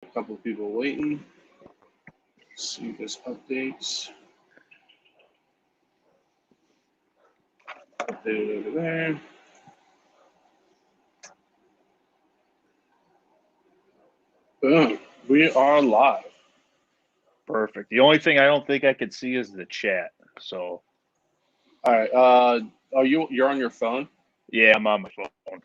A couple of people waiting. Let's see this updates. Updated over there. Boom. We are live. Perfect. The only thing I don't think I could see is the chat. So, All right. You're on your phone? yeah, I'm on my phone.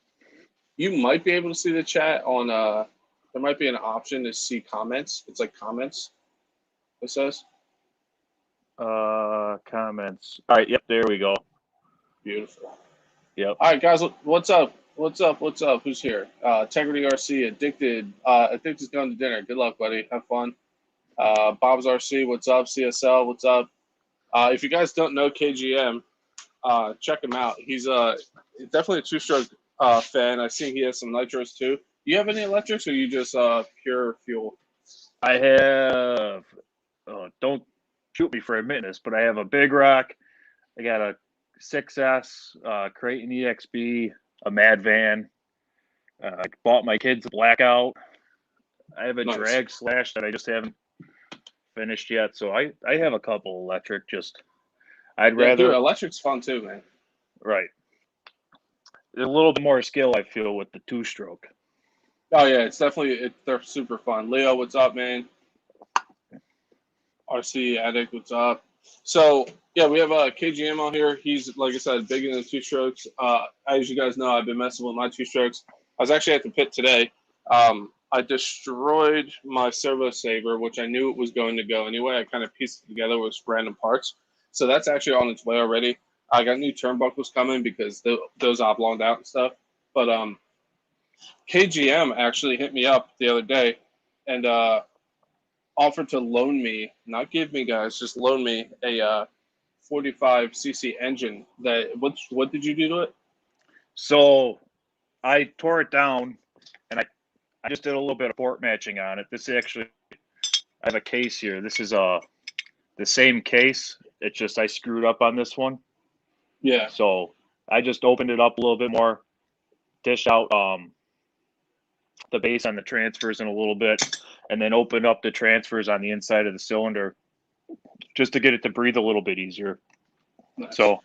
You might be able to see the chat on there might be an option to see comments. It's like comments, it says. Comments. All right, yep, there we go. Beautiful. Yep. All right, guys, what's up? What's up? What's up? Who's here? Integrity RC, Addicted. Addicted's going to dinner. Good luck, buddy. Have fun. Bob's RC, what's up? CSL, what's up? If you guys don't know KGM, check him out. He's definitely a two-stroke fan. I see he has some nitros too. Do you have any electrics, or you just pure fuel? I have, don't shoot me for admitting this, but I have a Big Rock. I got a 6S, Creighton EXB, a Mad Van. I bought my kids a Blackout. I have a Nice. Drag Slash that I just haven't finished yet. So I have a couple electric. Just I'd rather. Dude, electric's fun too, man. Right. A little bit more skill, I feel, with the two-stroke. Oh yeah, it's definitely they're super fun. Leo, what's up, man? RC Addict, what's up? So yeah, we have KGM on here. He's, like I said, big into two strokes. As you guys know, I've been messing with my two strokes. I was actually at the pit today. I destroyed my servo saver, which I knew it was going to go anyway. I kind of pieced it together with random parts. So that's actually on its way already. I got new turnbuckles coming because those oblonged out and stuff. But KGM actually hit me up the other day and offered to loan me, not give me, guys, just loan me a 45cc engine. What did you do to it? So I tore it down, and I just did a little bit of port matching on it. This actually, I have a case here. This is the same case. It's just I screwed up on this one. Yeah. So I just opened it up a little bit more, dished out the base on the transfers in a little bit, and then opened up the transfers on the inside of the cylinder just to get it to breathe a little bit easier. Nice. So,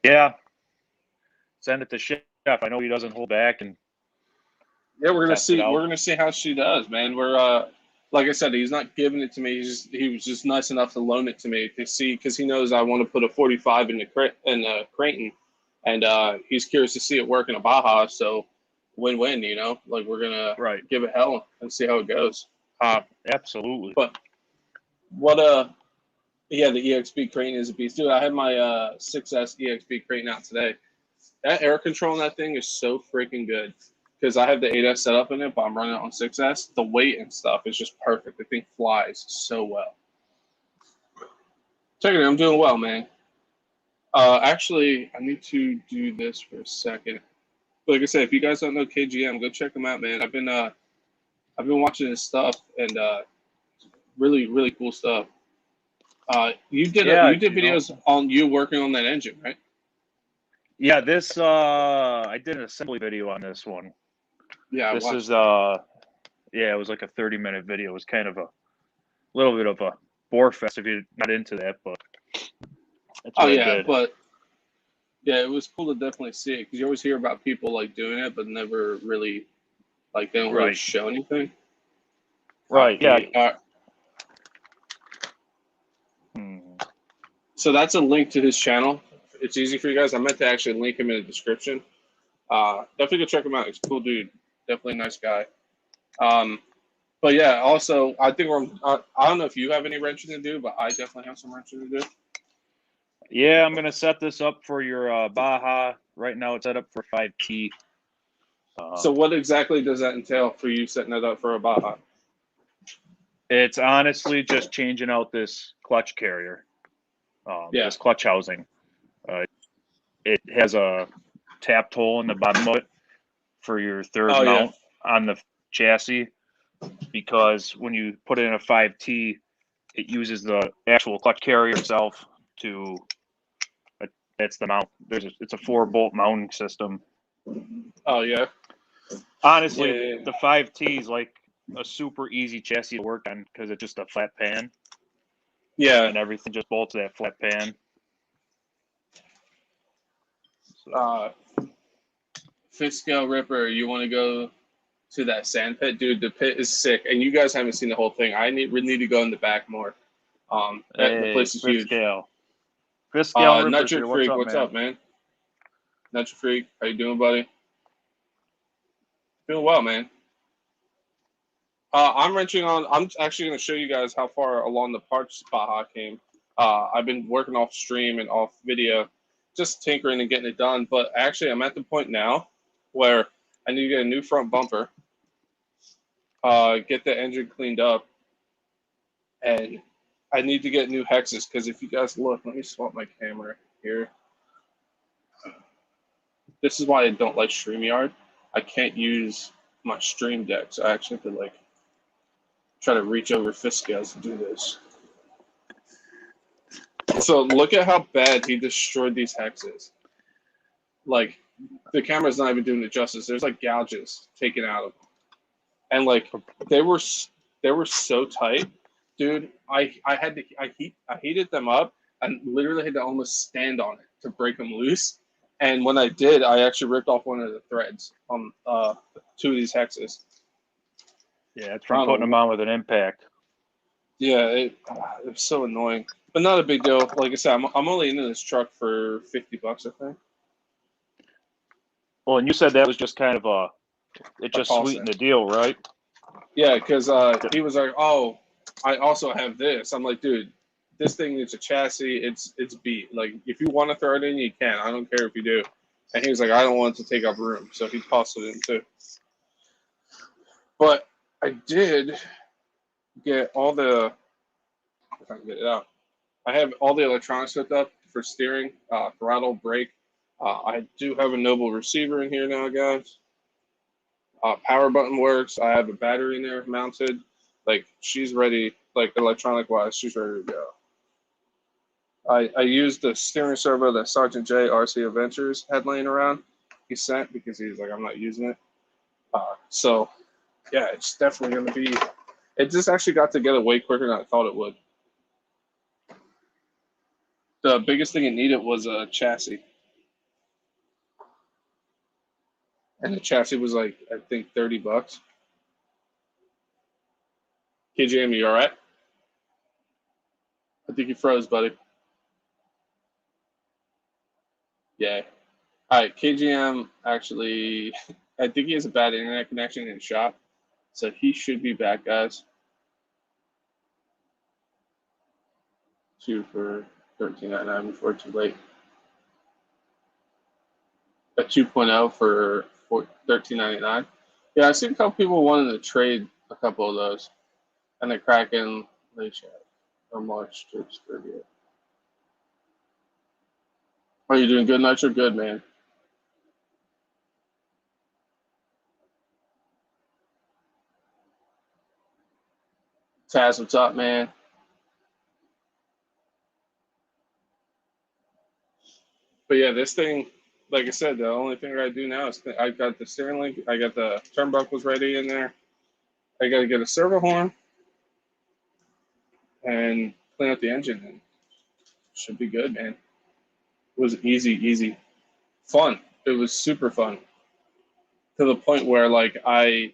yeah, send it to Chef. I know he doesn't hold back, and yeah, we're gonna see. We're gonna see how she does, man. We're like I said, he's not giving it to me. He was just nice enough to loan it to me to see, because he knows I want to put a 45 in the Creighton, and he's curious to see it work in a Baja. So win-win, you know. Like, we're gonna give it hell and see how it goes. Absolutely. But what yeah, the EXB Creighton is a beast, dude. I had my 6S EXB Creighton out today. That air control on that thing is so freaking good, because I have the 8S set up in it, but I'm running it on 6S. The weight and stuff is just perfect. The thing flies so well. Check it out. I'm doing well, man. Actually, I need to do this for a second. Like I said, if you guys don't know KGM, go check him out, man. I've been watching his stuff, and really, really cool stuff. You did videos on you working on that engine, right? Yeah, this I did an assembly video on this one. Yeah, this is yeah, it was like a 30-minute video. It was kind of a little bit of a bore fest if you're not into that, but that's what I did. But yeah, it was cool to definitely see it, because you always hear about people like doing it, but never really, like, they don't really show anything. Right. Yeah. So that's a link to his channel. It's easy for you guys. I meant to actually link him in the description. Definitely go check him out. He's a cool dude. Definitely a nice guy. But yeah, also, I think I don't know if you have any wrenching to do, but I definitely have some wrenching to do. Yeah, I'm going to set this up for your Baja. Right now it's set up for 5T. So what exactly does that entail for you setting it up for a Baja? It's honestly just changing out this clutch carrier, this clutch housing. It has a tapped hole in the bottom of it for your third mount on the chassis, because when you put it in a 5T, it uses the actual clutch carrier itself to, that's the mount. It's a 4-bolt mounting system. Oh, yeah. Honestly, the 5Ts, like a super easy chassis to work on because it's just a flat pan. Yeah. And everything just bolts to that flat pan. So. Fifth scale Ripper, you want to go to that sand pit? Dude, the pit is sick. And you guys haven't seen the whole thing. We need to go in the back more. The place is huge. Fifth scale Rippers Nitro here. Freak, What's up, man? Nitro Freak, how you doing, buddy? Doing well, man. I'm actually going to show you guys how far along the parts Baja came. I've been working off stream and off video, just tinkering and getting it done. But actually, I'm at the point now where I need to get a new front bumper, get the engine cleaned up, and I need to get new hexes. Because if you guys look, let me swap my camera here. This is why I don't like StreamYard. I can't use my Stream Deck, so I actually have to try to reach over fifth scales to do this. So look at how bad he destroyed these hexes. Like, the camera's not even doing it justice. There's gouges taken out of them, and they were so tight, dude. I heated them up and literally had to almost stand on it to break them loose. And when I did, I actually ripped off one of the threads on 2 of these hexes. Yeah, it's from putting them on with an impact. Yeah, it was so annoying, but not a big deal. Like I said, I'm only into this truck for $50, I think. Well, and you said that was just kind of it just sweetened the deal, right? Yeah, because he was like, "Oh, I also have this." I'm like, "Dude, this thing is a chassis. It's beat. Like, if you want to throw it in, you can. I don't care if you do." And he was like, "I don't want it to take up room," so he tossed it in too. But I did get all the. If I can get it out, I have all the electronics hooked up for steering, throttle, brake. I do have a Noble receiver in here now, guys. Power button works. I have a battery in there mounted. She's ready, electronic wise, she's ready to go. I used the steering servo that Sergeant J RC Adventures had laying around. He sent because he was like, I'm not using it. So yeah, it's definitely going to be, it just actually got together way quicker than I thought it would. The biggest thing it needed was a chassis. And the chassis was I think $30. KGM, you all right? I think you froze, buddy. Yeah. All right, KGM actually, I think he has a bad internet connection in shop, so he should be back, guys. 2 for $13.99 before too late. A 2.0 for $13.99. Yeah, I see a couple people wanting to trade a couple of those, and they're cracking late chat or March trips for you. Are you doing good, Nitro? Good, man. Taz, what's up, man? But yeah, this thing, like I said, the only thing I do now is I got the steering link, I got the turnbuckles ready in there. I got to get a servo horn and clean up the engine, and should be good, man. It was easy, fun. It was super fun to the point where I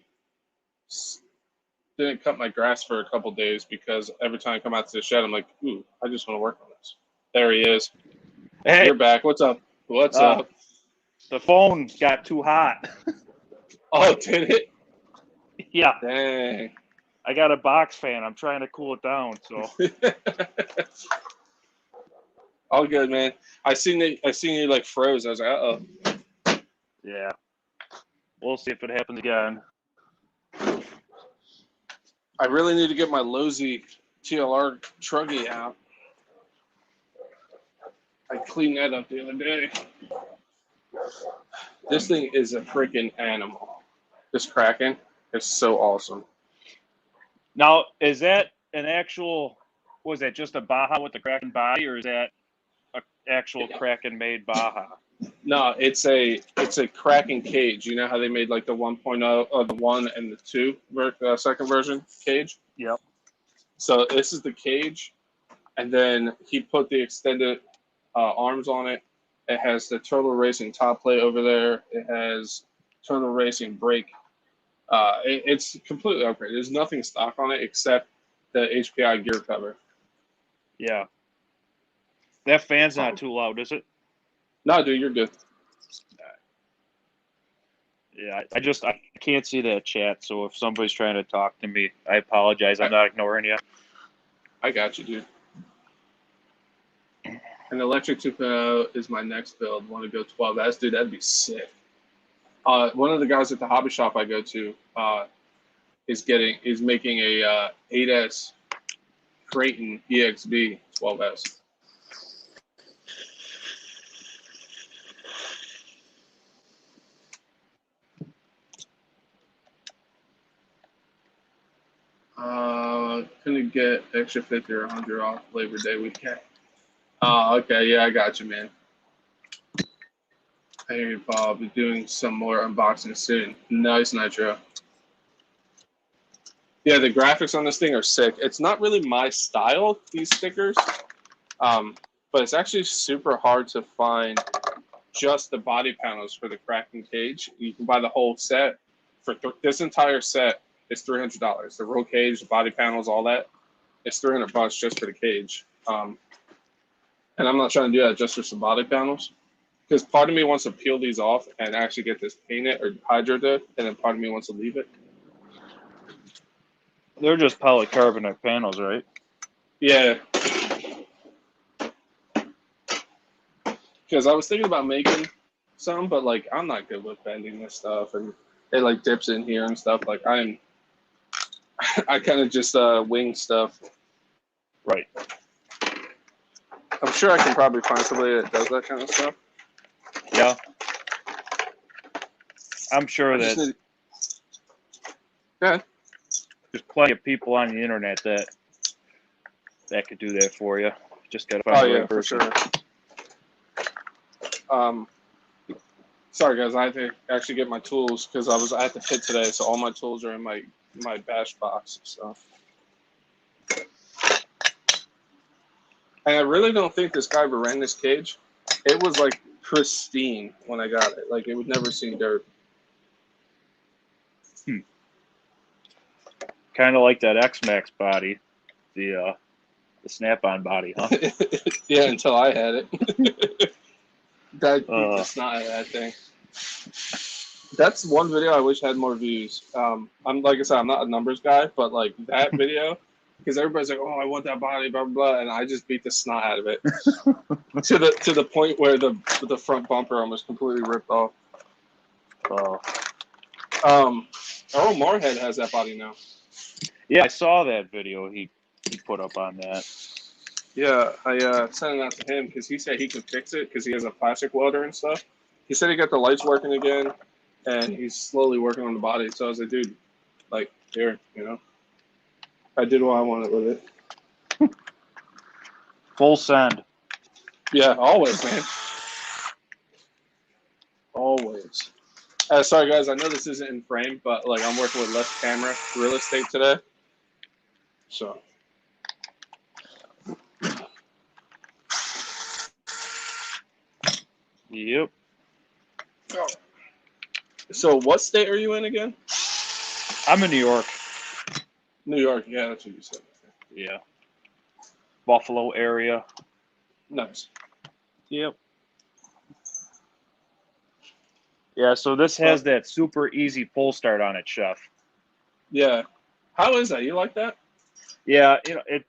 didn't cut my grass for a couple days because every time I come out to the shed, I'm like, ooh, I just want to work on this. There he is. Hey, you're back. What's up? What's up? The phone got too hot. Oh, did it? Yeah. Dang. I got a box fan. I'm trying to cool it down. So. All good, man. I seen you froze. I was like, uh-oh. Yeah. We'll see if it happens again. I really need to get my Lozy TLR truggy out. I cleaned that up the other day. This thing is a freaking animal. This Kraken is so awesome. Now, is that an actual, was that just a Baja with the Kraken body, or is that an actual Kraken-made Baja? No, it's a cracking cage. You know how they made like the 1.0, the 1 and the 2 second version cage? Yep. So this is the cage, and then he put the extended arms on it. It has the Turtle Racing top plate over there. It has Turtle Racing brake. It's completely upgraded. There's nothing stock on it except the HPI gear cover. Yeah. That fan's not too loud, is it? No, dude, you're good. Yeah, I can't see that chat, so if somebody's trying to talk to me, I apologize. I'm not ignoring you. I got you, dude. An electric 2.0 is my next build. Want to go 12S? Dude, that'd be sick. One of the guys at the hobby shop I go to is making a 8S Creighton EXB 12S. Couldn't get extra 50 or 100 off Labor Day weekend. Oh, okay. Yeah, I got you, man. I hear you, Paul. I'll be doing some more unboxing soon. Nice, Nitro. Yeah, the graphics on this thing are sick. It's not really my style, these stickers, but it's actually super hard to find just the body panels for the Kraken cage. You can buy the whole set. For this entire set is $300. The roll cage, the body panels, all that. It's $300 just for the cage. And I'm not trying to do that just for some body panels, because part of me wants to peel these off and actually get this painted or hydro dip, and then part of me wants to leave it. They're just polycarbonate panels, right? Yeah. Because I was thinking about making some, but like I'm not good with bending this stuff, and it like dips in here and stuff. Like I kind of just wing stuff. Right. I'm sure I can probably find somebody that does that kind of stuff. Yeah. I'm sure that there's plenty of people on the internet that could do that for you. Just gotta find the right person. For sure. Sorry guys, I had to actually get my tools because I was at the pit today, so all my tools are in my bash box. So, and I really don't think this guy ever ran this cage. It was like pristine when I got it. Like it would never see dirt. Kind of like that X-Max body, the snap-on body, huh? Yeah, until I had it. That beat the snot out of that thing. That's one video I wish had more views. I'm like I said, I'm not a numbers guy, but like that video, because everybody's like, "Oh, I want that body," blah blah blah, and I just beat the snot out of it to the point where the front bumper almost completely ripped off. Earl Moorhead has that body now. Yeah, I saw that video he put up on that. Yeah, I sent it out to him because he said he could fix it because he has a plastic welder and stuff. He said he got the lights working again, and he's slowly working on the body. So I was like, dude, like, here, you know, I did what I wanted with it. Full send. Yeah, always, man. Always. Sorry, guys, I know this isn't in frame, but like I'm working with less camera real estate today. So. Yep. Oh. So what state are you in again? I'm in New York. New York, yeah, that's what you said. Yeah. Buffalo area. Nice. Yep. Yeah, so this has that super easy pull start on it, Chef. Yeah. How is that? You like that? Yeah, you know, it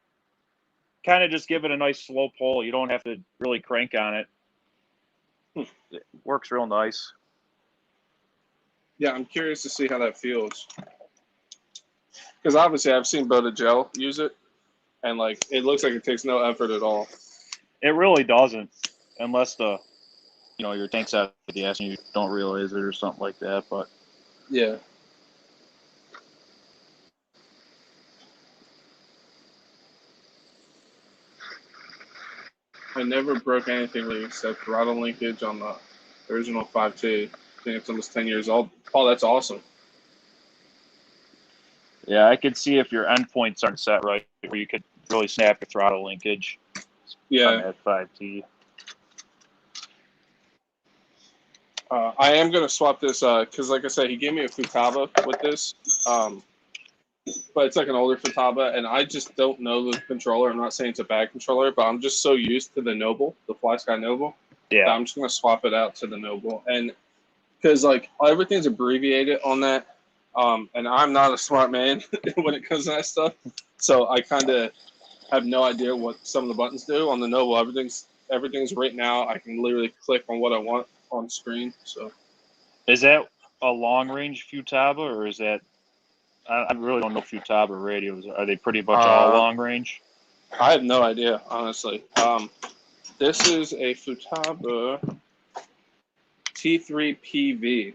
kind of just give it a nice slow pull. You don't have to really crank on it. It works real nice. Yeah, I'm curious to see how that feels. Because obviously I've seen Boda Gel use it, and like it looks like it takes no effort at all. It really doesn't, unless your tank's out of gas and you don't realize it or something like that. But yeah. I never broke anything really except throttle linkage on the Original 5T. I think it's almost 10 years old. Oh, that's awesome. Yeah, I could see if your endpoints aren't set right, where you could really snap your throttle linkage on that 5T. I am going to swap this because, like I said, he gave me a Futaba with this. But it's like an older Futaba, and I just don't know the controller. I'm not saying it's a bad controller, but I'm just so used to the Noble, the FlySky Noble, that I'm just going to swap it out to the Noble. And because, like, everything's abbreviated on that, and I'm not a smart man when it comes to that stuff. So I kind of have no idea what some of the buttons do. On the Noble, everything's right now. I can literally click on what I want on screen. So is that a long range Futaba, or is that? I really don't know Futaba radios. Are they pretty much all long range? I have no idea, honestly. This is a Futaba T3PV.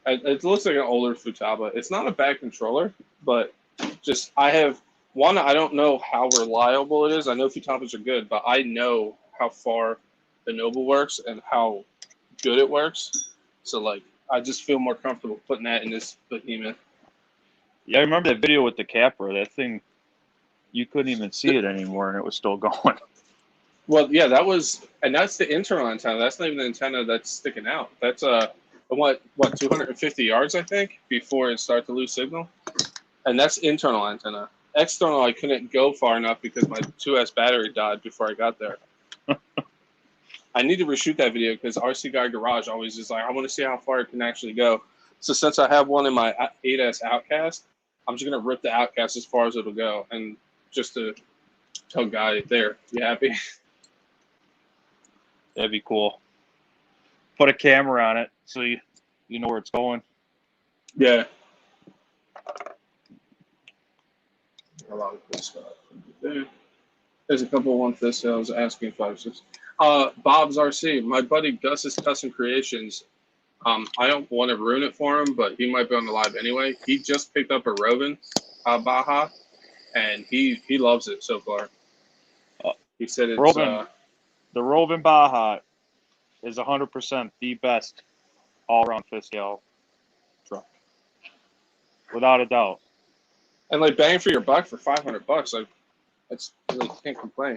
It looks like an older Futaba. It's not a bad controller, but just I don't know how reliable it is. I know Futabas are good, but I know how far the Noble works and how good it works. So, like, I just feel more comfortable putting that in this behemoth. Yeah, I remember that video with the Capra. That thing, you couldn't even see it anymore, and it was still going. Well, yeah, that's the internal antenna. That's not even the antenna that's sticking out. That's what 250 yards, I think, before it starts to lose signal, and that's internal antenna. External, I couldn't go far enough because my 2S battery died before I got there. I need to reshoot that video because RC Guy Garage always is like, I want to see how far it can actually go. So since I have one in my 8S Outcast, I'm just gonna rip the Outcast as far as it'll go, and just to tell Guy, there, you happy? That'd be cool. Put a camera on it so you know where it's going. Yeah. A lot of cool stuff. There's a couple of ones this I was asking if I was just Bob's RC, my buddy Gus's Custom Creations. I don't want to ruin it for him, but he might be on the live anyway. He just picked up a Rovin Baja, and he loves it so far. He said it's the Rovin Baja is 100% the best all-around fifth scale truck, without a doubt. And like bang for your buck for $500, like that's really can't complain.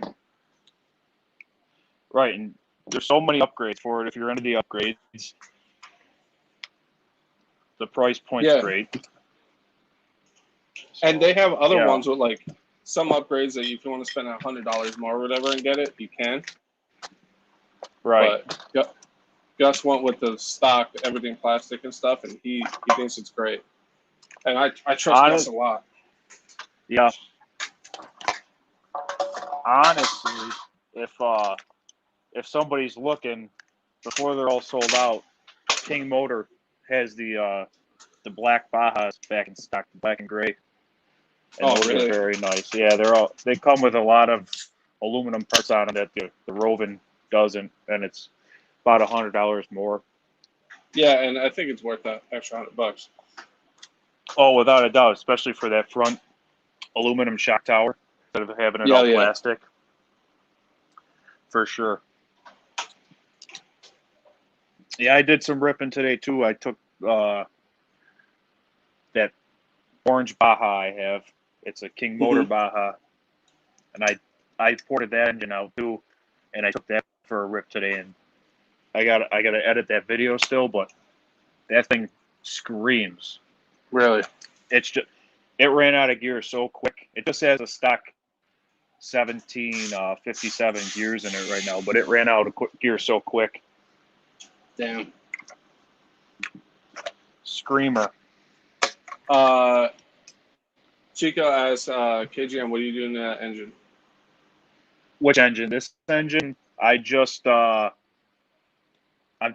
Right, and there's so many upgrades for it. If you're into the upgrades, the price point's great. So, and they have other ones with like some upgrades that if you want to spend $100 more or whatever and get it, you can. Right. But Gus went with the stock, everything plastic and stuff, and he thinks it's great. And I trust Gus a lot. Yeah. Honestly, if somebody's looking before they're all sold out, King Motor has the black Bajas back in stock, black and gray. And those are very nice. Yeah, they come with a lot of aluminum parts on them that the Rovin doesn't, and it's about $100 more. Yeah, and I think it's worth that extra $100. Oh, without a doubt, especially for that front aluminum shock tower instead of having it all plastic. For sure. Yeah, I did some ripping today too. I took that orange Baja I have. It's a King Motor Baja, and I ported that engine out too, and I took that for a rip today. And I gotta edit that video still, but that thing screams. Really? It ran out of gear so quick. It just has a stock 1757 gears in it right now, but it ran out of gear so quick. Damn. Screamer. Chico asks, KGM, what are you doing to that engine? Which engine? This engine, I just, I'm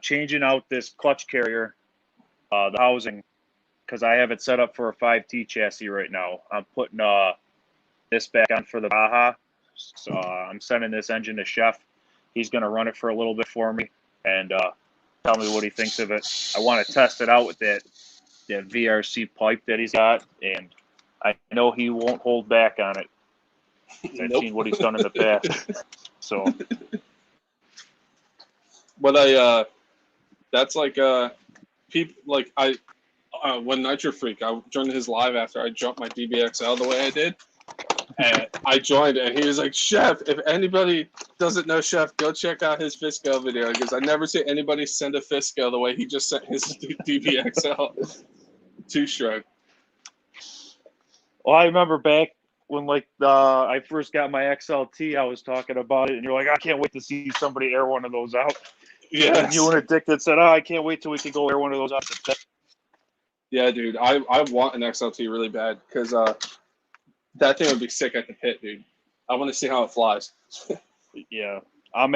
changing out this clutch carrier, the housing, because I have it set up for a 5T chassis right now. I'm putting this back on for the Baja. So I'm sending this engine to Chef. He's going to run it for a little bit for me and tell me what he thinks of it. I want to test it out with that VRC pipe that he's got, and I know he won't hold back on it. I've seen what he's done in the past. So what I that's like people like I when Nitro Freak, I joined his live after I jumped my DBXL the way I did. And I joined, and he was like, "Chef, if anybody doesn't know Chef, go check out his Fisco video because I never see anybody send a Fisco the way he just sent his DBXL two-stroke." Well, I remember back when I first got my XLT, I was talking about it, and you're like, "I can't wait to see somebody air one of those out." Yeah. And you and Addicted said, "Oh, I can't wait till we can go air one of those out." Yeah, dude, I want an XLT really bad because that thing would be sick at the pit, dude. I want to see how it flies. Yeah, I'm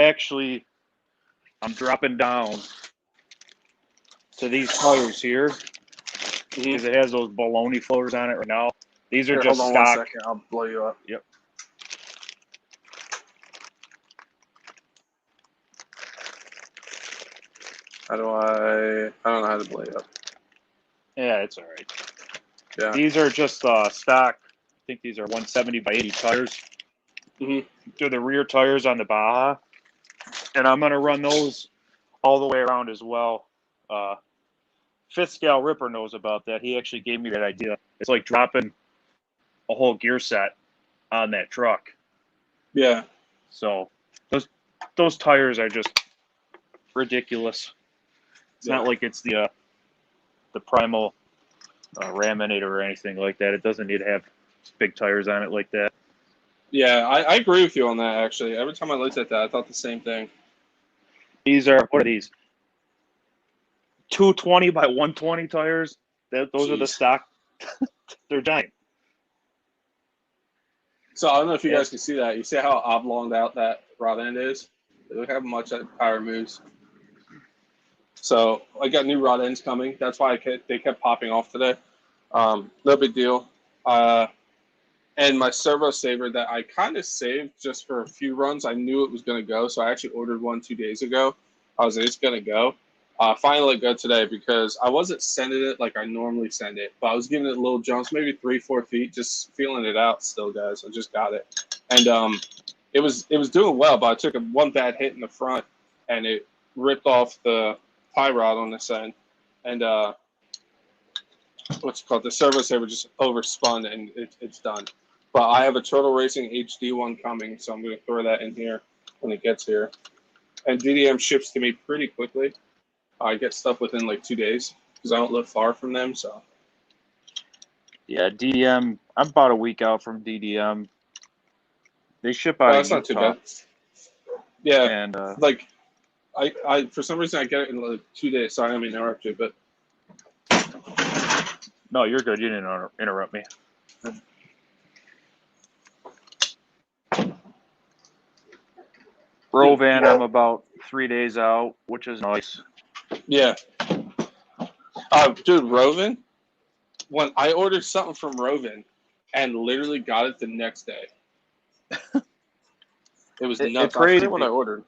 dropping down to these tires here because it has those baloney floaters on it right now. These are just hold on stock. 1 second. I'll blow you up. Yep. I don't know how to blow you up. Yeah, it's all right. Yeah. These are just stock. I think these are 170 by 80 tires. They're the rear tires on the Baja. And I'm going to run those all the way around as well. Fifth Scale Ripper knows about that. He actually gave me that idea. It's like dropping a whole gear set on that truck. Yeah. So those tires are just ridiculous. It's not like it's the Primal Raminator or anything like that. It doesn't need to have big tires on it like that. Yeah, I agree with you on that, actually. Every time I looked at that, I thought the same thing. These are, what are these? 220 by 120 tires. Those are the stock. They're giant. So I don't know if you guys can see that. You see how oblonged out that rod end is? Look how much that power moves. So I got new rod ends coming. That's why they kept popping off today. No big deal. And my servo saver that I kind of saved just for a few runs, I knew it was going to go. So I actually ordered one 2 days ago. I was like, it's going to go. Finally go today because I wasn't sending it like I normally send it, but I was giving it little jumps, maybe 3-4 feet, just feeling it out still, guys. I just got it. And it was doing well, but I took one bad hit in the front and it ripped off the tie rod on this end. And what's it called? The servo saver just overspun and it's done. But I have a Turtle Racing HD one coming, so I'm going to throw that in here when it gets here. And DDM ships to me pretty quickly. I get stuff within like 2 days because I don't live far from them. So yeah, DDM. I'm about a week out from DDM. They ship out of that's Utah. not too bad. Yeah, and like I for some reason I get it in like 2 days. Sorry, I didn't interrupt you, but no, you're good. You didn't interrupt me. Rovan, I'm about 3 days out, which is nice. Yeah. Dude, Rovan, when I ordered something from Rovan and literally got it the next day. It was nuts. It's crazy I forget what I ordered.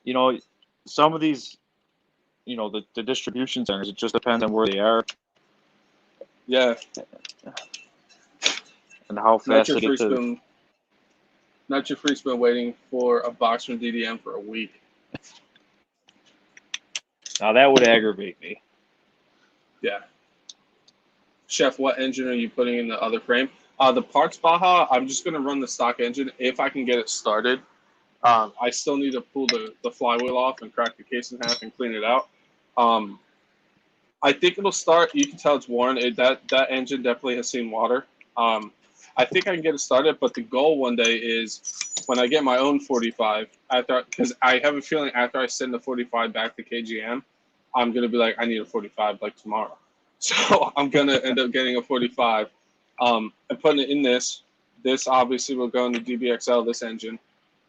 You know, some of these, the distribution centers, it just depends on where they are. Yeah. And how fast they get to. Nitro Freak's been waiting for a box from DDM for a week. Now that would aggravate me. Yeah. Chef, what engine are you putting in the other frame? The parts Baja, I'm just going to run the stock engine if I can get it started. I still need to pull the flywheel off and crack the case in half and clean it out. I think it'll start. You can tell it's worn. That engine definitely has seen water. I think I can get it started, but the goal one day is when I get my own 45, because I have a feeling after I send the 45 back to KGM, I'm going to be like, I need a 45 like tomorrow. So I'm going to end up getting a 45 and putting it in this. This obviously will go in the DBXL, this engine,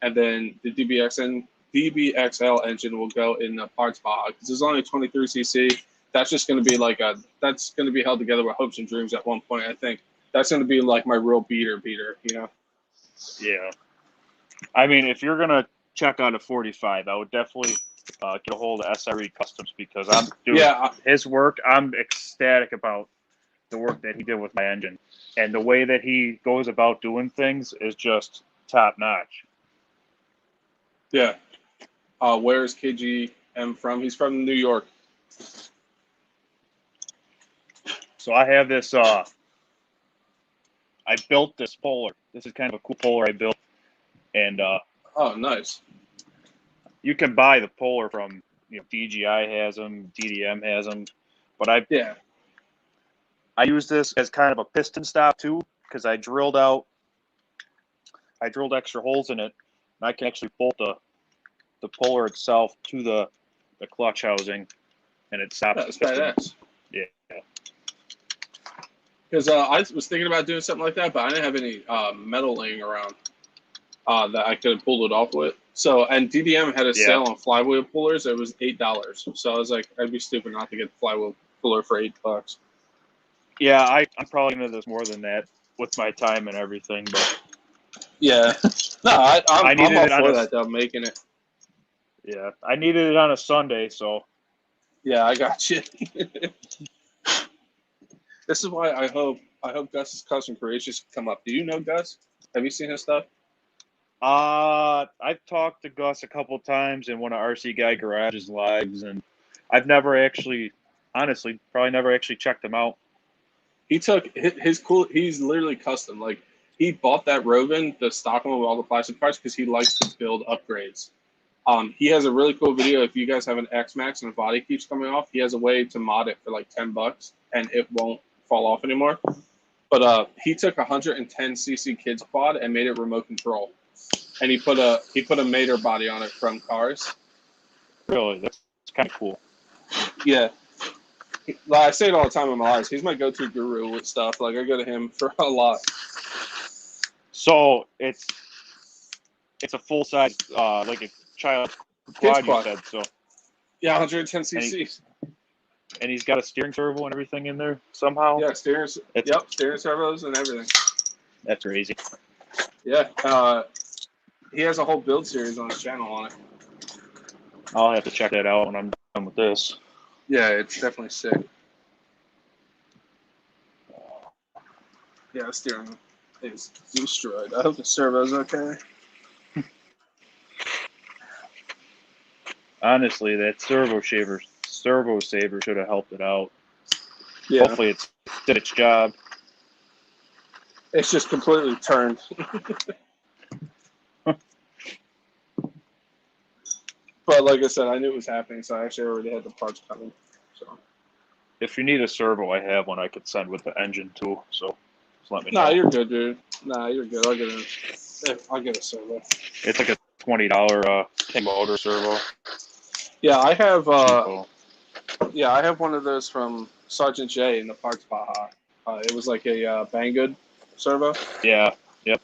and then the DBXL engine will go in the parts Baja because there's only 23cc. That's just going to be that's going to be held together with hopes and dreams at one point, I think. That's going to be like my real beater, Yeah. I mean, if you're going to check out a 45, I would definitely get a hold of SRE Customs because I'm doing his work. I'm ecstatic about the work that he did with my engine. And the way that he goes about doing things is just top notch. Yeah. where is KGM from? He's from New York. So I have this. I built this puller. This is kind of a cool puller I built, and oh, nice. You can buy the puller from DGI has them, DDM has them, but I use this as kind of a piston stop too because I drilled extra holes in it, and I can actually bolt the puller itself to the clutch housing, and it stops That's the piston. badass. Yeah. Because I was thinking about doing something like that, but I didn't have any metal laying around that I could have pulled it off with. So, and DDM had a sale on flywheel pullers. It was $8. So I was like, I'd be stupid not to get the flywheel puller for $8. Yeah, I'm probably into this more than that with my time and everything, but yeah, no, I'm all for that though, making it. Yeah, I needed it on a Sunday, so. Yeah, I got you. This is why I hope Gus's custom creations come up. Do you know Gus? Have you seen his stuff? I've talked to Gus a couple times in one of RC Guy Garage's lives, and I've never actually, honestly, probably never actually checked him out. He took his cool. He's literally custom. Like he bought that Rogan, the stock one with all the plastic parts, because he likes to build upgrades. He has a really cool video. If you guys have an X Max and a body keeps coming off, he has a way to mod it for like $10, and it won't fall off anymore. But he took a 110cc kids quad and made it remote control, and he put a Mater body on it from Cars. Really, that's kind of cool. Yeah, like I say it all the time in my lives. He's my go-to guru with stuff. Like I go to him for a lot. So it's a full size, like a child quad, you said. So yeah, 110cc. And he's got a steering servo and everything in there somehow. Yeah, steering servos and everything. That's crazy. Yeah, he has a whole build series on his channel on it. I'll have to check that out when I'm done with this. Yeah, it's definitely sick. Yeah, the steering is destroyed. I hope the servo's okay. Honestly, that servo saver should have helped it out. Yeah. Hopefully it did its job. It's just completely turned. But like I said, I knew it was happening, so I actually already had the parts coming. So if you need a servo, I have one I could send with the engine too. So just let me know. Nah, you're good, dude. Nah, you're good. I'll get a servo. It's like a $20 King Motor servo. Yeah, I have. Yeah, I have one of those from Sergeant J in the Parts Baja. It was like a Banggood servo. Yeah. Yep.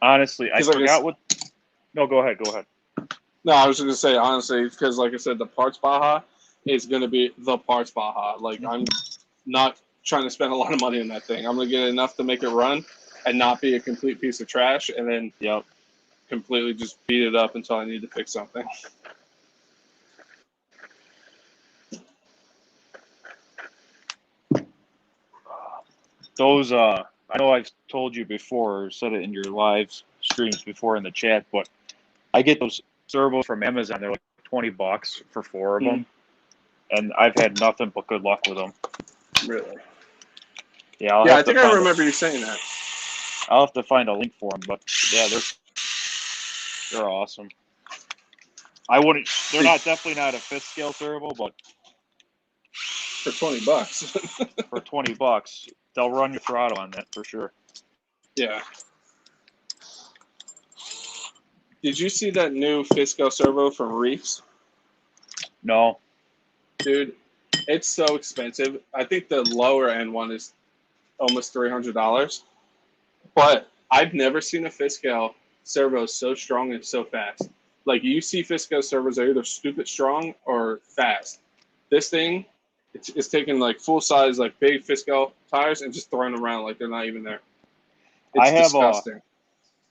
Honestly, I forgot what. No, go ahead. No, I was just gonna say honestly, because like I said, the Parts Baja is gonna be the Parts Baja. Like I'm not trying to spend a lot of money on that thing. I'm gonna get enough to make it run and not be a complete piece of trash, and then completely just beat it up until I need to fix something. Those I know I've told you before, or said it in your live streams before in the chat, but I get those servos from Amazon. They're like $20 for 4 of them, and I've had nothing but good luck with them. Really? Yeah. I think I remember you saying that. I'll have to find a link for them, but yeah, they're awesome. I wouldn't. They're definitely not a 5th scale servo, but for $20. For $20, they'll run your throttle on that for sure. Yeah. Did you see that new 5th scale servo from Reefs? No. Dude, it's so expensive. I think the lower end one is almost $300. But I've never seen a 5th scale servo so strong and so fast. Like you see 5th scale servos are either stupid strong or fast. This thing, it's taking like full size, like big 5th scale tires and just throwing them around like they're not even there. It's disgusting.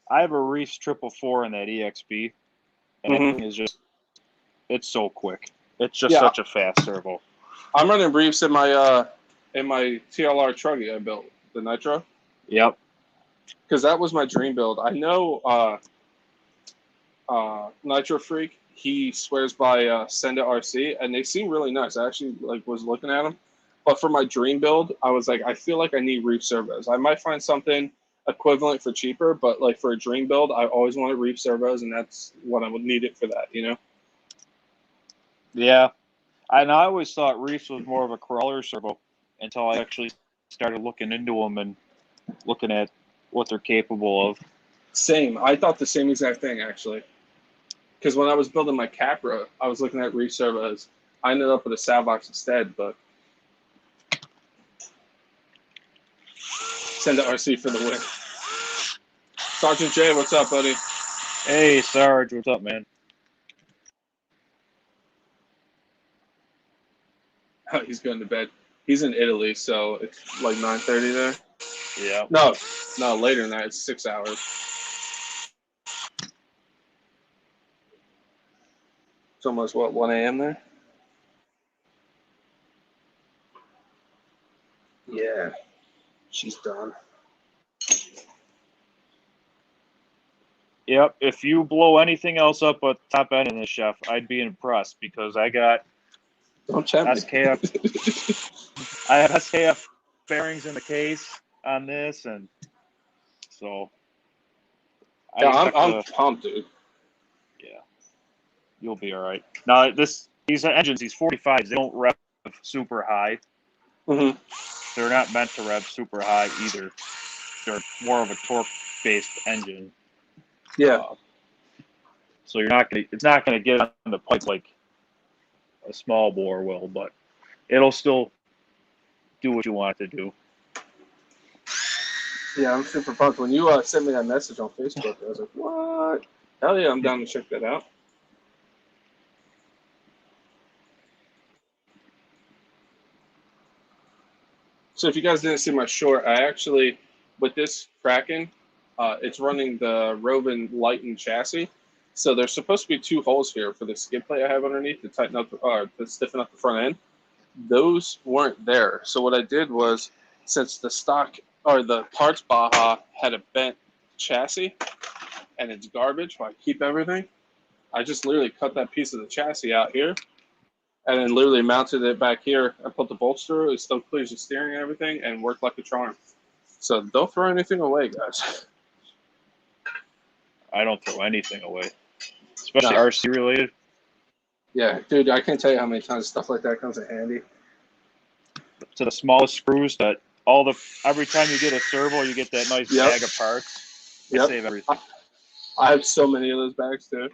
I have a Reefs 444 in that EXP, and that thing is it's so quick. It's just such a fast servo. I'm running Reefs in my TLR Truggy I built, the Nitro. Yep. Because that was my dream build. I know Nitro Freak. He swears by Send It RC, and they seem really nice. I actually was looking at them, but for my dream build, I was like, I feel like I need reef servos. I might find something equivalent for cheaper, but like for a dream build, I always wanted reef servos, and that's what I would need it for that. You know? Yeah, and I always thought reefs was more of a crawler servo until I actually started looking into them and looking at what they're capable of. Same. I thought the same exact thing actually. Because when I was building my Capra, I was looking at reef servos. I ended up with a sav box instead, but Send It RC for the win. Sergeant Jay, what's up, buddy? Hey, Sarge, what's up, man? Oh, he's going to bed. He's in Italy, so it's like 9:30 there. Yeah. No, later than that. It's 6 hours. It's almost, 1 a.m. there? Yeah. She's done. Yep. If you blow anything else up but top end in this, chef, I'd be impressed because I got Don't tempt SKF. I have SKF bearings in the case on this, and so yeah, I'm pumped, dude. Yeah, you'll be all right. Now these engines, these 45s, they don't rev super high. Mm-hmm. They're not meant to rev super high either. They're more of a torque-based engine. Yeah. So it's not gonna get on the pipe like a small bore will, but it'll still do what you want it to do. Yeah, I'm super pumped. When you sent me that message on Facebook, I was like, what? Hell yeah, I'm down to check that out. So if you guys didn't see my short, I actually, with this Kraken, it's running the Rovin Lighten chassis. So there's supposed to be 2 holes here for the skid plate I have underneath to tighten up, to stiffen up the front end. Those weren't there. So what I did was, since the stock or the parts Baja had a bent chassis and it's garbage, so I keep everything, I just literally cut that piece of the chassis out here and then literally mounted it back here. I put the bolts through. It still clears the steering and everything and worked like a charm. So don't throw anything away, guys. I don't throw anything away, especially RC related. Yeah, dude, I can't tell you how many times stuff like that comes in handy. To the smallest screws, that every time you get a servo, you get that nice bag of parts. They save everything. I have so many of those bags too.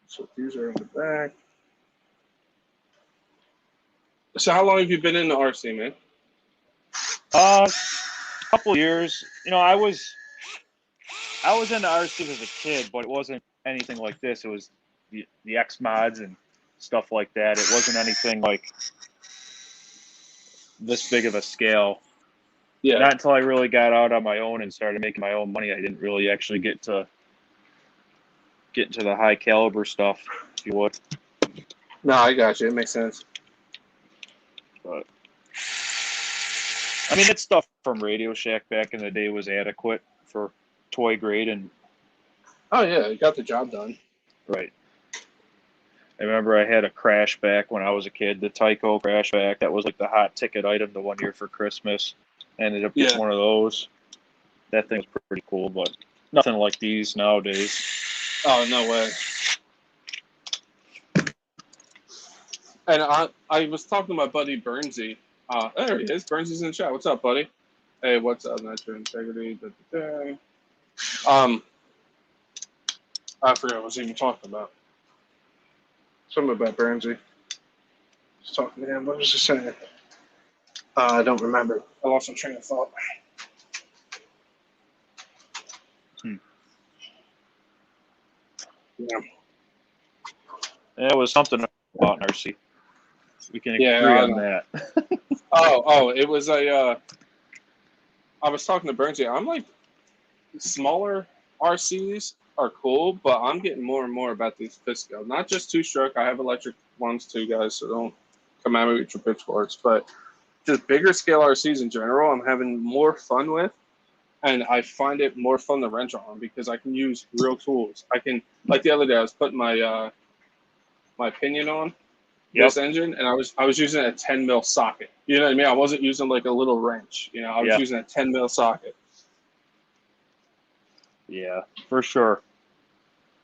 So these are in the back. So how long have you been in the RC, man? A couple of years. You know, I was into RC as a kid, but it wasn't anything like this. It was the X mods and stuff like that. It wasn't anything like this big of a scale. Yeah. Not until I really got out on my own and started making my own money, I didn't really actually get into the high caliber stuff, if you would. No, I got you. It makes sense. But I mean, that stuff from Radio Shack back in the day was adequate for toy grade and. Oh yeah, it got the job done. Right. I remember I had a crash back when I was a kid, the Tyco crash back. That was like the hot ticket item the one year for Christmas. I ended up getting one of those. That thing was pretty cool, but nothing like these nowadays. Oh, no way. And I was talking to my buddy Bernsey. There he is. Bernsy's in the chat. What's up, buddy? Hey, what's up? Natural integrity. I forgot what I was even talking about. Something about Bernsey. Just talking to him. What was I saying? I don't remember. I lost my train of thought. Yeah. It was something about RC. We can agree on that. It was I was talking to Bernsey. I'm like, smaller RCs are cool, but I'm getting more and more about these Pisco. Not just 2-stroke. I have electric ones too, guys, so don't come at me with your pitchforks. But just bigger scale RCs in general, I'm having more fun with. and I find it more fun to wrench on because I can use real tools. I can, like the other day, I was putting my pinion on Yep. this engine, and I was using a 10 mil socket. You know what I mean? I wasn't using like a little wrench. You know, I was Yeah. using a 10 mil socket. Yeah, for sure.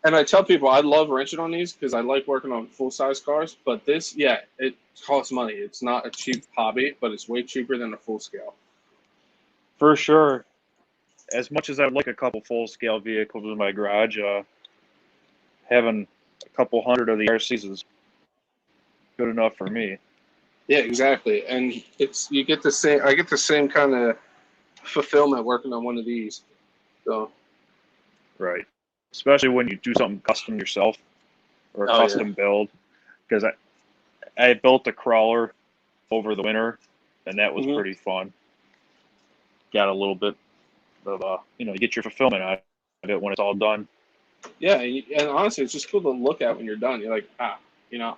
And I tell people I love wrenching on these because I like working on full size cars. But this, yeah, it costs money. It's not a cheap hobby, but it's way cheaper than a full scale. For sure. As much as I'd like a couple full scale vehicles in my garage, having a couple hundred of the RCs is good enough for me. Yeah, exactly. And you get the same. I get the same kind of fulfillment working on one of these. So. Right. Especially when you do something custom yourself or a Oh, custom build. Because I built a crawler over the winter, and that was pretty fun. Got a little bit of, you get your fulfillment out of it when it's all done. Yeah, and honestly, it's just cool to look at when you're done. You're like, I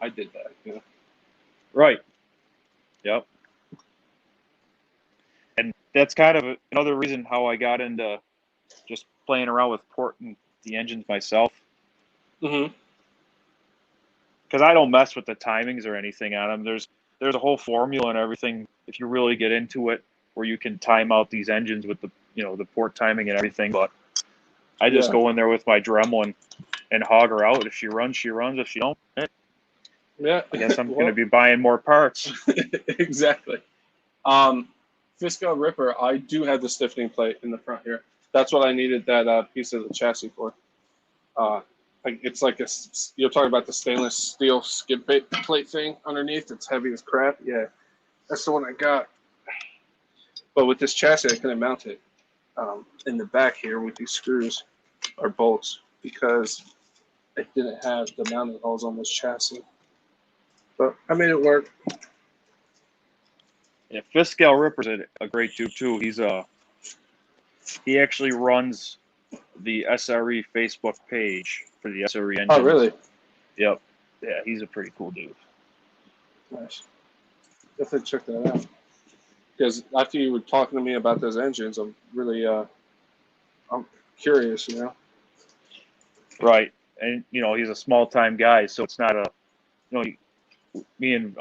did that. You know? Right. Yep. And that's kind of another reason how I got into just playing around with porting the engines myself. Mm-hmm. Because I don't mess with the timings or anything on them. There's a whole formula and everything if you really get into it, where you can time out these engines with the the port timing and everything. But I just go in there with my Dremel and hog her out. If she runs, she runs. If she don't, yeah, I guess I'm going to be buying more parts. Exactly. Fisco Ripper, I do have the stiffening plate in the front here. That's what I needed that piece of the chassis for. It's like you're talking about the stainless steel skid plate thing underneath. It's heavy as crap. Yeah, that's the one I got. But with this chassis, I couldn't mount it in the back here with these screws or bolts because it didn't have the mounting holes on this chassis. But I made it work. Yeah, Fiscal Ripper's a great dude too. He actually runs the SRE Facebook page for the SRE engines. Oh, really? Yep. Yeah, he's a pretty cool dude. Nice. Definitely check that out. Because after you were talking to me about those engines, I'm really I'm curious, Right. And he's a small time guy, so it's not me and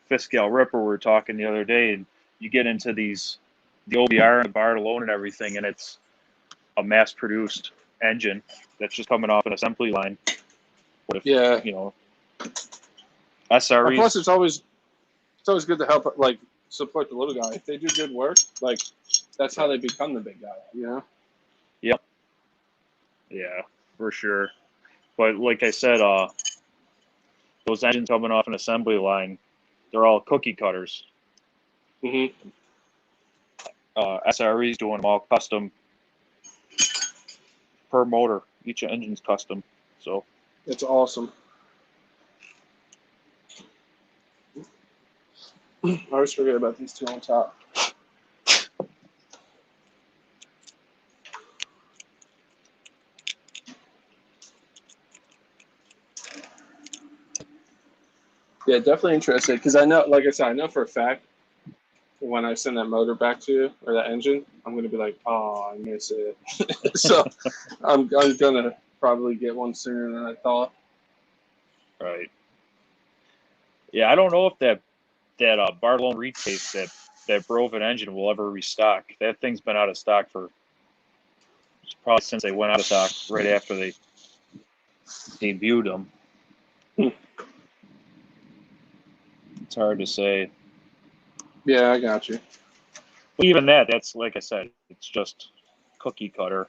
Fiscal Ripper were talking the other day, and you get into the OBR and the Bartolone and everything, and it's a mass produced engine that's just coming off an assembly line. What if, SREs. Plus, it's always good to help support the little guy. If they do good work, that's how they become the big guy, Yep. Yeah, for sure. But like I said, those engines coming off an assembly line, they're all cookie cutters. Mm-hmm. SRE's doing them all custom per motor. Each engine's custom. So it's awesome. I always forget about these two on top. Yeah, definitely interested because I know, like I said, I know for a fact when I send that motor back to you or that engine, I'm going to be like, oh, I miss it. So I'm going to probably get one sooner than I thought. Right. Yeah, I don't know if that Bartolone Reed-Case, that Broven engine will ever restock. That thing's been out of stock for probably since they went out of stock right after they debuted them. It's hard to say. Yeah, I got you. But even that's like I said, it's just cookie cutter.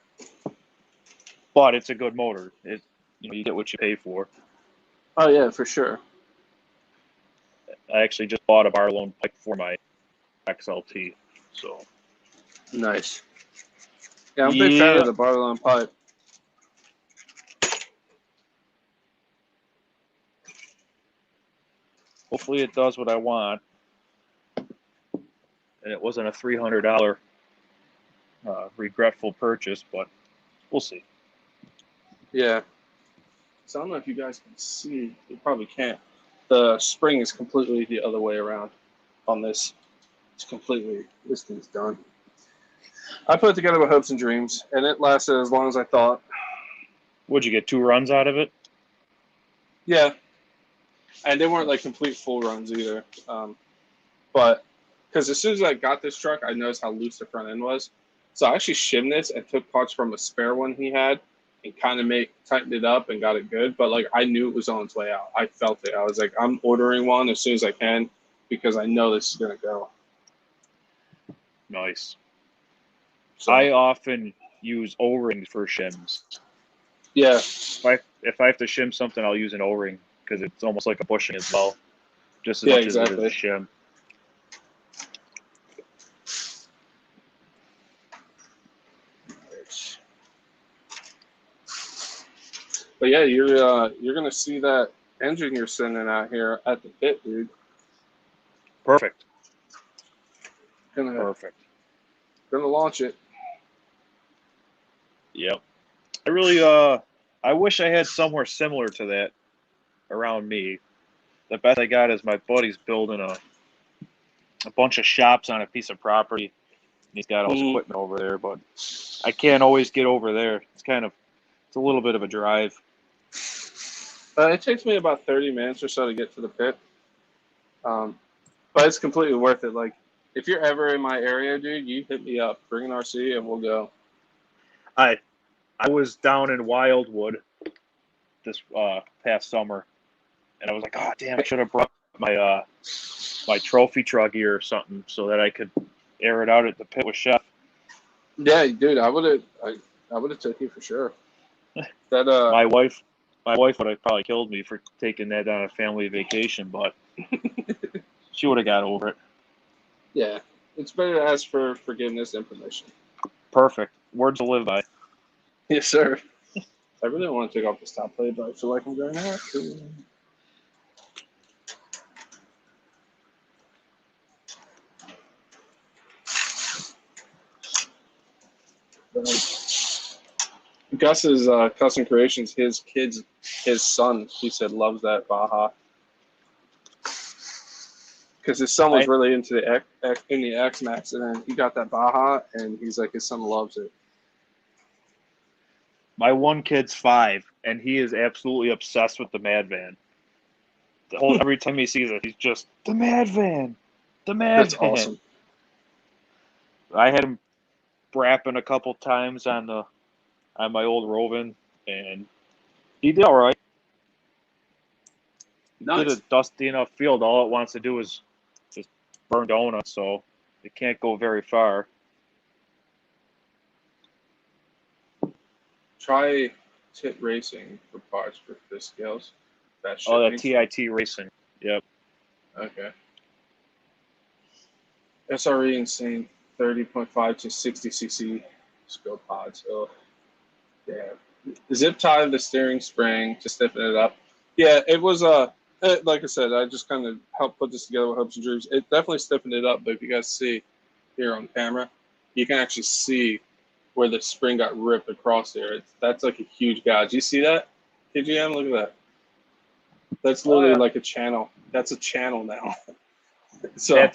But it's a good motor. You get what you pay for. Oh yeah, for sure. I actually just bought a Bartolone pipe for my XLT. So nice. Yeah, I'm a big fan of the Bartolone pipe. Hopefully it does what I want. And it wasn't a $300 regretful purchase, but we'll see. Yeah. So I don't know if you guys can see. You probably can't. The spring is completely the other way around on this. It's completely, this thing's done. I put it together with hopes and dreams, and it lasted as long as I thought. Would you get 2 runs out of it? Yeah, and they weren't like complete full runs either. But because as soon as I got this truck, I noticed how loose the front end was. So I actually shimmed this and took parts from a spare one he had and kind of tightened it up and got it good. But like I knew it was on its way out. I felt it. I was like, I'm ordering one as soon as I can because I know this is gonna go. Nice. So, I often use O-rings for shims. yeah. If I have to shim something, I'll use an O-ring because it's almost like a bushing as well, just as much as it is a shim. But yeah, you're gonna see that engine you're sending out here at the pit, dude. Perfect. Perfect. Gonna launch it. Yep. I really I wish I had somewhere similar to that around me. The best I got is my buddy's building a bunch of shops on a piece of property. And he's got all his equipment over there, but I can't always get over there. It's a little bit of a drive. It takes me about 30 minutes or so to get to the pit. But it's completely worth it. Like, if you're ever in my area, dude, you hit me up. Bring an RC and we'll go. I was down in Wildwood this past summer, and I was like, oh, damn, I should have brought my my trophy truck here or something so that I could air it out at the pit with Chef. Yeah, dude, I would have took you for sure. That my wife would have probably killed me for taking that on a family vacation, but she would have got over it. Yeah, it's better to ask for forgiveness than permission. Perfect. Words to live by. Yes, sir. I really don't want to take off this top plate, but I feel like I'm going to have to. Gus's custom creations, his son, he said loves that Baja because his son was really into the X Max, and then he got that Baja, and he's like his son loves it. My one kid's 5, and he is absolutely obsessed with the Mad Van. Every time he sees it, he's just the Mad Van, the Mad That's Van. Awesome. I had him brapping a couple times on my old Rovin, and he did all right. Nice. Did a dusty enough field. All it wants to do is just burn donuts, so it can't go very far. Try Tit Racing for parts for fish scales. That TIT Racing. Yep. Okay. SRE Insane 30.5 to 60 cc spill pods. Oh, yeah. Zip tie the steering spring to stiffen it up. Yeah, it was like I said, I just kind of helped put this together with hopes and dreams. It definitely stiffened it up, but if you guys see here on camera, you can actually see where the spring got ripped across there. That's like a huge gouge. You see that? KGM, look at that. That's literally like a channel. That's a channel now. So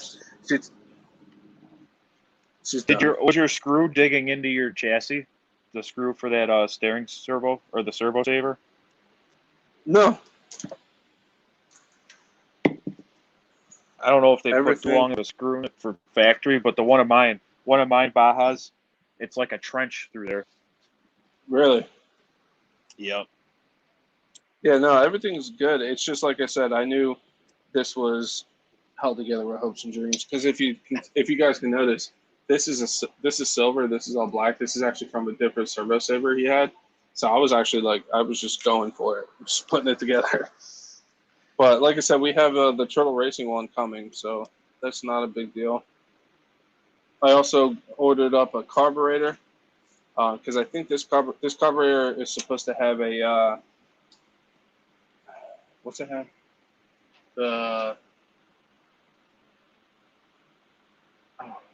was your screw digging into your chassis? The screw for that steering servo or the servo saver? No. I don't know if they put too long of a screw in it for factory, but one of mine Bajas, it's like a trench through there. Really? Yep. Yeah, no, everything's good. It's just like I said, I knew this was held together with hopes and dreams. Because if you guys can notice, this is silver, this is all black. This is actually from a different servo saver he had. So I was actually I was just going for it, just putting it together. But like I said, we have the Turtle Racing one coming, so that's not a big deal. I also ordered up a carburetor because I think this carburetor is supposed to have a what's it have? Oh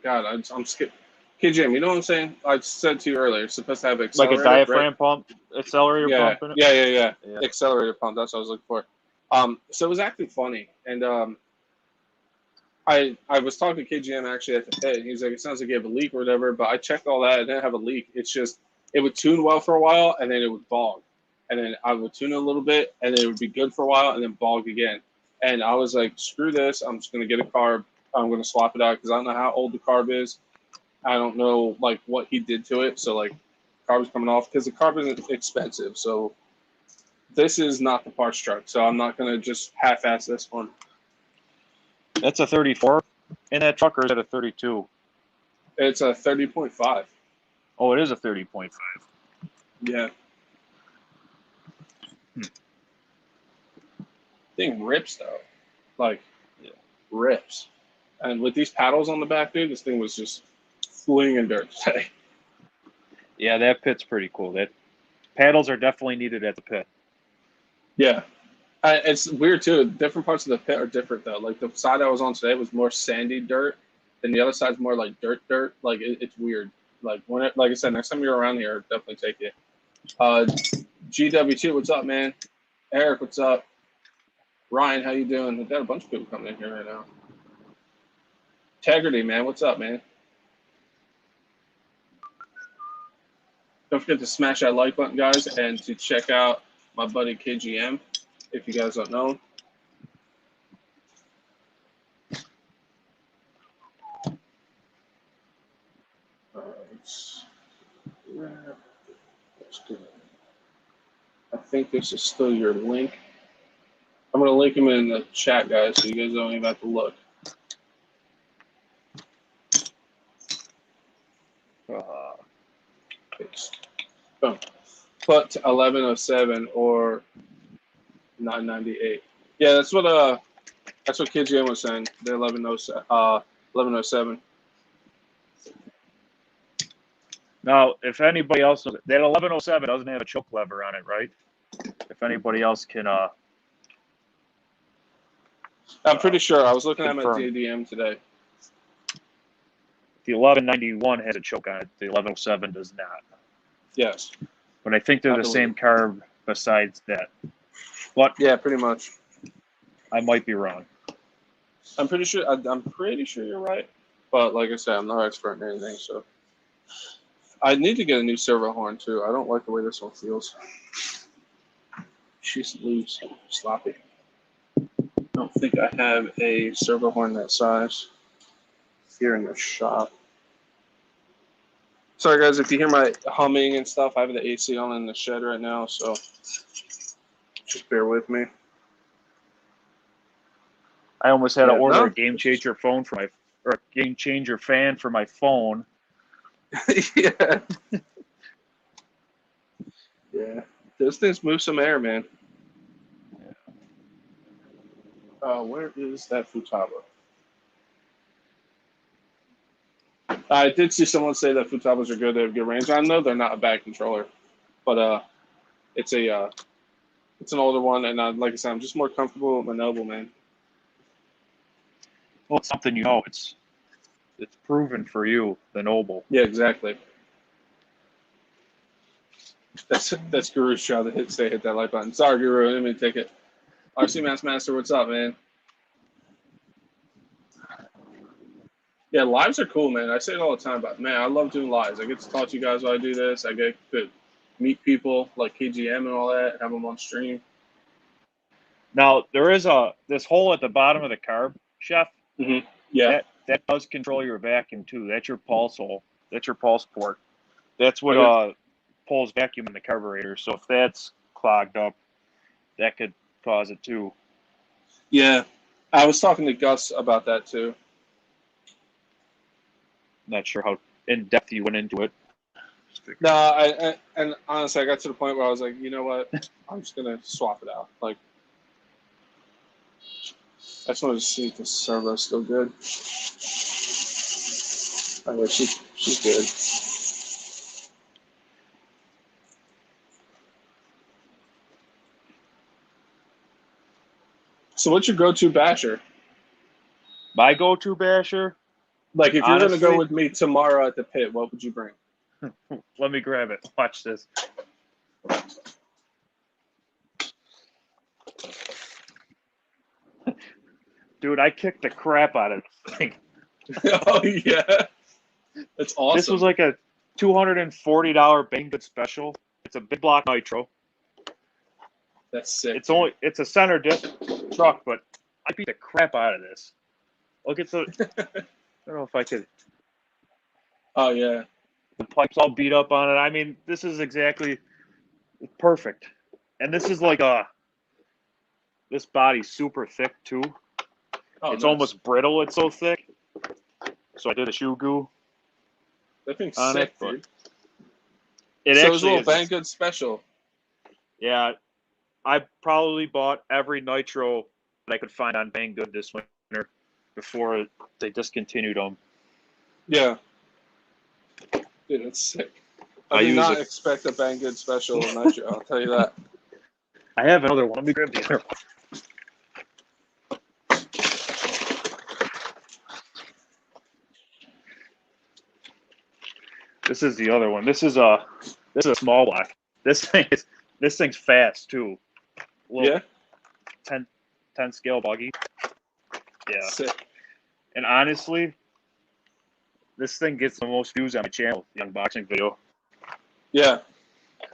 God, I'm skipping. KGM, you know what I'm saying? I said to you earlier, it's supposed to have an accelerator, like a diaphragm pump, accelerator pump in it? Yeah. Accelerator pump, that's what I was looking for. So it was actually funny. And I was talking to KGM actually at the pit. And he's like, it sounds like you have a leak or whatever. But I checked all that. I didn't have a leak. It's just it would tune well for a while, and then it would bog, and then I would tune it a little bit, and then it would be good for a while, and then bog again. And I was like, screw this. I'm just gonna get a carb. I'm gonna swap it out because I don't know how old the carb is. I don't know like what he did to it. So like, carb's coming off because the carb isn't expensive. So this is not the parts truck. So I'm not gonna just half-ass this one. That's a 34 in that truck, or is it a 32? It's a 30.5. Oh, it is a 30.5. Yeah. Thing rips though, like rips. And with these paddles on the back, dude, this thing was just flinging dirt today. Yeah, that pit's pretty cool. That paddles are definitely needed at the pit. Yeah. It's weird too. Different parts of the pit are different though. Like the side I was on today was more sandy dirt, and the other side's more like dirt. Like it's weird. Like like I said, next time you're around here, definitely take it. GW2, what's up, man? Eric, what's up? Ryan, how you doing? We've got a bunch of people coming in here right now. Integrity, man, what's up, man? Don't forget to smash that like button, guys, and to check out my buddy KGM, if you guys don't know him. I think this is still your link. I'm going to link him in the chat, guys, so you guys don't even have to look. Boom. Put 1107 or 998. Yeah, that's what KGM was saying. The 1107. Now, if anybody else, that 1107 doesn't have a choke lever on it, right? If anybody else can, I'm pretty sure. I was looking confirm. at my DDM today. The 1191 has a choke on it. The 1107 does not. Yes. But I think they're the same carb besides that. But yeah, pretty much. I might be wrong. I'm pretty sure. I'm pretty sure you're right. But like I said, I'm no expert in anything, so. I need to get a new servo horn too. I don't like the way this one feels. She's loose, sloppy. I don't think I have a servo horn that size here in the shop. Sorry guys, if you hear my humming and stuff, I have the AC on in the shed right now, so just bear with me. I almost had to order a game changer phone for my, or a game changer fan for my phone. Yeah. Yeah. Those things move some air, man. Where is that Futaba? I did see someone say that Futabas are good. They have good range. I know they're not a bad controller, but it's an older one, and like I said, I'm just more comfortable with my Noble, man. Well, it's something you know. It's proven for you, the Noble. Yeah, exactly. That's Guru's job to hit that like button. Sorry, Guru, I didn't mean to take it. RC Master, what's up, man? Yeah, lives are cool, man. I say it all the time, but man, I love doing lives. I get to talk to you guys while I do this. I get to meet people like KGM and all that, have them on stream. Now there is this hole at the bottom of the carb, Chef. Mm-hmm. Yeah, that does control your vacuum too. That's your pulse hole. That's your pulse port. That's what pulls vacuum in the carburetor. So if that's clogged up, that could cause it too. Yeah, I was talking to Gus about that too. Not sure how in depth you went into it. No, and honestly, I got to the point where I was like, you know what? I'm just gonna swap it out. Like, I just wanted to see if the servo's still good. Oh, yeah, she's good. So, what's your go-to basher? My go-to basher? Like, if you're gonna go with me tomorrow at the pit, what would you bring? Let me grab it. Watch this. Dude, I kicked the crap out of this thing. Oh yeah, that's awesome. This was like a $240 Banggood special. It's a big block nitro. That's sick. It's a center diff truck, but I beat the crap out of this. Look at the. I don't know if I could. Oh yeah. The pipes all beat up on it. I mean, this is exactly perfect. And this is like this body's super thick too. Oh, it's nice. almost brittle. It's so thick. So I did a shoe goo. That thing's on sick, it, but dude. it so actually it's a little Banggood special. Yeah, I probably bought every nitro that I could find on Banggood this winter before they discontinued them. Yeah. Dude, that's sick. I did not expect a Banggood special nitro, I'll tell you that. I have another one. Let me grab the other one. This is the other one. This is a small block. This thing's fast too. Yeah. 10 scale buggy. Yeah. Sick. And honestly, this thing gets the most views on my channel, the unboxing video. Yeah.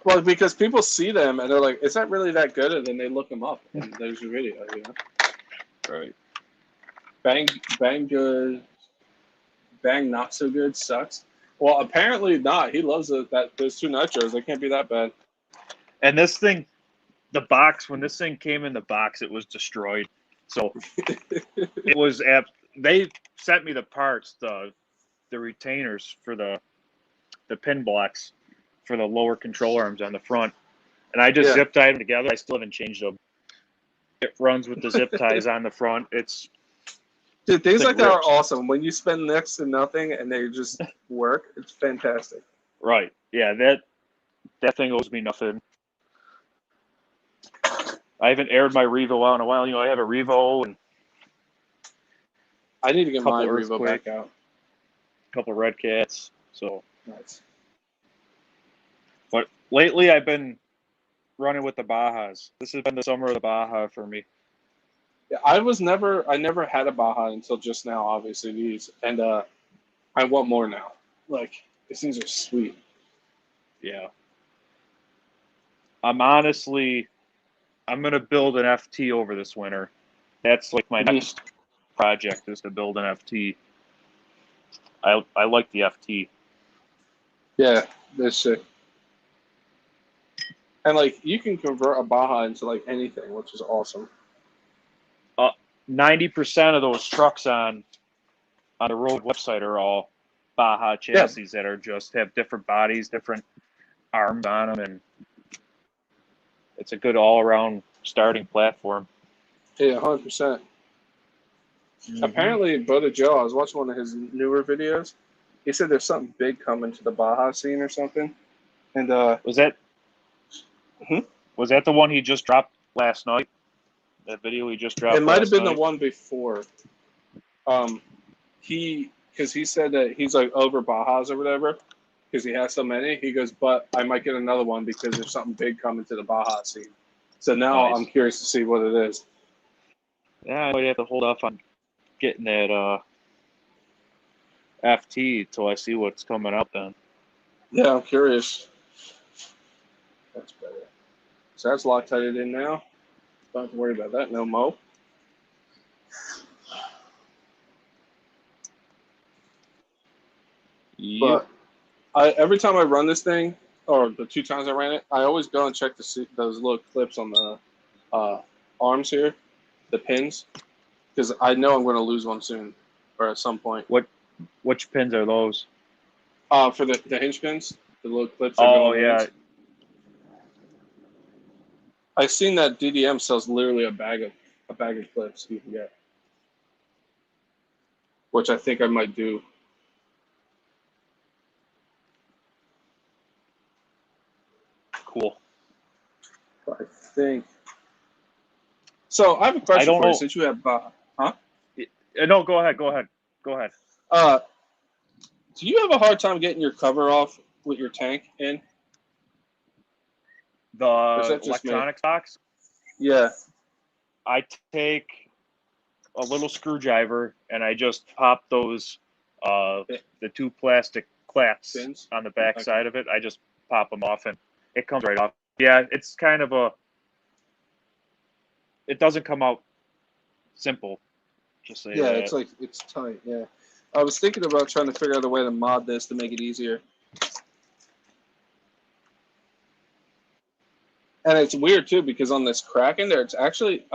Well, because people see them and they're like, "Is that really that good?" And then they look them up, and there's your video. You know. Right. Bang good. Bang not so good sucks. Well, apparently not. He loves those two nitros. They can't be that bad. And this thing, the box, when this thing came in the box, it was destroyed. So it was they sent me the parts, the retainers for the pin blocks for the lower control arms on the front. And I just zip tied them together. I still haven't changed them. It runs with the zip ties on the front. Dude, things like that are awesome. When you spend next to nothing and they just work, it's fantastic. Right. Yeah, that thing owes me nothing. I haven't aired my Revo out in a while. You know, I have a Revo and I need to get my Revo back out. A couple Red Cats. So nice. But lately I've been running with the Bajas. This has been the summer of the Baja for me. Yeah, I never had a Baja until just now, obviously these. And I want more now. Like, these things are sweet. Yeah. I'm going to build an FT over this winter. That's like my next project is to build an FT. I like the FT. Yeah, that's sick. And like you can convert a Baja into like anything, which is awesome. 90% of those trucks on the road website are all Baja chassis that are just have different bodies, different arms on them, and it's a good all-around starting platform. Yeah, 100%. Apparently, Brother Joe, I was watching one of his newer videos. He said there's something big coming to the Baja scene or something. And was that the one he just dropped last night? That video he just dropped. It might have been the one before. Because he said that he's like over Bajas or whatever, because he has so many. He goes, but I might get another one because there's something big coming to the Baja scene. So now I'm curious to see what it is. Yeah, I might have to hold off on getting that FT until I see what's coming up then. Yeah, I'm curious. That's better. So that's Loctited in now. Don't have to worry about that no more. Yep. But every time I run this thing, or the 2 times I ran it, I always go and check to see those little clips on the arms here, the pins, because I know I'm going to lose one soon, or at some point. Which pins are those? For the hinge pins, the little clips. Oh yeah. I've seen that DDM sells literally a bag of clips you can get, which I think I might do. Cool. I think. So I have a question for you. Since you have, huh? No, go ahead. Do you have a hard time getting your cover off with your tank in? The electronics box? Yeah. I take a little screwdriver, and I just pop those the two plastic clamps Fins? on the back Okay. side of it. I just pop them off, and it comes right off. Yeah, it's kind of a. It doesn't come out simple. Just say Yeah, that. it's like it's tight. Yeah, I was thinking about trying to figure out a way to mod this to make it easier. And it's weird too because on this crack in there, it's actually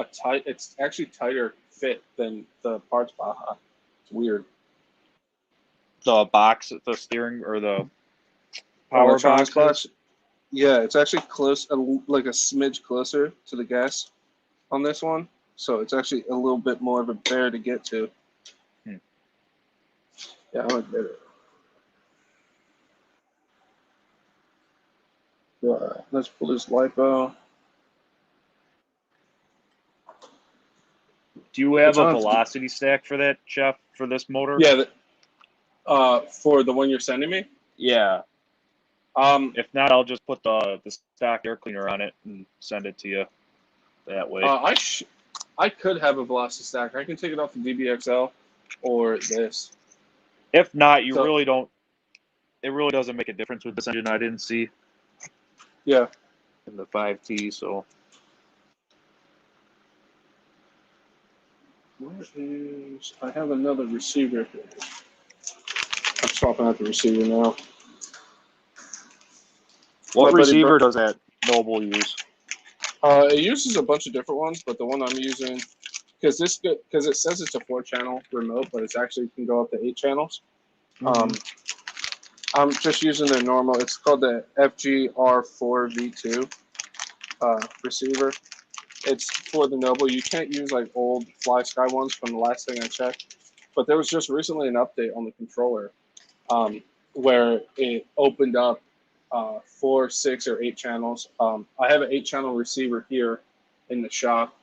tighter fit than the parts Baja. It's weird. The box, the steering or the power Electronics box. Yeah, it's actually close, like a smidge closer to the gas on this one. So it's actually a little bit more of a bear to get to. Yeah, I like better. Let's pull this lipo. Do you have a velocity stack for that, Chef, for this motor? Yeah, for the one you're sending me? Yeah. If not, I'll just put the stock air cleaner on it and send it to you that way. I could have a velocity stack. I can take it off the DBXL or this. If not, you really don't. It really doesn't make a difference with this engine. I didn't see. Yeah. In the 5T, so. I have another receiver here. I'm swapping out the receiver now. What receiver does that Noble use? It uses a bunch of different ones, but the one I'm using, because it says it's a 4-channel remote, but it's actually can go up to 8 channels. I'm just using the normal. It's called the FGR4V2 receiver. It's for the Noble. You can't use like old Fly Sky ones from the last thing I checked. But there was just recently an update on the controller where it opened up 4, 6, or 8 channels. I have an 8-channel receiver here in the shop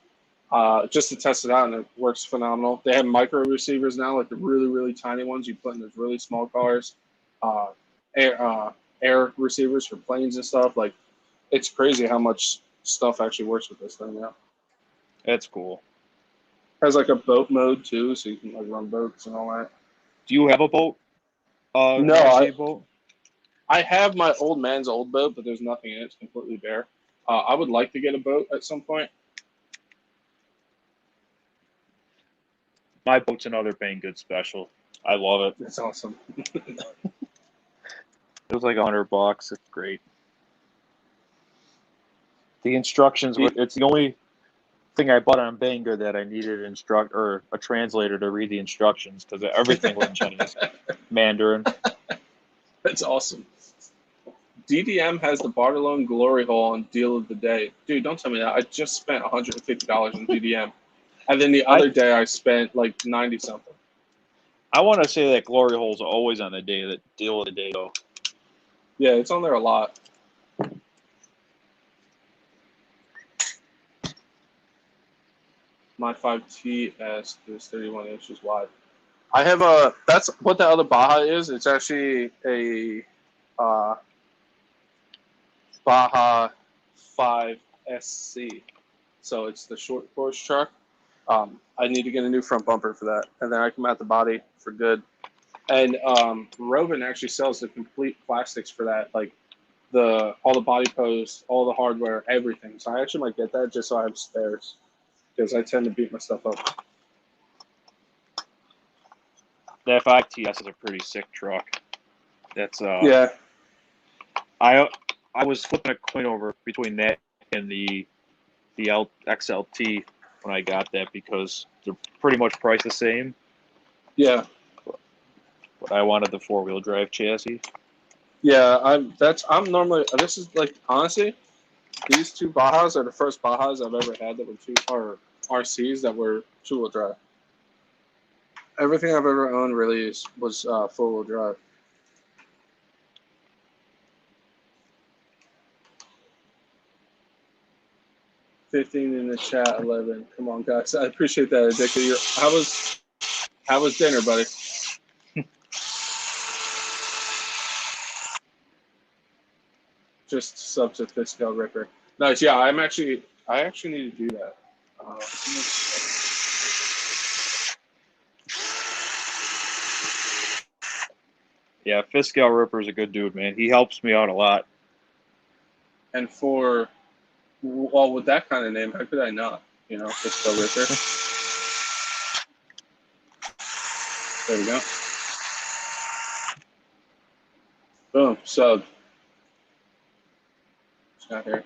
just to test it out, and it works phenomenal. They have micro receivers now, like the really, really tiny ones you put in those really small cars. Air receivers for planes and stuff. Like, it's crazy how much stuff actually works with this thing now. That's cool. Has like a boat mode too, so you can like run boats and all that. Do you have a boat? No, I have my old man's old boat, but there's nothing in it. It's completely bare. I would like to get a boat at some point. My boat's another Banggood special. I love it. It's awesome. It was like $100. It's great. The instructions it's the only thing I bought on Banggood that I needed a translator to read the instructions because everything was in Chinese. Mandarin. That's awesome. DDM has the Barcelona Glory Hole on deal of the day. Dude, don't tell me that. I just spent $150 on DDM. And then the other day I spent like 90 something. I want to say that Glory Hole's always on the deal of the day though. Yeah, it's on there a lot. My 5TS is 31 inches wide. I have that's what the other Baja is. It's actually a Baja 5SC. So it's the short course truck. I need to get a new front bumper for that, and then I can mount the body for good. And Roven actually sells the complete plastics for that, like all the body posts, all the hardware, everything. So I actually might get that just so I have spares, because I tend to beat my stuff up. That 5TS is a pretty sick truck. That's yeah. I was flipping a coin over between that and the XLT when I got that because they're pretty much priced the same. Yeah. But I wanted the 4-wheel drive chassis. Yeah, I'm normally, this is like, honestly, these two Bajas are the first Bajas I've ever had that were RCs that were 2-wheel drive. Everything I've ever owned really was 4-wheel drive. $15 in the chat, 11. Come on, guys. I appreciate that, Addicted. How was dinner, buddy? Just sub to Fiscal Ripper. Nice. Yeah, I actually need to do that. Yeah, Fiskal Ripper's a good dude, man. He helps me out a lot. And well, with that kind of name, how could I not? You know, Fiskal Ripper. There we go. Boom. So, it's got here.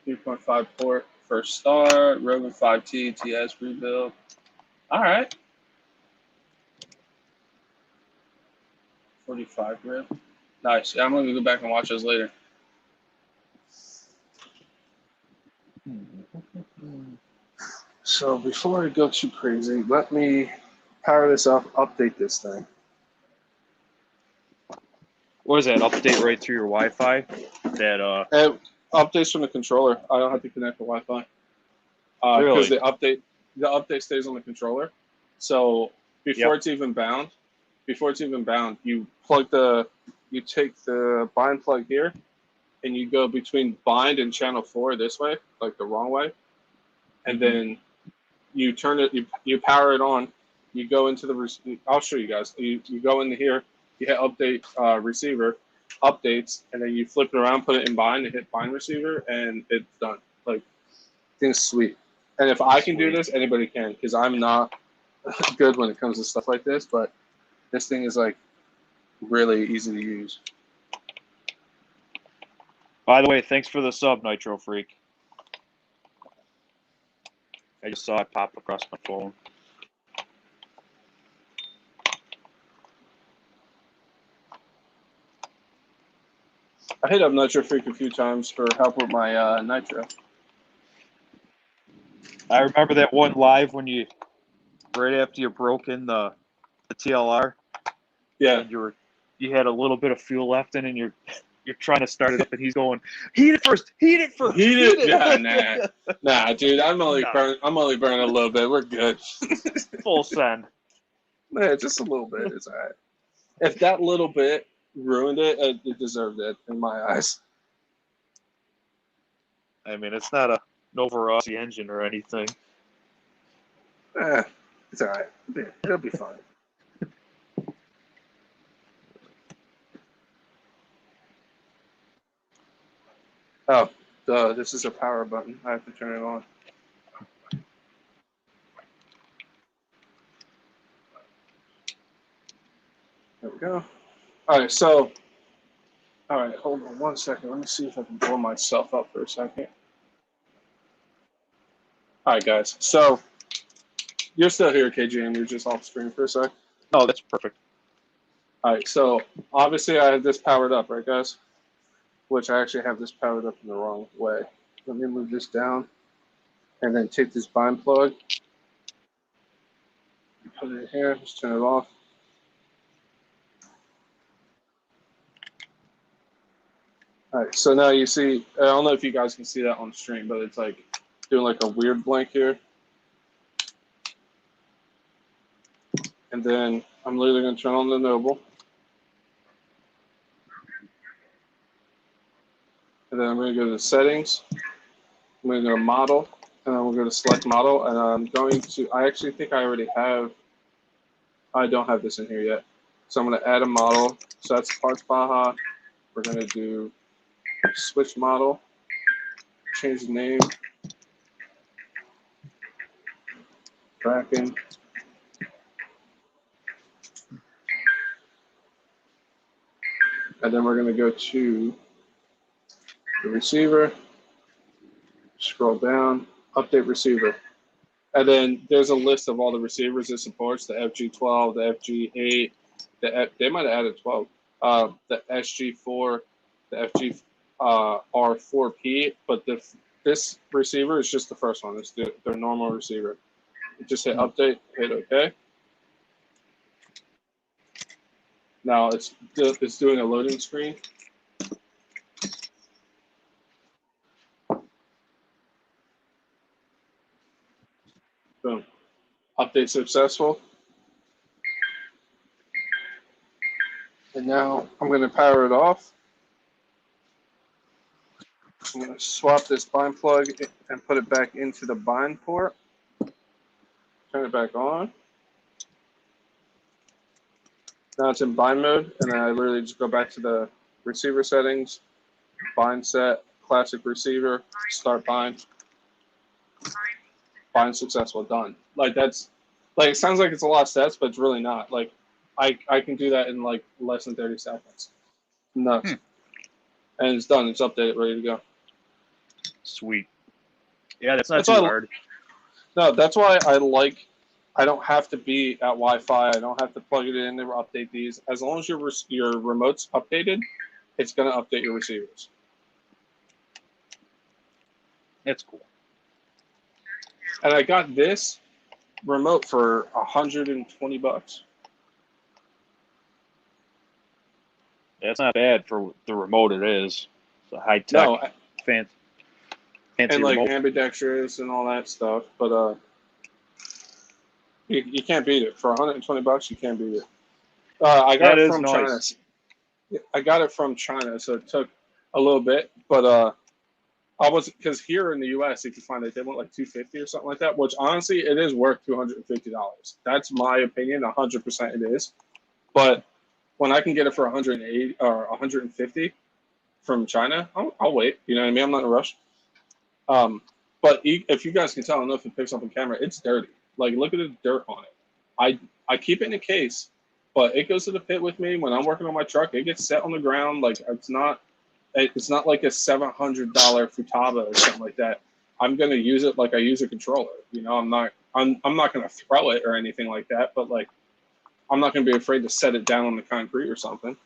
3.5 port, first start, Rogan 5T, TS rebuild. All right. 45 grip. Nice. Yeah, I'm going to go back and watch those later. So before I go too crazy, let me power this up, update this thing. What is that? Update right through your Wi-Fi? That It updates from the controller. I don't have to connect to Wi-Fi. Really? Because the update stays on the controller. So before it's even bound, you take the bind plug here, and you go between bind and channel 4 this way, like the wrong way, and then you turn it, you power it on. You go into I'll show you guys. You go into here, you hit update receiver, updates, and then you flip it around, put it in bind, and hit bind receiver, and it's done. Like, thing's sweet. And if I can do this, anybody can, because I'm not good when it comes to stuff like this, but this thing is like really easy to use. By the way, thanks for the sub, Nitro Freak. I just saw it pop across my phone. I hit up Nitro Freak a few times for help with my Nitro. I remember that one live when right after you broke in the TLR. Yeah. And you had a little bit of fuel left in, and you're trying to start it up, and he's going, heat it first. Yeah, nah, dude. I'm only burning a little bit. We're good. Full send. Yeah, just a little bit. It's all right. If that little bit ruined it, it deserved it in my eyes. I mean, it's not a Nova Rossi engine or anything. It's all right. It'll be fine. Oh, this is a power button. I have to turn it on. There we go. All right, so, hold on 1 second. Let me see if I can blow myself up for a second. All right, guys. So, you're still here, KGM. You're just off screen for a sec. Oh, that's perfect. All right, so obviously I have this powered up, right, guys? Which I actually have this powered up in the wrong way. Let me move this down and then take this bind plug, put it in here, just turn it off. All right, so now you see, I don't know if you guys can see that on the stream, but it's like doing like a weird blink here. And then I'm literally going to turn on the Noble. And then I'm going to go to the settings. I'm going to go to model, and then we'll go to select model. And I'm going to, I actually think I already have, I don't have this in here yet. So I'm going to add a model. So that's parts Baja. We're going to do switch model, change the name, Kraken. And then we're going to go to the receiver, scroll down, update receiver. And then there's a list of all the receivers it supports, the FG12, the FG8, they might have added 12, the SG4, the FG R4P, but this receiver is just the first one. It's their normal receiver. You just hit update, hit OK. Now it's doing a loading screen. Boom. Update successful. And now I'm going to power it off. I'm going to swap this bind plug and put it back into the bind port. Turn it back on. Now it's in bind mode, and then I literally just go back to the receiver settings, bind set, classic receiver, start bind, bind successful, done. Like that's, like it sounds like it's a lot of steps, but it's really not. Like I can do that in like less than 30 seconds. Nuts. And it's done. It's updated, ready to go. Sweet. Yeah, that's not too hard. No, that's why I don't have to be at Wi-Fi. I don't have to plug it in to update these. As long as your remote's updated, it's going to update your receivers. That's cool. And I got this remote for $120. That's not bad for the remote it is. It's a high tech, fancy and like remote. ambidextrous and all that stuff. But you can't beat it for $120. You can't beat it. I got it from China. I got it from China, so it took a little bit, but I was, because here in the U.S. you can find it, they want like $250 or something like that. Which honestly, it is worth $250. That's my opinion. 100% it is. But when I can get it for 180 or 150 from China, I'll wait. You know what I mean? I'm not in a rush. But if you guys can tell, I don't know if it picks up on camera, it's dirty. Like, look at the dirt on it. I keep it in a case, but it goes to the pit with me when I'm working on my truck. It gets set on the ground. Like, it's not like a $700 Futaba or something like that. I'm gonna use it like I use a controller. You know, I'm not gonna throw it or anything like that. But like, I'm not gonna be afraid to set it down on the concrete or something.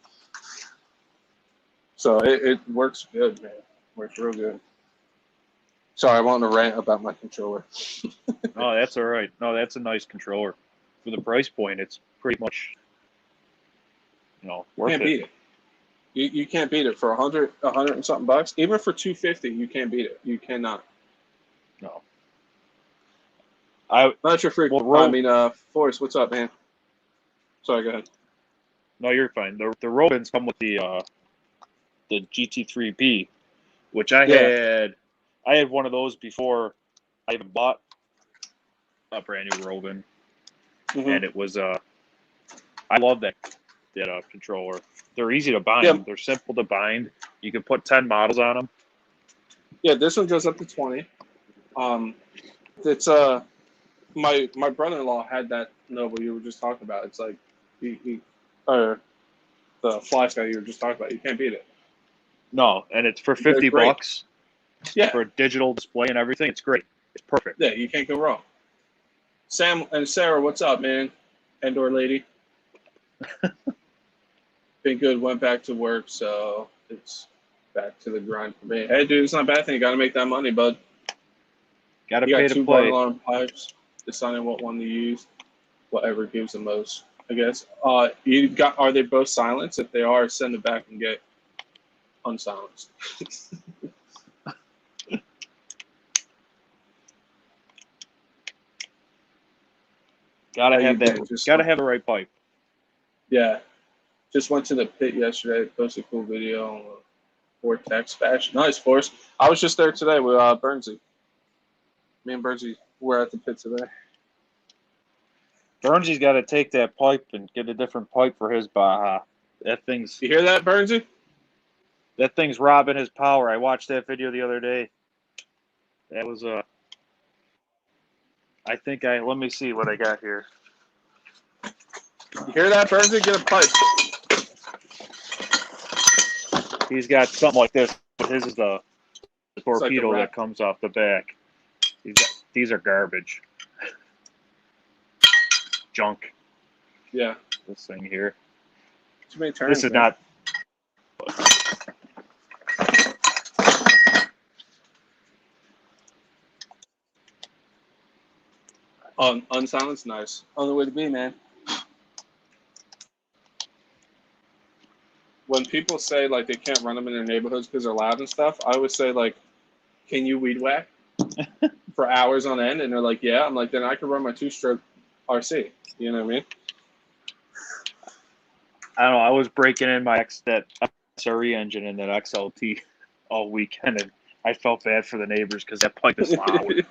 So it works good, man. Works real good. Sorry, I wanted to rant about my controller. Oh, that's all right. No, that's a nice controller. For the price point, it's pretty much, worth it. Can't beat it. You can't beat it for 100 and something bucks. Even for $250, you can't beat it. You cannot. No. Not your freak. Well, I mean, Forrest, what's up, man? Sorry, go ahead. No, you're fine. The Robins come with the GT3P, which I had. I had one of those before I even bought a brand new Robin, and it was I love that controller. They're easy to bind. Yeah. They're simple to bind. You can put 10 models on them. Yeah, this one goes up to 20. It's my brother-in-law had that Nova you were just talking about. It's like or the Fly Sky you were just talking about. You can't beat it. No, and it's for $50. Yeah. For a digital display and everything, it's great. It's perfect. Yeah, you can't go wrong. Sam and Sarah, what's up, man? Endor lady. Been good. Went back to work, so it's back to the grind for me. Hey, dude, it's not a bad thing. You got to make that money, bud. Got to pay to play. 2 alarm pipes. Deciding what one to use, whatever gives the most, I guess. Are they both silenced? If they are, send it back and get unsilenced. Gotta have the right pipe. Yeah. Just went to the pit yesterday. Posted a cool video on the Vortex Bash. Nice, Forrest. I was just there today with Bernsey. Me and Bernsey were at the pit today. Bernsey's got to take that pipe and get a different pipe for his Baja. That thing's. You hear that, Bernsey? That thing's robbing his power. I watched that video the other day. That was I think let me see what I got here. You hear that, Bernsey? Get a pipe. He's got something like this, but his is the torpedo like that comes off the back. These are garbage. Junk. Yeah. This thing here. Too many turns. This is not. Unsilenced, nice. On the way to be, man. When people say like they can't run them in their neighborhoods because they're loud and stuff, I always say like, "Can you weed whack for hours on end?" And they're like, "Yeah." I'm like, "Then I can run my 2-stroke RC." You know what I mean? I don't know. I was breaking in that SRE engine and that XLT all weekend, and I felt bad for the neighbors because that pipe is loud.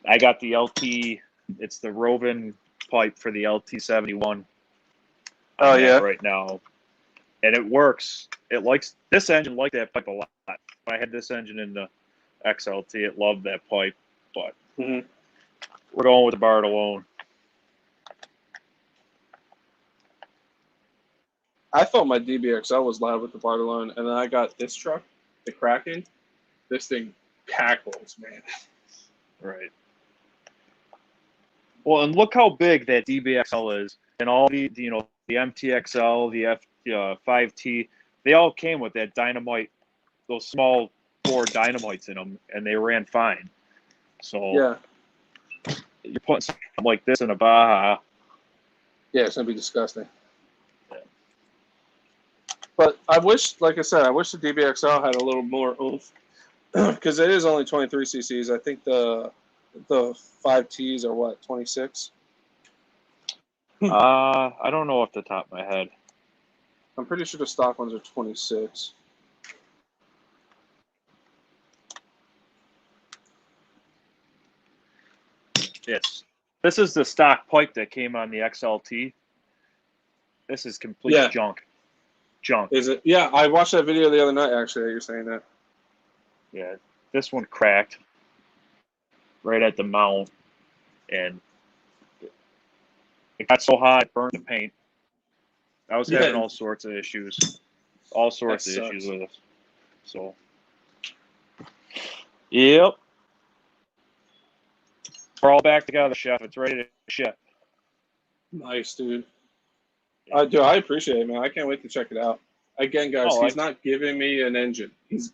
I got the LT. It's the Robin pipe for the LT71. on yeah. that right now, and it works. It likes this engine liked that pipe a lot. When I had this engine in the XLT, it loved that pipe, but we're going with the Bartolone. I thought my DBXL was loud with the Bartolone, and then I got this truck, the Kraken. This thing cackles, man. Right. Well, and look how big that DBXL is, and all the the MTXL, the F5T, they all came with that dynamite, those small bore dynamites in them, and they ran fine. So Yeah, you're putting something like this in a Baja. yeah, it's gonna be disgusting. But I wish, like I said, I wish the DBXL had a little more oomph because it is only 23 cc's. I think the 5Ts are what, 26? I don't know off the top of my head. I'm pretty sure the stock ones are 26. Yes. This is the stock pipe that came on the XLT. This is complete junk. Junk. Is it? Yeah, I watched that video the other night, actually, you're saying that. Yeah, this one cracked right at the mount, and it got so hot it burned the paint. I was having all sorts of issues. All sorts of issues with it. So, yep. We're all back together, Chef. It's ready to ship. Nice, dude. I appreciate it, man. I can't wait to check it out. Again, guys, he's not giving me an engine. He's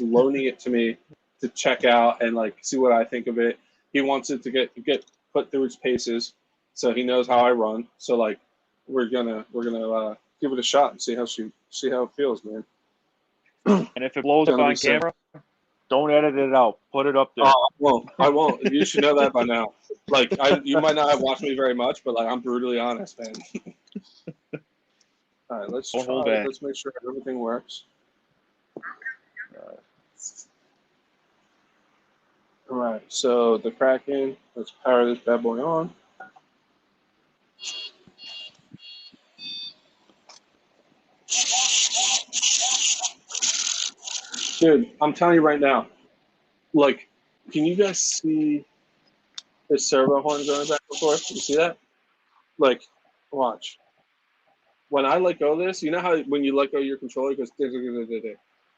loaning it to me to check out and like see what I think of it. He wants it to get put through its paces, so he knows how I run. So like, we're gonna give it a shot and see how it feels, man. And if it blows up on camera, don't edit it out. Put it up there. Oh, I won't. You should know that by now. Like, you might not have watched me very much, but like, I'm brutally honest, man. All right, let's try. Let's make sure everything works. All right, so the Kraken. Let's power this bad boy on. Dude, I'm telling you right now. Like, can you guys see this servo horn going back and forth? You see that? Like, watch. When I let go of this, you know how when you let go of your controller, it goes.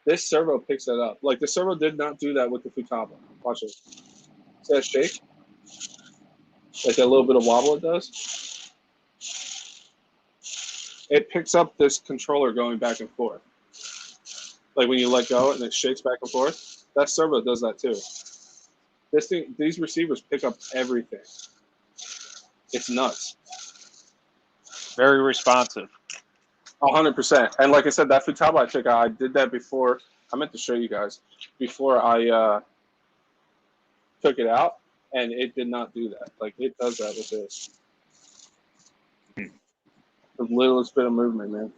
This servo picks that up. Like the servo did not do that with the Futaba. Watch it. See that shake? Like that little bit of wobble it does? It picks up this controller going back and forth. Like when you let go and it shakes back and forth. That servo does that too. These receivers pick up everything. It's nuts. Very responsive. 100%. And like I said, that Futaba I took out, I did that before. I meant to show you guys before I took it out, and it did not do that. Like it does that with this. The littlest bit of movement, man.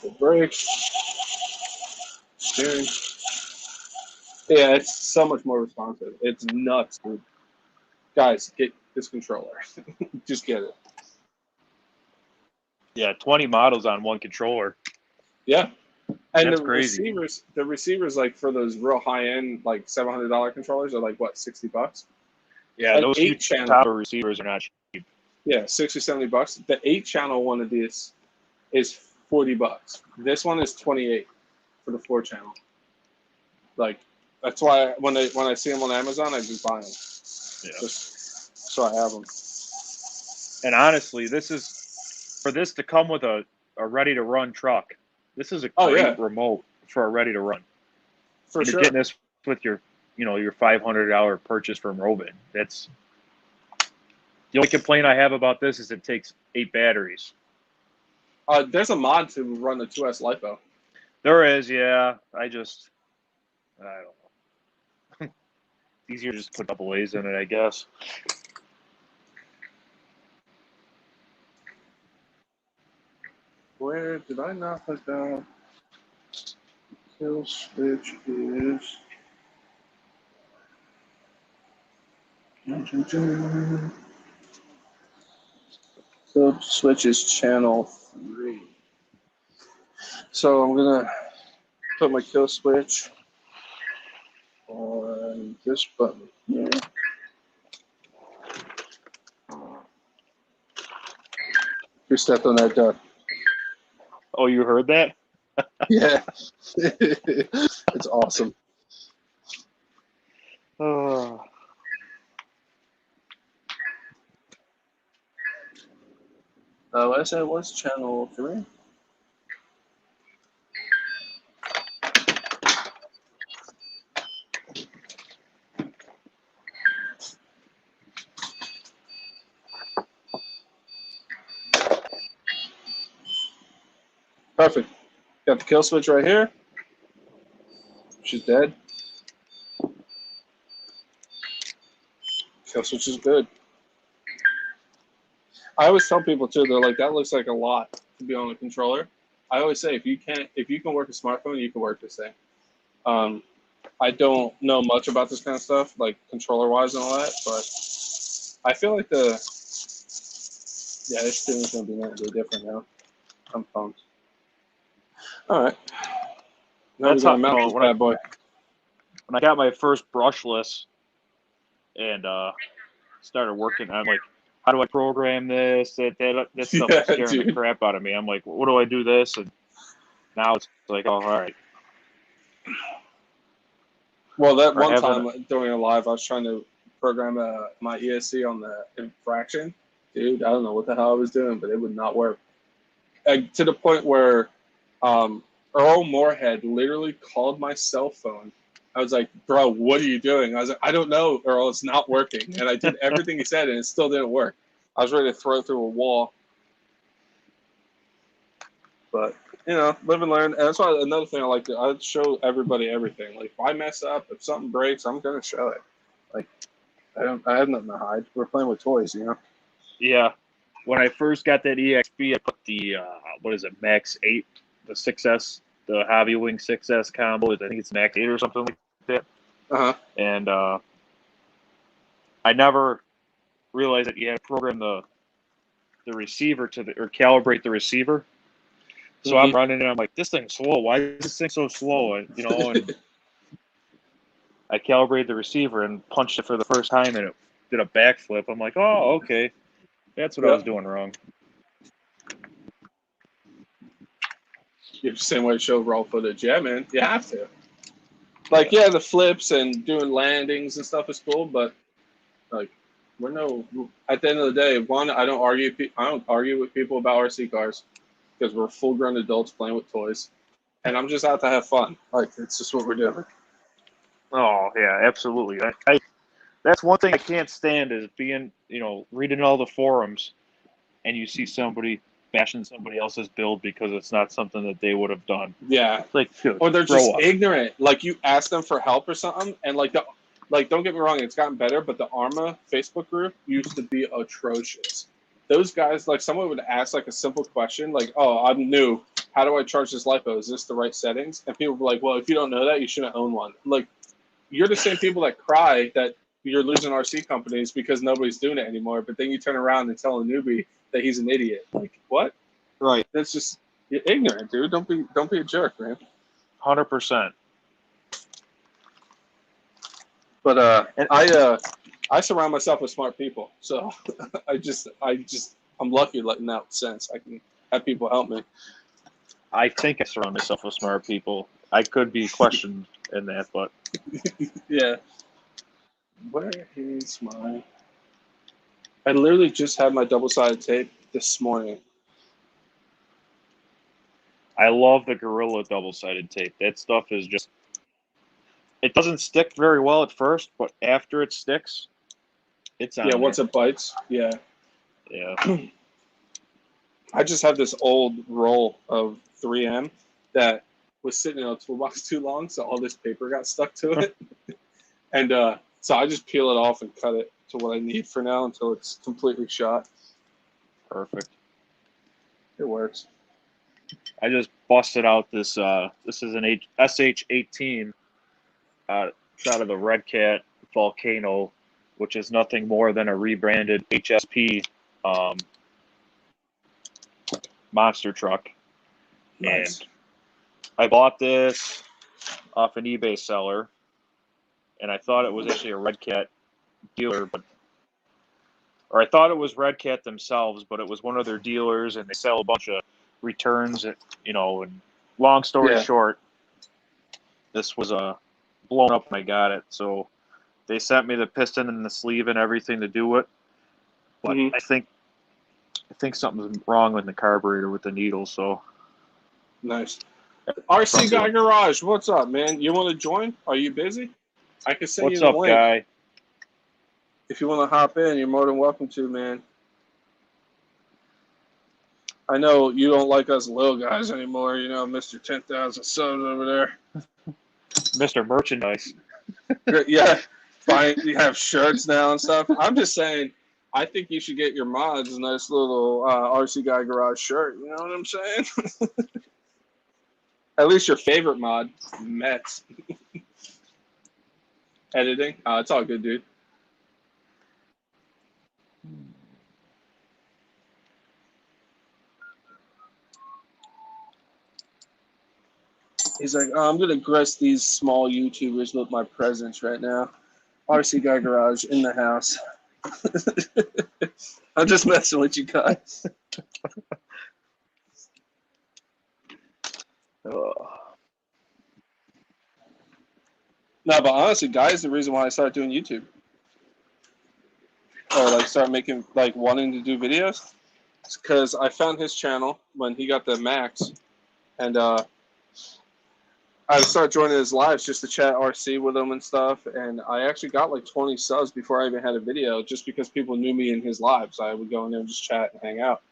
The brakes, steering. Yeah, it's so much more responsive. It's nuts, dude. Guys, get this controller. Just get it. Yeah, 20 models on one controller. Yeah. And that's crazy. The receivers, like for those real high end, like $700 controllers, are like what, $60? Yeah, and those 8-channel receivers are not cheap. Yeah, $60, $70. The 8-channel one of these is $40. This one is 28 for the 4-channel. Like that's why when I see them on Amazon, I just buy them. Yeah. Just so I have them. And honestly, this is for this to come with a ready to run truck. This is a great remote for a ready to run. For sure. You're getting this with your your $500 purchase from Robin. That's the only complaint I have about this is it takes 8 batteries. There's a mod to run the 2S LiPo. There is, yeah. I don't know. Easier to just put double A's in it, I guess. Where did I not put down? Kill switch is Kill switch is channel 3. So I'm gonna put my kill switch on this button here. Who stepped on that duck? Oh, you heard that? Yeah. It's awesome. Oh. What I said was channel 3. Perfect. Got the kill switch right here. She's dead. Kill switch is good. I always tell people too, they're like, that looks like a lot to be on a controller. I always say, if you can work a smartphone, you can work this thing. I don't know much about this kind of stuff, like controller wise and all that, but I feel like this thing is gonna be really different now. I'm pumped. All right. Now That's we're gonna how, mount this bad boy. When I got my first brushless and started working, I'm like, how do I program this? That stuff is scaring the crap out of me. I'm like, what do I do this? And now it's like, oh, all right. Well, that one time during a live, I was trying to program my ESC on the infraction. Dude, I don't know what the hell I was doing, but it would not work. To the point where Earl Moorhead literally called my cell phone. I was like, bro, what are you doing? I was like, I don't know, Earl, it's not working. And I did everything he said, and it still didn't work. I was ready to throw it through a wall. But, you know, live and learn. And that's why another thing I like to, I show everybody everything. Like, if I mess up, if something breaks, I'm going to show it. Like, I have nothing to hide. We're playing with toys, you know? Yeah. When I first got that EXP, I put the, Max 8, the 6S, the Hobby Wing 6S combo. I think it's Max 8 or something like that. Uh-huh. And I never realized that you had to program the receiver or calibrate the receiver. So I'm running and I'm like, this thing's slow. Why is this thing so slow? And, and I calibrated the receiver and punched it for the first time and it did a backflip. I'm like, oh, okay. That's what I was doing wrong. You're the same way to show raw footage. Yeah, man. You have to. Like, yeah, the flips and doing landings and stuff is cool, but like, at the end of the day, one, I don't argue with people about RC cars because we're full-grown adults playing with toys, and I'm just out to have fun. Like, it's just what we're doing. Oh yeah, absolutely. I that's one thing I can't stand is being, reading all the forums, and you see somebody bashing somebody else's build because it's not something that they would have done. Yeah, like, or they're just ignorant. Like, you ask them for help or something, and like don't get me wrong, it's gotten better, but the ARMA Facebook group used to be atrocious. Those guys, like, someone would ask like a simple question, like, "Oh, I'm new. How do I charge this LiPo? Is this the right settings?" And people were like, "Well, if you don't know that, you shouldn't own one." Like, you're the same people that cry that you're losing RC companies because nobody's doing it anymore, but then you turn around and tell a newbie that he's an idiot. Like, what? Right. That's just, you're ignorant, dude. Don't be a jerk, man. 100%. But I surround myself with smart people, so I'm lucky in that sense. I can have people help me. I think I surround myself with smart people. I could be questioned in that, but yeah. Where is my? I literally just had my double-sided tape this morning. I love the Gorilla double-sided tape. That stuff is just, it doesn't stick very well at first, but after it sticks, it's on. Yeah, once it bites, yeah. Yeah. I just have this old roll of 3M that was sitting in a toolbox too long, so all this paper got stuck to it. And so I just peel it off and cut it to what I need for now until it's completely shot. Perfect. It works. I just busted out this. This is an SH18 shot of the Red Cat Volcano which is nothing more than a rebranded HSP monster truck. Nice. And I bought this off an eBay seller, and I thought it was actually a Red Cat dealer, or I thought it was Red Cat themselves, but it was one of their dealers, and they sell a bunch of returns. And long story short, this was blown up when I got it. So they sent me the piston and the sleeve and everything to do it, but I think something's wrong with the carburetor with the needle. So nice. RC Guy Garage, what's up, man? You want to join? Are you busy? I can send you the link. What's up, guy? If you want to hop in, you're more than welcome to, man. I know you don't like us little guys anymore, Mr. 10,000 subs over there. Mr. Merchandise. Yeah, you have shirts now and stuff. I'm just saying, I think you should get your mods a nice little RC Guy Garage shirt. You know what I'm saying? At least your favorite mod, Mets. Editing? It's all good, dude. He's like, I'm going to grace these small YouTubers with my presence right now. RC Guy Garage in the house. I'm just messing with you guys. No, but honestly, Guy is the reason why I started doing YouTube. Or start making, wanting to do videos. It's because I found his channel when he got the Max. And I started joining his lives just to chat RC with him and stuff, and I actually got 20 subs before I even had a video, just because people knew me in his lives. I would go in there and just chat and hang out,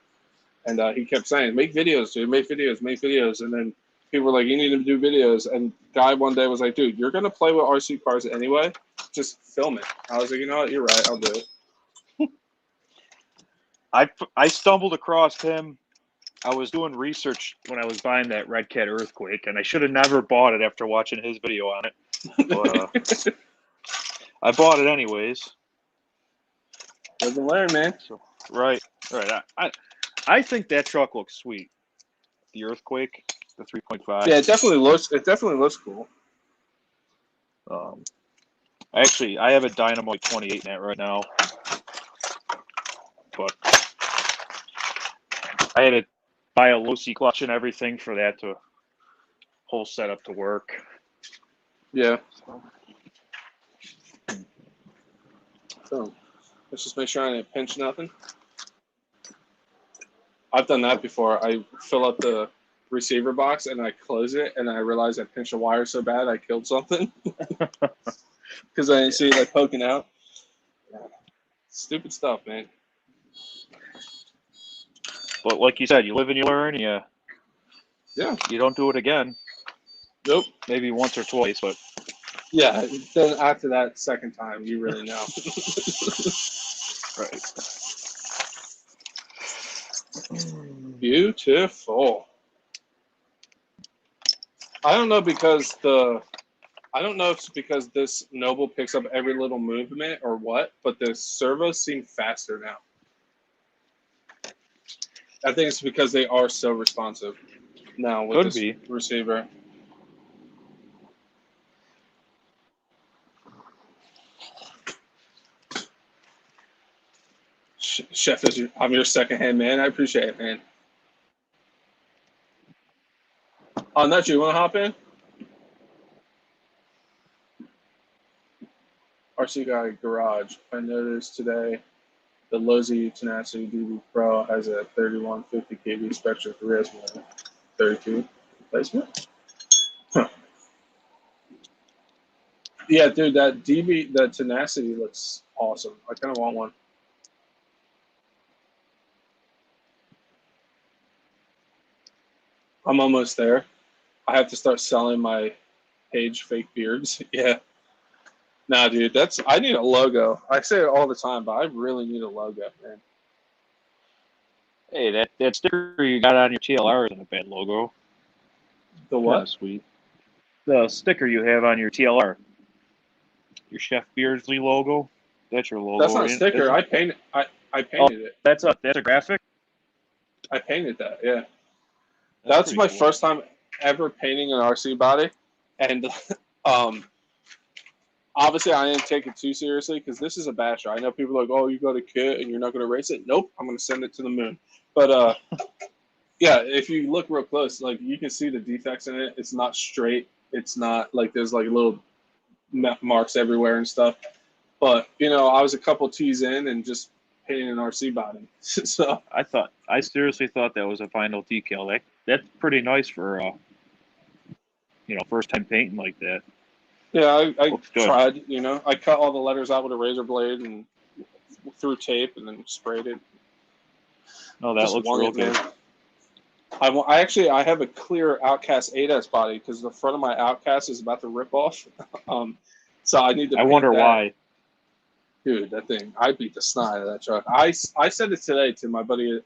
and he kept saying, "Make videos, dude. Make videos, make videos." And then people were like, "You need to do videos." And Guy one day was like, "Dude, you're gonna play with RC cars anyway. Just film it." I was like, "You know what? You're right. I'll do it." I stumbled across him. I was doing research when I was buying that Red Cat Earthquake, and I should have never bought it after watching his video on it. But I bought it anyways. Live and learn, man. So, right. I think that truck looks sweet. The Earthquake, the 3.5. Yeah, it definitely looks cool. Actually, I have a Dynamite 28 in that right now, but I had to buy a low-C clutch and everything for that whole setup to work. Yeah. So let's just make sure I didn't pinch nothing. I've done that before. I fill up the receiver box and I close it, and I realize I pinched a wire so bad I killed something because I didn't see it poking out. Stupid stuff, man. But like you said, you live and you learn. Yeah. You don't do it again. Nope. Maybe once or twice, but yeah. Then after that second time, you really know. Right. Beautiful. I don't know if it's because this Noble picks up every little movement or what, but the servos seem faster now. I think it's because they are so responsive now with this receiver. Chef, I'm your second hand man. I appreciate it, man. Oh, Nutty, you want to hop in? RC Guy Garage. I noticed today the Lozi Tenacity DB Pro has a 3150 kV Spectra 3S 32 replacement. Huh. Yeah, dude, that Tenacity looks awesome. I kind of want one. I'm almost there. I have to start selling my Page fake beards. Yeah. Nah, dude, I need a logo. I say it all the time, but I really need a logo, man. Hey, that sticker you got on your TLR isn't a bad logo. The what? Kind of sweet. The sticker you have on your TLR. Your Chef Beardsley logo. That's your logo. That's not a sticker. I painted. I painted it. That's a graphic. I painted that. Yeah. That's my first time ever painting an RC body, and obviously I didn't take it too seriously because this is a basher. I know people are like, oh, you got a kit and you're not going to race it. Nope, I'm going to send it to the moon. But yeah, if you look real close, like you can see the defects in it. It's not straight. It's not like there's like little marks everywhere and stuff. But you know, I was a couple tees in and just painting an RC body. So I seriously thought that was a final decal. That's pretty nice for first time painting like that. Yeah, I tried. You know, I cut all the letters out with a razor blade and threw tape and then sprayed it. Oh, that looks real good. I have a clear Outcast 8S body because the front of my Outcast is about to rip off. So I need to. I wonder why. Dude, that thing! I beat the snot out of that truck. I said it today to my buddy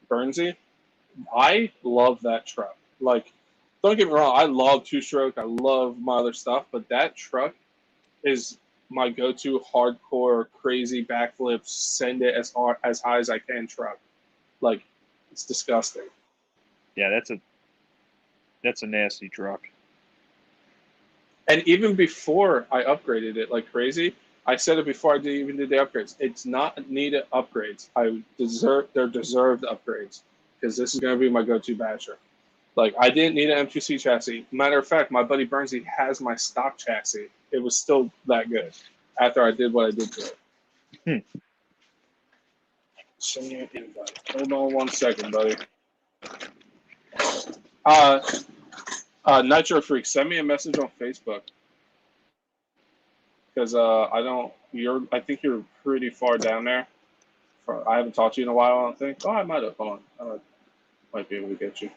Bernsey. I love that truck. Like, don't get me wrong. I love two-stroke. I love my other stuff, but that truck is my go-to hardcore, crazy backflips, send it as high as I can truck. Like, it's disgusting. Yeah, that's a nasty truck. And even before I upgraded it like crazy, I said it before I even did the upgrades. It's not needed upgrades. They're deserved upgrades because this is going to be my go-to basher. Like, I didn't need an M2C chassis. Matter of fact, my buddy Bernsey has my stock chassis. It was still that good after I did what I did to it. Send me an invite. Hold on 1 second, buddy. Nitro Freak, send me a message on Facebook. Because I think you're pretty far down there. I haven't talked to you in a while, I don't think. Oh, I might have. Hold on. I might be able to get you.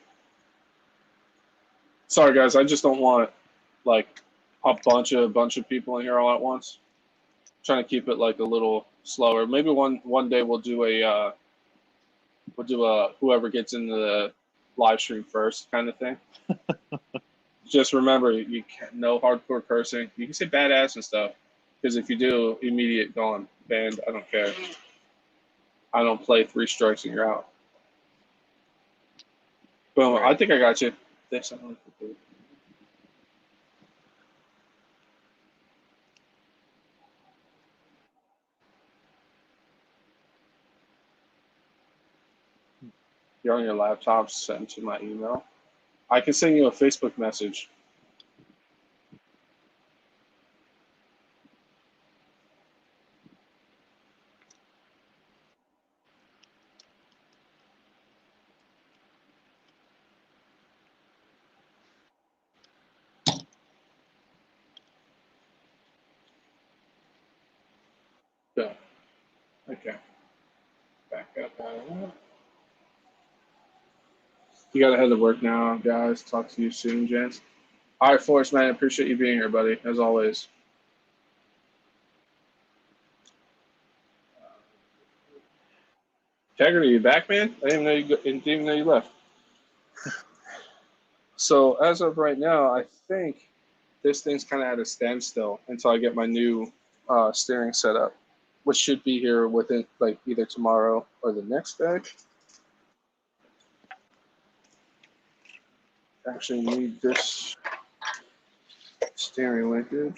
Sorry, guys. I just don't want, like, a bunch of people in here all at once. I'm trying to keep it, like, a little slower. Maybe one day we'll do a whoever gets into the live stream first kind of thing. Just remember, you can't, no hardcore cursing. You can say badass and stuff. Because if you do, immediate gone, banned. I don't care. I don't play 3 strikes and you're out. Boom. Right. I think I got you. You're on your laptop, send to my email. I can send you a Facebook message. Go. Okay. Back up. You gotta head to work now, guys. Talk to you soon, gents. All right, Forrest, man. Appreciate you being here, buddy, as always. Integrity, you back, man? I didn't even know you left. So as of right now, I think this thing's kind of at a standstill until I get my new steering set up, which should be here within like either tomorrow or the next day. Actually need this steering linkage.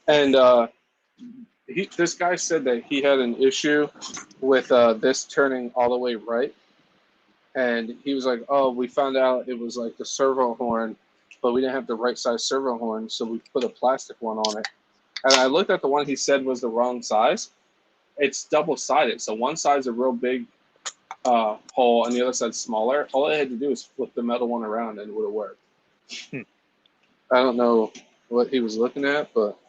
And this guy said that he had an issue with this turning all the way right. And he was like, oh, we found out it was like the servo horn, but we didn't have the right size servo horn, so we put a plastic one on it. And I looked at the one he said was the wrong size. It's double-sided, so one side's a real big hole and the other side's smaller. All I had to do was flip the metal one around and it would have worked. I don't know what he was looking at, but...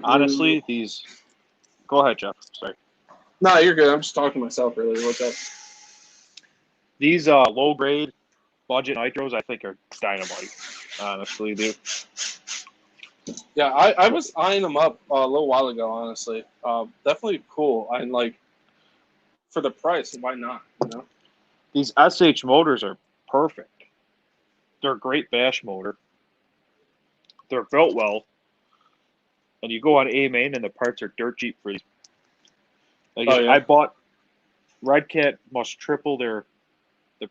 Honestly, these... Go ahead, Jeff. Sorry. No, you're good. I'm just talking to myself, really. What's up? These low grade budget nitros, I think, are dynamite. Honestly, dude. Yeah, I was eyeing them up a little while ago, honestly. Definitely cool. And, like, for the price, why not, you know? These SH motors are perfect. They're a great bash motor. They're built well. And you go on A-Main and the parts are dirt cheap for these. Like, Oh, yeah. I bought Red Cat must triple the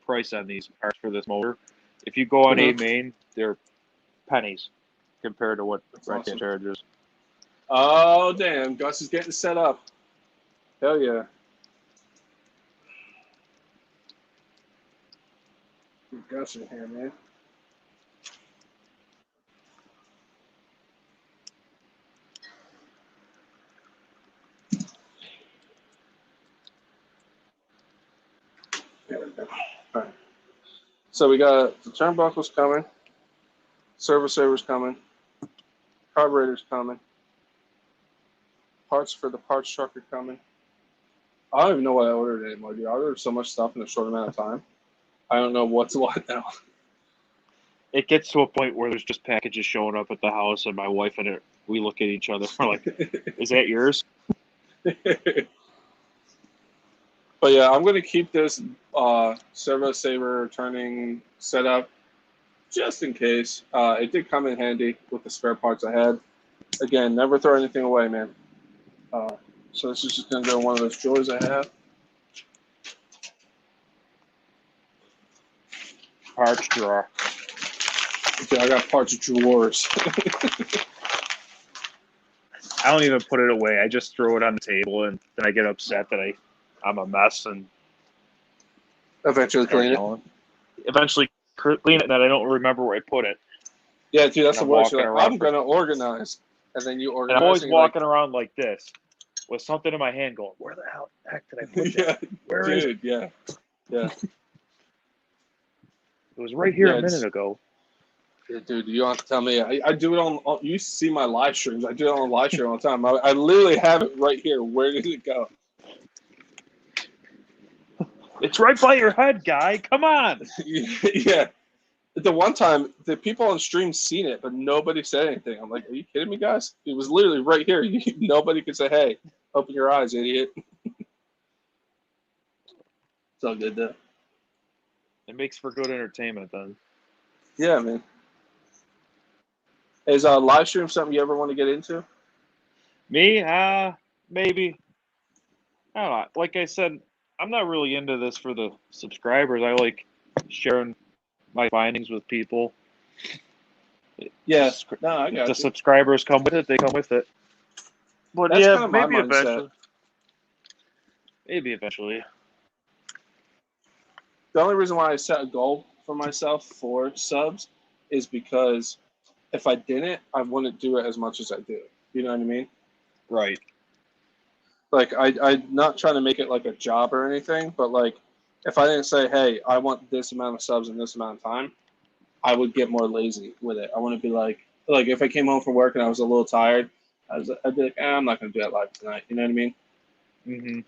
price on these parts for this motor. If you go on A-Main, they're pennies compared to what Red Cat charges. Oh, damn. Gus is getting set up. Hell yeah. Gus in here, man. There we go. All right. So we got the turnbuckles coming, servo savers coming, carburetors coming, parts for the parts truck are coming. I don't even know what I ordered anymore, dude. I ordered so much stuff in a short amount of time. I don't know what's what now. It gets to a point where there's just packages showing up at the house, and my wife and it, we look at each other. We're like, "Is that yours?" But yeah, I'm gonna keep this servo saver turning setup just in case. It did come in handy with the spare parts I had. Again, never throw anything away, man. So this is just gonna go in one of those drawers I have. Parts drawer. Okay, I got parts drawers. I don't even put it away. I just throw it on the table, and then I get upset that I'm a mess and Eventually clean it. Eventually clean it, and then I don't remember where I put it. Yeah, dude, that's the worst. Like, I'm gonna organize, and then you organize. And I'm always walking around like this, with something in my hand, going, "Where the heck did I put that? Where is it?" Yeah. It was right here a minute ago. Yeah, dude, you don't have to tell me. I do it on. You see my live streams. I do it on live stream all the time. I literally have it right here. Where did it go? It's right by your head, guy. Come on. Yeah. The one time, the people on stream seen it, but nobody said anything. I'm like, are you kidding me, guys? It was literally right here. Nobody could say, hey, open your eyes, idiot. It's all good, though. It makes for good entertainment, then. Yeah, man. Is live stream something you ever want to get into? Me? Maybe. I don't know. Like I said, I'm not really into this for the subscribers. I like sharing my findings with people. Yeah, no, I got the subscribers come with it, they come with it. But that's yeah, kind of maybe my eventually. Maybe eventually. The only reason why I set a goal for myself for subs is because if I didn't, I wouldn't do it as much as I do. You know what I mean? Right. Like, I'm not trying to make it like a job or anything, but like, if I didn't say, hey, I want this amount of subs in this amount of time, I would get more lazy with it. I want to be like if I came home from work and I was a little tired, I'd be like, I'm not going to do that live tonight. You know what I mean? Mm-hmm.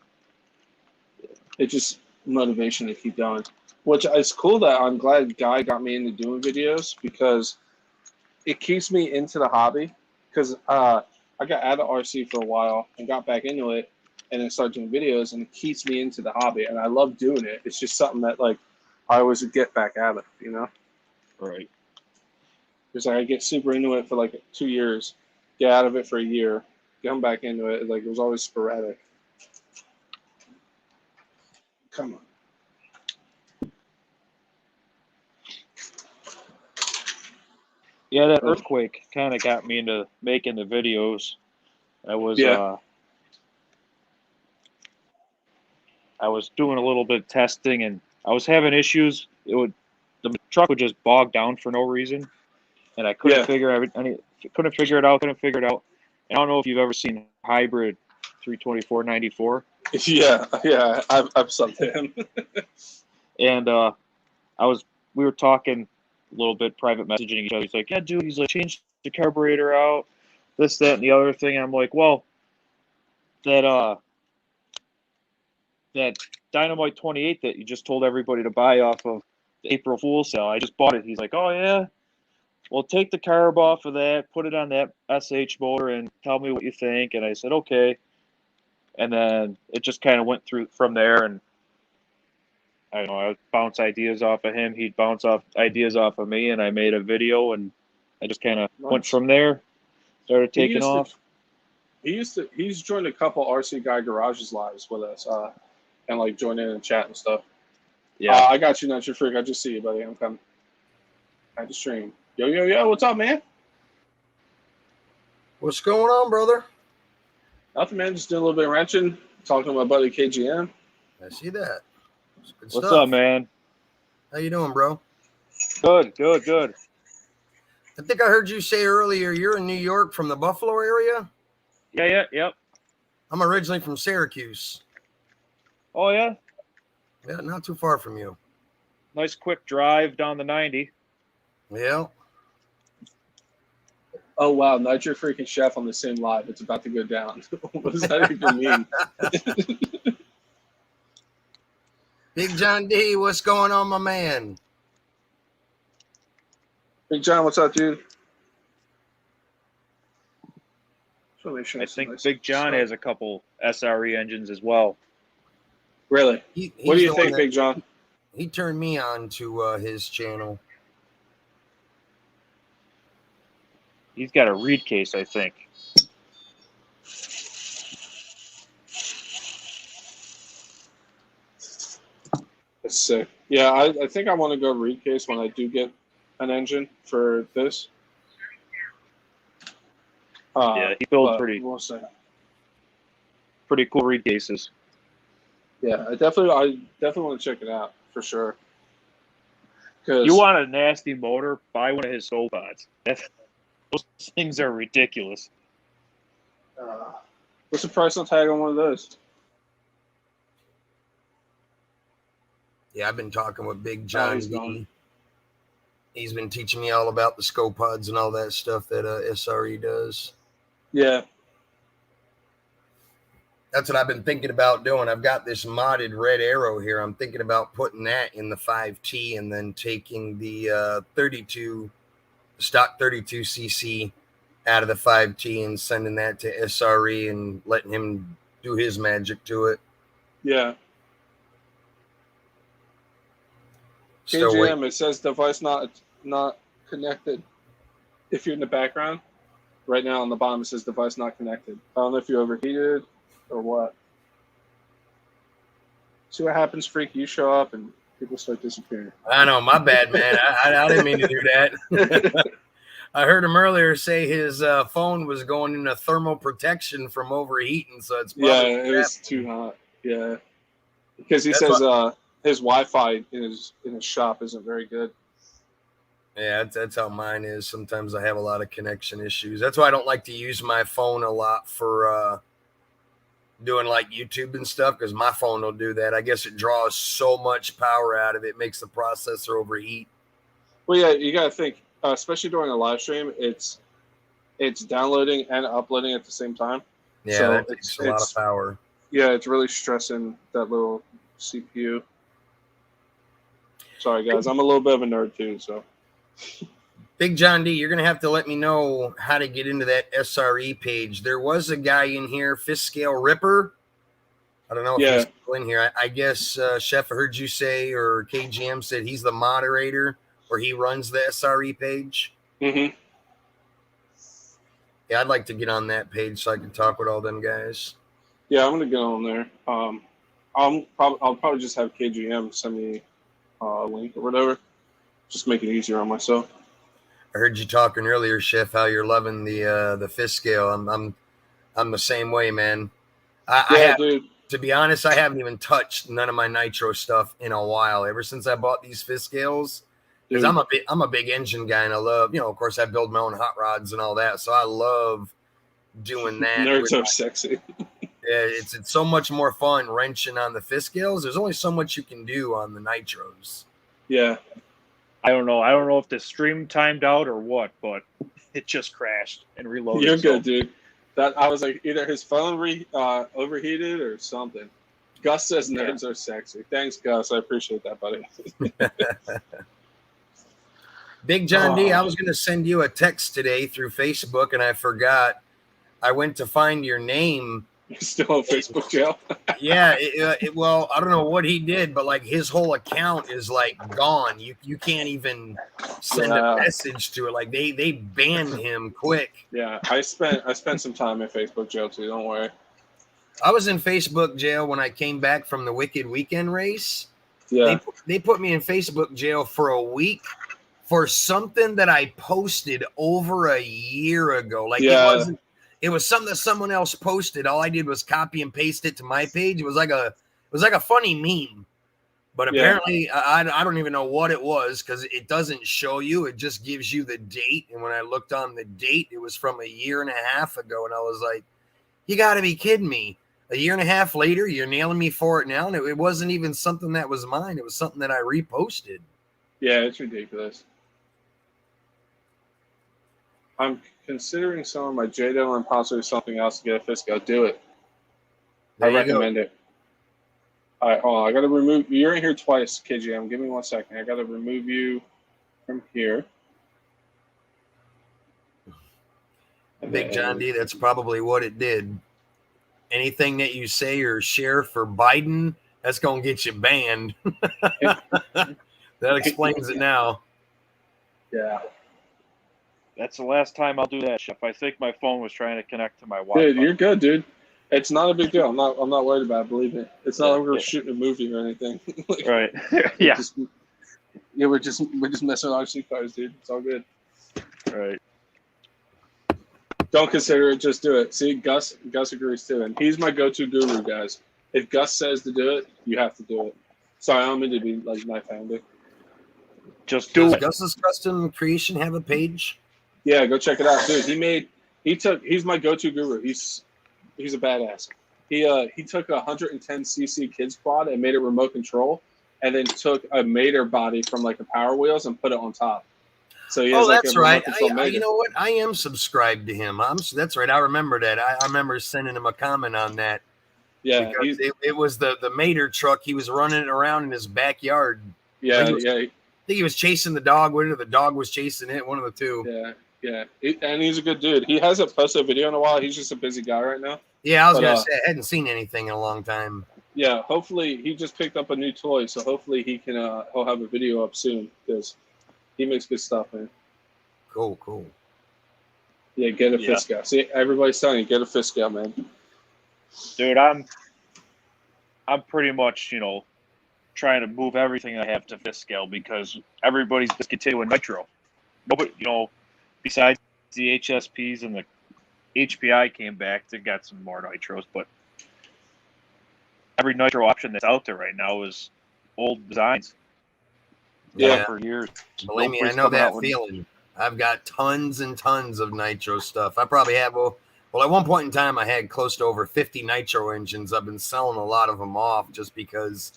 It's just motivation to keep going. Which is cool that I'm glad Guy got me into doing videos because it keeps me into the hobby. Because I got out of RC for a while and got back into it and then started doing videos, and it keeps me into the hobby. And I love doing it. It's just something that like I always get back at it, you know? Right. Because like, I get super into it for like 2 years, get out of it for a year, come back into it. Like it was always sporadic. Come on. Yeah, that earthquake kind of got me into making the videos. I was doing a little bit of testing, and I was having issues. The truck would just bog down for no reason, and I couldn't figure it out. Couldn't figure it out. And I don't know if you've ever seen hybrid 324/94. Yeah, I've subbed to him. And we were talking a little bit, private messaging each other. He's like, yeah, dude, he's like, change the carburetor out, this, that, and the other thing. And I'm like, well, that that Dynamite 28 that you just told everybody to buy off of the April Fool's sale. I just bought it. He's like, oh yeah, well take the carb off of that, put it on that SH motor, and tell me what you think. And I said okay, and then it just kind of went through from there. And I don't know, I would bounce ideas off of him. He'd bounce off ideas off of me, and I made a video, and I just kind of went from there. Started taking off. He's joined a couple RC Guy Garages lives with us, and like joined in and chat and stuff. Yeah, I got you, not your freak. I just see you, buddy. I'm coming. I had to stream. Yo, what's up, man? What's going on, brother? Nothing, man. Just doing a little bit of wrenching, talking to my buddy KGM. I see that. Good What's up, man? How you doing, bro? Good. I think I heard you say earlier you're in New York from the Buffalo area? Yep. I'm originally from Syracuse. Oh, yeah? Yeah, not too far from you. Nice quick drive down the 90. Yeah. Oh, wow. Nitro freaking Chef on the same live. It's about to go down. What does that even mean? Big John D, what's going on, my man? Big John, what's up, dude? I think Big John has a couple SRE engines as well. Really? What do you think, Big John? He turned me on to his channel. He's got a reed case, I think. That's sick. Yeah, I think I want to go reed case when I do get an engine for this. Yeah, he builds pretty cool reed cases. Yeah, I definitely want to check it out for sure. You want a nasty motor? Buy one of his soul pods. Those things are ridiculous. What's the price on tag on one of those? Yeah, I've been talking with Big John D. He's been teaching me all about the scope pods and all that stuff that SRE does. Yeah. That's what I've been thinking about doing. I've got this modded red arrow here. I'm thinking about putting that in the 5T and then taking the stock 32cc out of the 5T and sending that to SRE and letting him do his magic to it. Yeah. KGM, it says device not connected. If you're in the background, right now on the bottom it says device not connected. I don't know if you overheated or what. See what happens, freak. You show up and people start disappearing. I know, my bad, man. I didn't mean to do that. I heard him earlier say his phone was going into thermal protection from overheating, so it's probably it was too hot. Yeah, because he says his Wi-Fi in his shop isn't very good. Yeah, that's how mine is. Sometimes I have a lot of connection issues. That's why I don't like to use my phone a lot for doing like YouTube and stuff, because my phone will do that. I guess it draws so much power out of it, makes the processor overheat. Well, yeah, you got to think, especially during a live stream, it's downloading and uploading at the same time. Yeah, so that takes a lot of power. Yeah, it's really stressing that little CPU. Sorry, guys. I'm a little bit of a nerd, too, so. Big John D, you're going to have to let me know how to get into that SRE page. There was a guy in here, Fist Scale Ripper. I don't know if he's still in here. I guess Chef, I heard you say, or KGM said he's the moderator, or he runs the SRE page. Mm-hmm. Yeah, I'd like to get on that page so I can talk with all them guys. Yeah, I'm going to go on there. I'll probably just have KGM send me a link or whatever. Just make it easier on myself. I heard you talking earlier, Chef, how you're loving the Fist Scale. I'm the same way, man. Dude. To be honest, I haven't even touched none of my nitro stuff in a while. Ever since I bought these Fist Scales, because I'm a big engine guy, and I love, of course, I build my own hot rods and all that, so I love doing that. Nerds are sexy. Yeah, it's so much more fun wrenching on the Fist Scales. There's only so much you can do on the nitros. Yeah. I don't know if the stream timed out or what, but it just crashed and reloaded. You're good, dude. I was like, either his phone overheated or something. Gus says nerds are sexy. Thanks, Gus. I appreciate that, buddy. Big John D, I was going to send you a text today through Facebook, and I forgot. I went to find your name. You're still on Facebook jail? Yeah. Well, I don't know what he did, but like his whole account is like gone. You can't even send a message to it. Like they banned him quick. Yeah, I spent some time in Facebook jail too. Don't worry. I was in Facebook jail when I came back from the Wicked Weekend race. Yeah. They put me in Facebook jail for a week for something that I posted over a year ago. Like it was something that someone else posted. All I did was copy and paste it to my page. It was like a funny meme. But apparently I don't even know what it was because it doesn't show you. It just gives you the date. And when I looked on the date, it was from a year and a half ago. And I was like, you got to be kidding me. A year and a half later, you're nailing me for it now. And it wasn't even something that was mine. It was something that I reposted. Yeah, it's ridiculous. I'm considering selling my J-Dell and possibly something else to get a Fisco. Do it. I recommend it. All right, hold on. I got to remove. You're in here twice, KGM. Give me 1 second. I got to remove you from here. Big John D, that's probably what it did. Anything that you say or share for Biden, that's going to get you banned. That explains it now. Yeah. That's the last time I'll do that, Chef. I think my phone was trying to connect to my Wi-Fi. Dude, you're good, dude. It's not a big deal. I'm not worried about it, believe me. It's not like we're shooting a movie or anything. Like, right. Yeah. We're just messing with RC cars, dude. It's all good. Right. Don't consider it, just do it. See, Gus agrees too, and he's my go-to guru, guys. If Gus says to do it, you have to do it. Sorry, I don't mean to be like knife-handed. Just do it. Gus's Custom Creation have a page? Yeah, go check it out, dude. He's my go-to guru. He's a badass. He took a 110cc kids quad and made it remote control, and then took a Mater body from like the Power Wheels and put it on top. So he has that's right. You know what? I am subscribed to him. That's right. I remember that. I remember sending him a comment on that. Yeah, it was the Mater truck. He was running it around in his backyard. Yeah, I think he was chasing the dog with it, or the dog was chasing it. One of the two. Yeah. And he's a good dude. He hasn't posted a video in a while. He's just a busy guy right now. Yeah, I was gonna say I hadn't seen anything in a long time. Yeah, hopefully he just picked up a new toy, so hopefully he can he'll have a video up soon because he makes good stuff, man. Cool. Yeah, get a Fisco. See, everybody's telling you, get a Fisco, man. Dude, I'm pretty much, trying to move everything I have to Fiscal because everybody's discontinuing nitro. Nobody, besides the HSPs and the HPI came back, they got some more nitros, but every nitro option that's out there right now is old designs. Yeah, for years. Believe me, I know that feeling. I've got tons and tons of nitro stuff. I probably have, well, at one point in time, I had close to over 50 nitro engines. I've been selling a lot of them off just because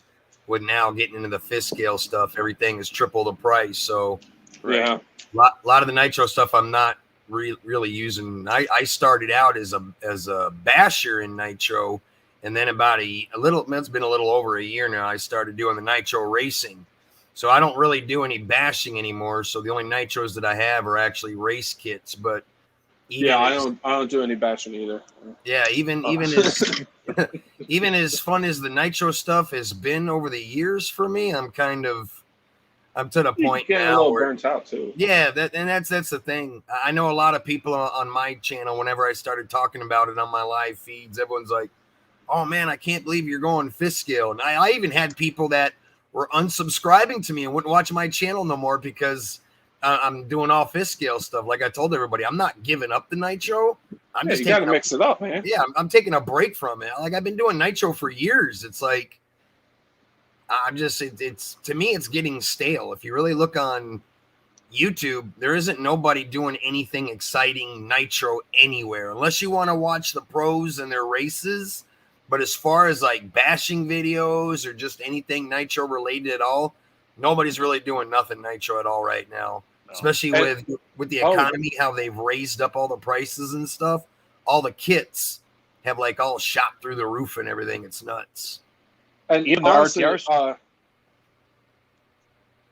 with now getting into the Fiscal stuff, everything is triple the price. So, yeah, a lot of the nitro stuff I'm not really using. I started out as a basher in nitro, and then it's been a little over a year now, I started doing the nitro racing. So I don't really do any bashing anymore. So the only nitros that I have are actually race kits. But I don't do any bashing either. Yeah, even as even as fun as the nitro stuff has been over the years for me, I'm to the point now where burnt out too. Yeah, that's the thing. I know a lot of people on my channel. Whenever I started talking about it on my live feeds, everyone's like, "Oh man, I can't believe you're going Fiscal." And I even had people that were unsubscribing to me and wouldn't watch my channel no more because I'm doing all Fiscal stuff. Like I told everybody, I'm not giving up the nitro. You got to mix it up, man. Yeah, I'm taking a break from it. Like I've been doing nitro for years. It's like it's to me, it's getting stale. If you really look on YouTube, there isn't nobody doing anything exciting nitro anywhere unless you want to watch the pros and their races. But as far as like bashing videos or just anything nitro related at all, nobody's really doing nothing nitro at all right now. No. Especially with the economy, how they've raised up all the prices and stuff. All the kits have like all shot through the roof and everything. It's nuts. And even honestly, the RTRs.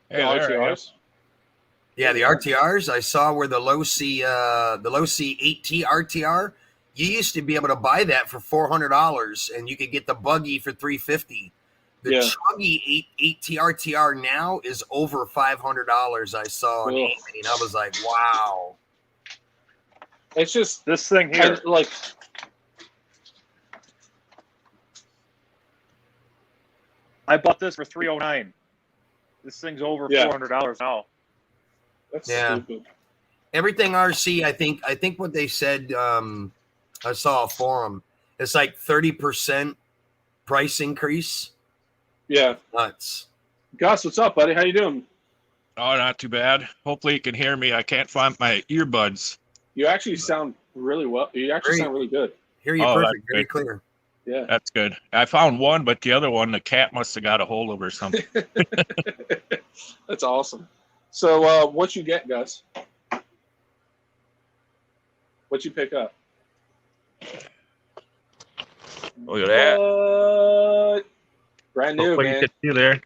the RTRs. Yeah, the RTRs. I saw where the low C 8T RTR. You used to be able to buy that for $400, and you could get the buggy for $350. The Chuggy 8T RTR now is over $500. I saw on eBay, and I was like, wow. It's just this thing here. Like, I bought this for $309. This thing's over $400 now. That's stupid. Everything RC, I think what they said, I saw a forum. It's like 30% price increase. Yeah. Nuts. Gus, what's up, buddy? How you doing? Oh, not too bad. Hopefully you can hear me. I can't find my earbuds. You actually sound really well. You actually sound really good. Hear you perfect. Very clear. Yeah. That's good. I found one, but the other one, the cat must have got a hold of or something. That's awesome. So what you get, Gus? What you pick up? Look at that. Brand new, Hopefully man. you can see there.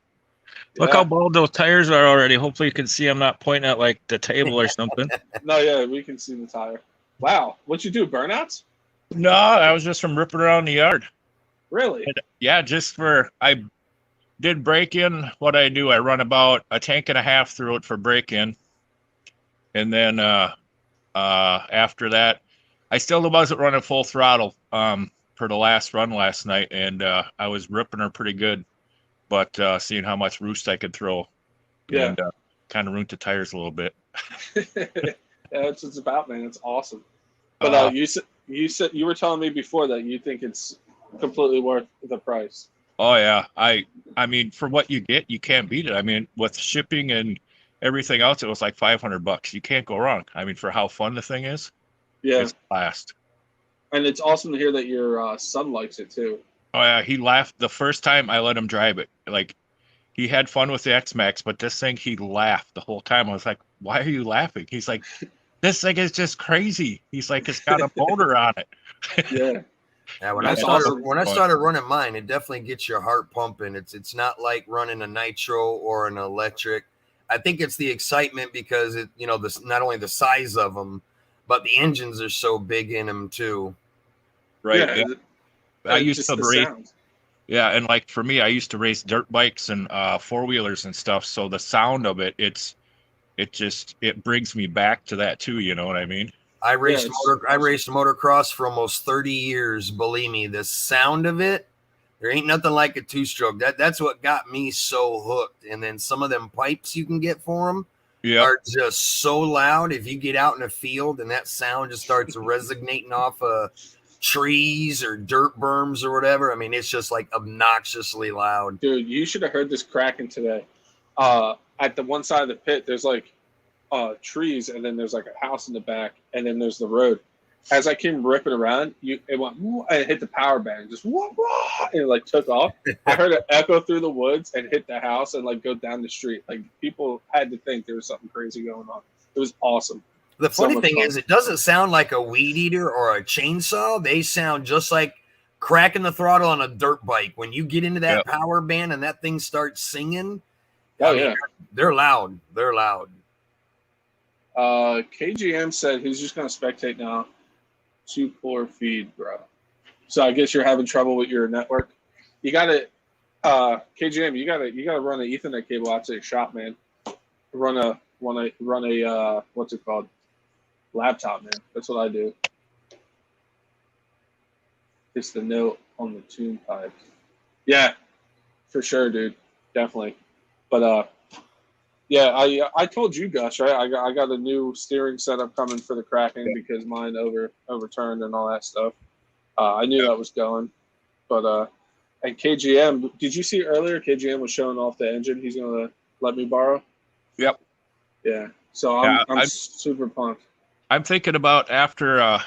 Look how bald those tires are already. Hopefully you can see I'm not pointing at like the table or something. No, yeah, we can see the tire. Wow. What you do, burnouts? No, I was just from ripping around the yard. Really? And, yeah, I did break in. What I do, I run about a tank and a half through it for break in. And then after that, I still wasn't running full throttle for the last run last night. And I was ripping her pretty good. But seeing how much roost I could throw, and kind of ruined the tires a little bit. That's what it's about, man. It's awesome. But you said you were telling me before that you think it's completely worth the price. Oh yeah, I mean, for what you get, you can't beat it. I mean, with shipping and everything else, it was like $500. You can't go wrong. I mean, for how fun the thing is, it's blast. And it's awesome to hear that your son likes it too. Oh yeah, he laughed the first time I let him drive it. Like, he had fun with the X-Max, but this thing, he laughed the whole time. I was like, why are you laughing? He's like, this thing is just crazy. He's like, it's got a motor on it. Yeah, when I started running mine, it definitely gets your heart pumping. It's not like running a nitro or an electric. I think it's the excitement because it, not only the size of them, but the engines are so big in them too. Right. Yeah. I used to race. Yeah, and like for me, I used to race dirt bikes and four-wheelers and stuff. So the sound of it, it brings me back to that too. You know what I mean? I raced motocross for almost 30 years. Believe me, the sound of it, there ain't nothing like a two-stroke. That's what got me so hooked. And then some of them pipes you can get for them are just so loud. If you get out in the field and that sound just starts resonating off trees or dirt berms or whatever, I mean, it's just like obnoxiously loud. Dude, you should have heard this cracking today. At the one side of the pit, there's like trees, and then there's like a house in the back, and then there's the road. As I came ripping around, it went and it hit the power band, just and it like took off. I heard it echo through the woods and hit the house and like go down the street. Like, people had to think there was something crazy going on. It was awesome. The funny thing is, it doesn't sound like a weed eater or a chainsaw. They sound just like cracking the throttle on a dirt bike. When you get into that power band and that thing starts singing, they're loud. They're loud. KGM said he's just going to spectate now. Too poor feed, bro. So I guess you're having trouble with your network. You got to, KGM. You got to run an Ethernet cable out to your shop, man. Run a what's it called? Laptop, man. That's what I do. It's the note on the tune pipe. Yeah, for sure, dude. Definitely. But I told you, Gus, right? I got a new steering setup coming for the Kraken because mine overturned and all that stuff. I knew that was going, but and KGM, did you see earlier? KGM was showing off the engine he's gonna let me borrow. Yep. Yeah. So I'm super pumped. I'm thinking about after a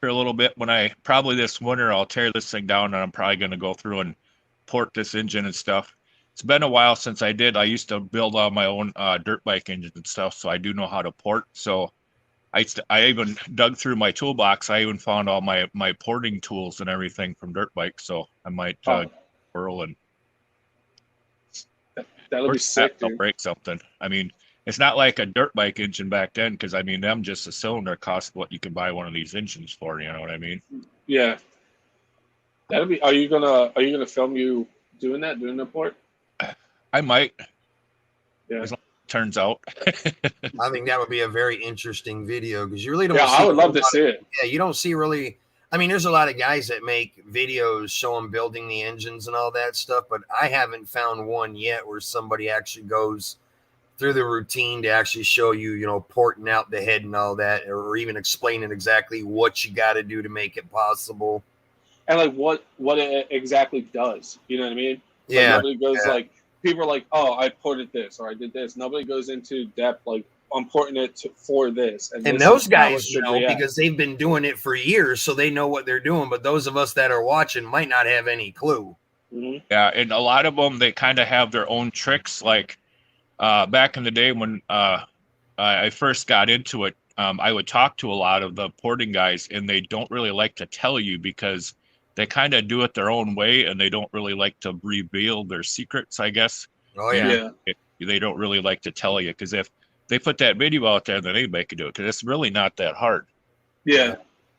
little bit, when probably this winter, I'll tear this thing down, and I'm probably going to go through and port this engine and stuff. It's been a while since I did. I used to build all my own dirt bike engines and stuff, so I do know how to port. So I even dug through my toolbox. I even found all my porting tools and everything from dirt bikes. So I might whirl and That'll be sick, they'll dude. break something. I mean, it's not like a dirt bike engine back then, because I mean, them just a cylinder cost what you can buy one of these engines for. You know what I mean? Yeah. That'll be. Are you gonna film you doing the port? I might. Yeah. As long as it turns out. I think that would be a very interesting video because you really don't. Yeah, see I would love to see it. Yeah, you don't see really. I mean, there's a lot of guys that make videos showing building the engines and all that stuff, but I haven't found one yet where somebody actually goes through the routine to actually show you, you know, porting out the head and all that, or even explaining exactly what you got to do to make it possible. And like what it exactly does. You know what I mean? Yeah. Like nobody goes like, people are like, oh, I ported this or I did this. Nobody goes into depth like, I'm porting it for this. And those guys know because they've been doing it for years, so they know what they're doing. But those of us that are watching might not have any clue. Mm-hmm. Yeah, and a lot of them, they kind of have their own tricks. Like back in the day when I first got into it, I would talk to a lot of the porting guys, and they don't really like to tell you because they kind of do it their own way, and they don't really like to reveal their secrets, I guess. Oh, yeah. They don't really like to tell you because if they put that video out there, then anybody can do it because it's really not that hard. Yeah.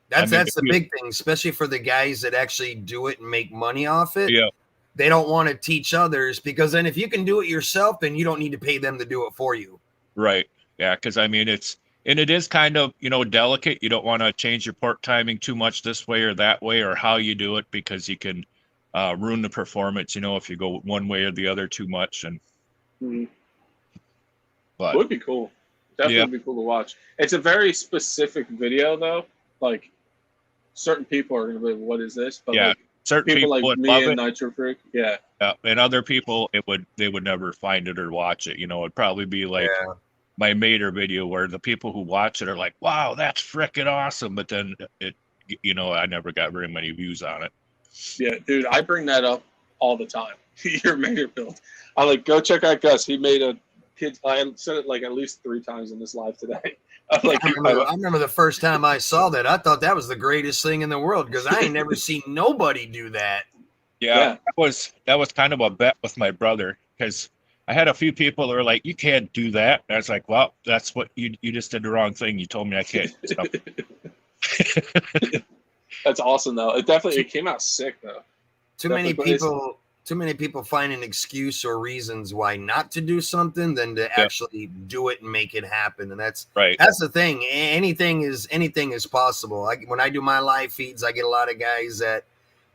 That's the big thing, especially for the guys that actually do it and make money off it. Yeah. They don't want to teach others because then if you can do it yourself, then you don't need to pay them to do it for you. Right. Yeah. Because I mean, it is kind of, you know, delicate. You don't want to change your port timing too much this way or that way or how you do it because you can ruin the performance, you know, if you go one way or the other too much. And but it would be cool. Definitely be cool to watch. It's a very specific video though. Like certain people are gonna be like, what is this? But like, certain people like would me love and it. Nitro Freak. Yeah. And other people they would never find it or watch it. You know, it'd probably be like my Mater video where the people who watch it are like, wow, that's freaking awesome. But then you know, I never got very many views on it. Yeah, dude, I bring that up all the time. Your Mater build. I like, go check out Gus. He made a kid. I said it like at least 3 times in this live today. I remember the first time I saw that. I thought that was the greatest thing in the world because I ain't never seen nobody do that. Yeah, that was kind of a bet with my brother because I had a few people that were like, "You can't do that." And I was like, "Well, that's what you just did the wrong thing. You told me I can't." That's awesome though. It came out sick though. Too many people find an excuse or reasons why not to do something than to actually do it and make it happen. And that's the thing. Anything is possible. When I do my live feeds, I get a lot of guys that,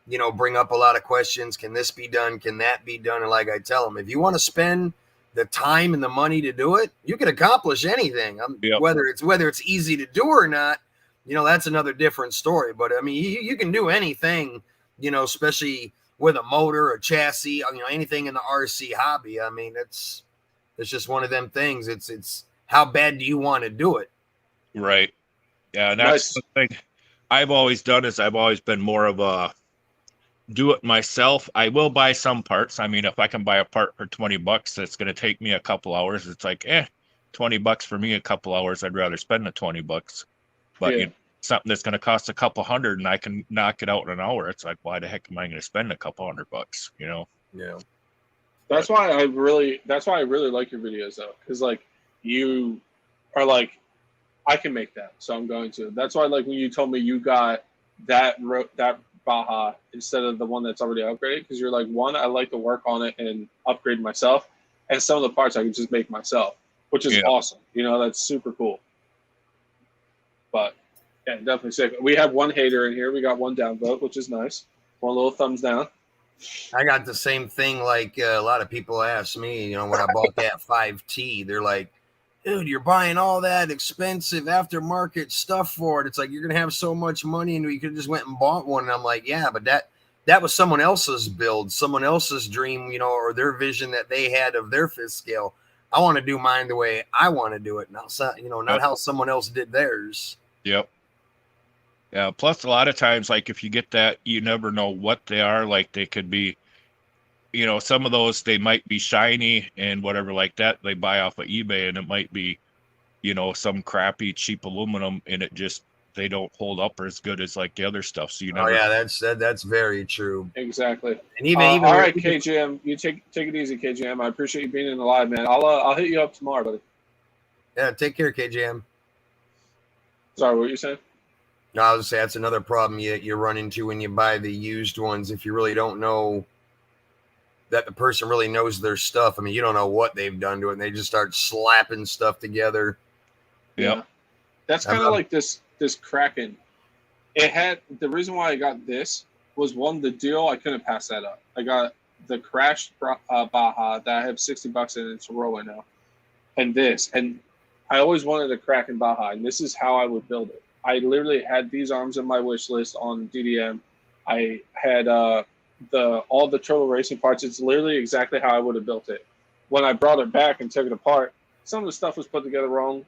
you know, bring up a lot of questions. Can this be done? Can that be done? And like I tell them, if you want to spend the time and the money to do it, you can accomplish anything. Whether it's easy to do or not, you know, that's another different story. But I mean, you can do anything, you know, especially with a motor, a chassis, you know, anything in the RC hobby. I mean, it's just one of them things. It's how bad do you want to do it? Right. Yeah. And that's the thing I've always done is I've always been more of a do it myself. I will buy some parts. I mean, if I can buy a part for $20, that's going to take me a couple hours. It's like, $20 for me, a couple hours. I'd rather spend the $20, but you know, something that's going to cost a couple hundred and I can knock it out in an hour. It's like, why the heck am I going to spend a couple $100, you know? Yeah. That's why I really like your videos though. Cause like you are like, I can make that. So I'm going to. That's why like when you told me you got that Baja instead of the one that's already upgraded. Cause you're like, one, I like to work on it and upgrade myself. And some of the parts I can just make myself, which is awesome. You know, that's super cool. But yeah, definitely sick. We have one hater in here. We got one downvote, which is nice. One little thumbs down. I got the same thing. Like a lot of people ask me, you know, when I bought that 5T, they're like, dude, you're buying all that expensive aftermarket stuff for it. It's like, you're going to have so much money and you could just went and bought one. And I'm like, yeah, but that was someone else's build, someone else's dream, you know, or their vision that they had of their fifth scale. I want to do mine the way I want to do it. Not, you know, not how someone else did theirs. Yep. Yeah. Plus, a lot of times, like if you get that, you never know what they are. Like they could be, you know, some of those they might be shiny and whatever like that. They buy off of eBay, and it might be, you know, some crappy cheap aluminum, and it just they don't hold up as good as like the other stuff. So you Oh never. yeah, that's very true. Exactly. And even all right, KGM, you take it easy, KGM. I appreciate you being in the live, man. I'll hit you up tomorrow, buddy. Yeah, take care, KGM. Sorry, what were you saying? No, I was saying that's another problem you run into when you buy the used ones. If you really don't know that the person really knows their stuff, I mean, you don't know what they've done to it, and they just start slapping stuff together. Yeah, that's kind of like this Kraken. It had the reason why I got this was one the deal. I couldn't pass that up. I got the crashed Baja that I have $60 in. It's a Roller now, and this, and I always wanted a Kraken Baja, and this is how I would build it. I literally had these arms in my wish list on DDM. I had all the turtle racing parts. It's literally exactly how I would have built it. When I brought it back and took it apart, some of the stuff was put together wrong.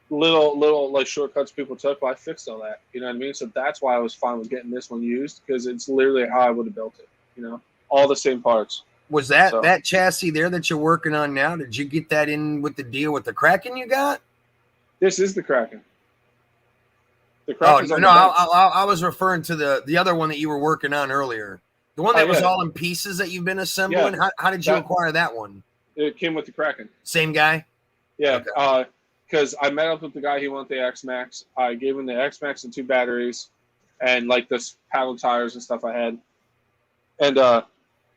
Little like shortcuts people took, but I fixed all that. You know what I mean? So that's why I was fine with getting this one used, because it's literally how I would have built it. You know, all the same parts. Was that chassis there that you're working on now? Did you get that in with the deal with the Kraken you got? This is the Kraken. The Kraken's I was referring to the other one that you were working on earlier. The one that was all in pieces that you've been assembling. Yeah. How did you acquire that one? It came with the Kraken. Same guy? Yeah. Okay. Because I met up with the guy, he wanted the X-Max. I gave him the X-Max and 2 batteries and like this paddle tires and stuff I had. And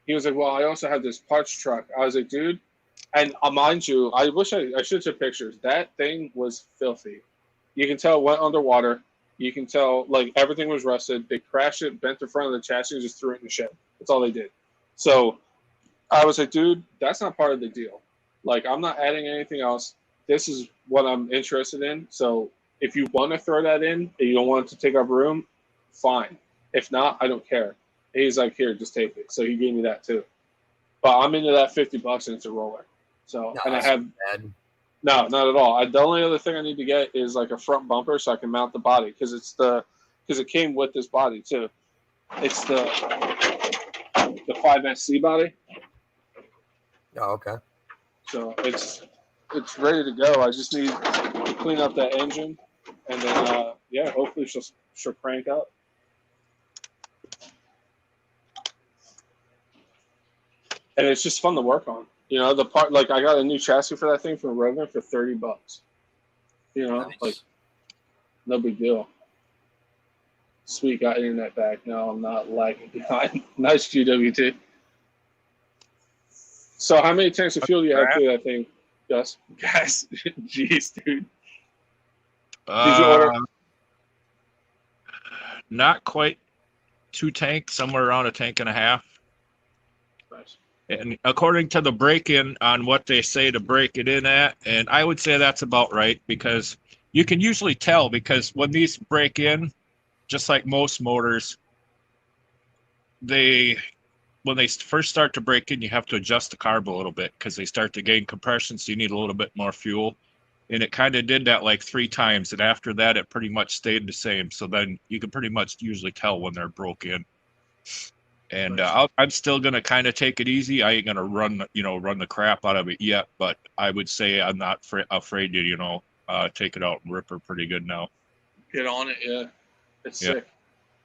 he was like, well, I also have this parts truck. I was like, dude, and mind you, I wish I should have pictures. That thing was filthy. You can tell it went underwater. You can tell like everything was rusted. They crashed it, bent the front of the chassis, and just threw it in the shed. That's all they did. So I was like, dude, that's not part of the deal. Like, I'm not adding anything else. This is what I'm interested in. So if you want to throw that in and you don't want it to take up room, fine. If not, I don't care. And he's like, here, just take it. So he gave me that too. But I'm into that $50 and it's a Roller. So no, and I have no, not at all. The only other thing I need to get is like a front bumper so I can mount the body, because it came with this body too. It's the 5SC body. Oh, okay. So it's ready to go. I just need to clean up that engine, and then hopefully she'll crank up. And it's just fun to work on. You know, the part, like, I got a new chassis for that thing from Rogan for $30. You know, nice. Like, no big deal. Sweet, got internet back. No, I'm not lagging behind. Nice GWT. So how many tanks of fuel do you have through that thing, Gus? Guys, jeez, dude. Did you order? Not quite 2 tanks, somewhere around a tank and a half. Nice. And according to the break-in on what they say to break it in at, and I would say that's about right, because you can usually tell, because when these break in, just like most motors, when they first start to break in, you have to adjust the carb a little bit because they start to gain compression, so you need a little bit more fuel. And it kind of did that like 3 times, and after that, it pretty much stayed the same. So then you can pretty much usually tell when they're broke in. And I'm still gonna kind of take it easy. I ain't gonna run the crap out of it yet, but I would say I'm not afraid to take it out and rip her pretty good now. Get on it, yeah. It's sick.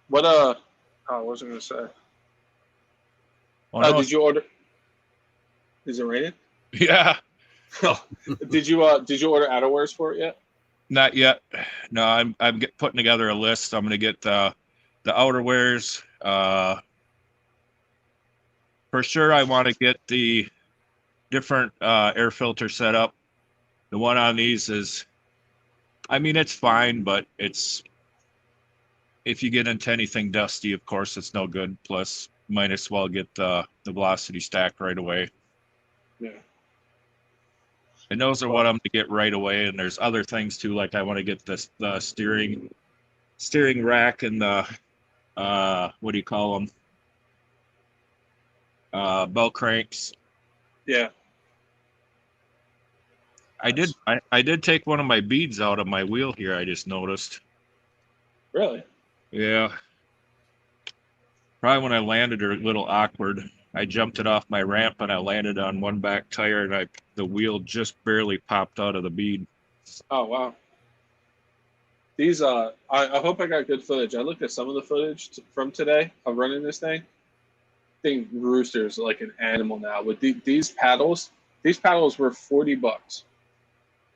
What what was I gonna say? Did you order? Is it raining? Yeah. Did you order outerwears for it yet? Not yet. No, I'm putting together a list. I'm gonna get the outerwears. For sure, I want to get the different air filter set up. The one on these is, I mean, it's fine, but if you get into anything dusty, of course, it's no good. Plus, might as well get the velocity stacked right away. Yeah. And those are what I'm going to get right away. And there's other things too, like I want to get the steering rack and the what do you call them? Bell cranks. Yeah. I did take one of my beads out of my wheel here. I just noticed. Really? Yeah. Probably when I landed are a little awkward. I jumped it off my ramp and I landed on one back tire, and the wheel just barely popped out of the bead. Oh wow. These I hope I got good footage. I looked at some of the footage from today of running this thing. Thing Rooster's like an animal now with these paddles. These paddles were $40,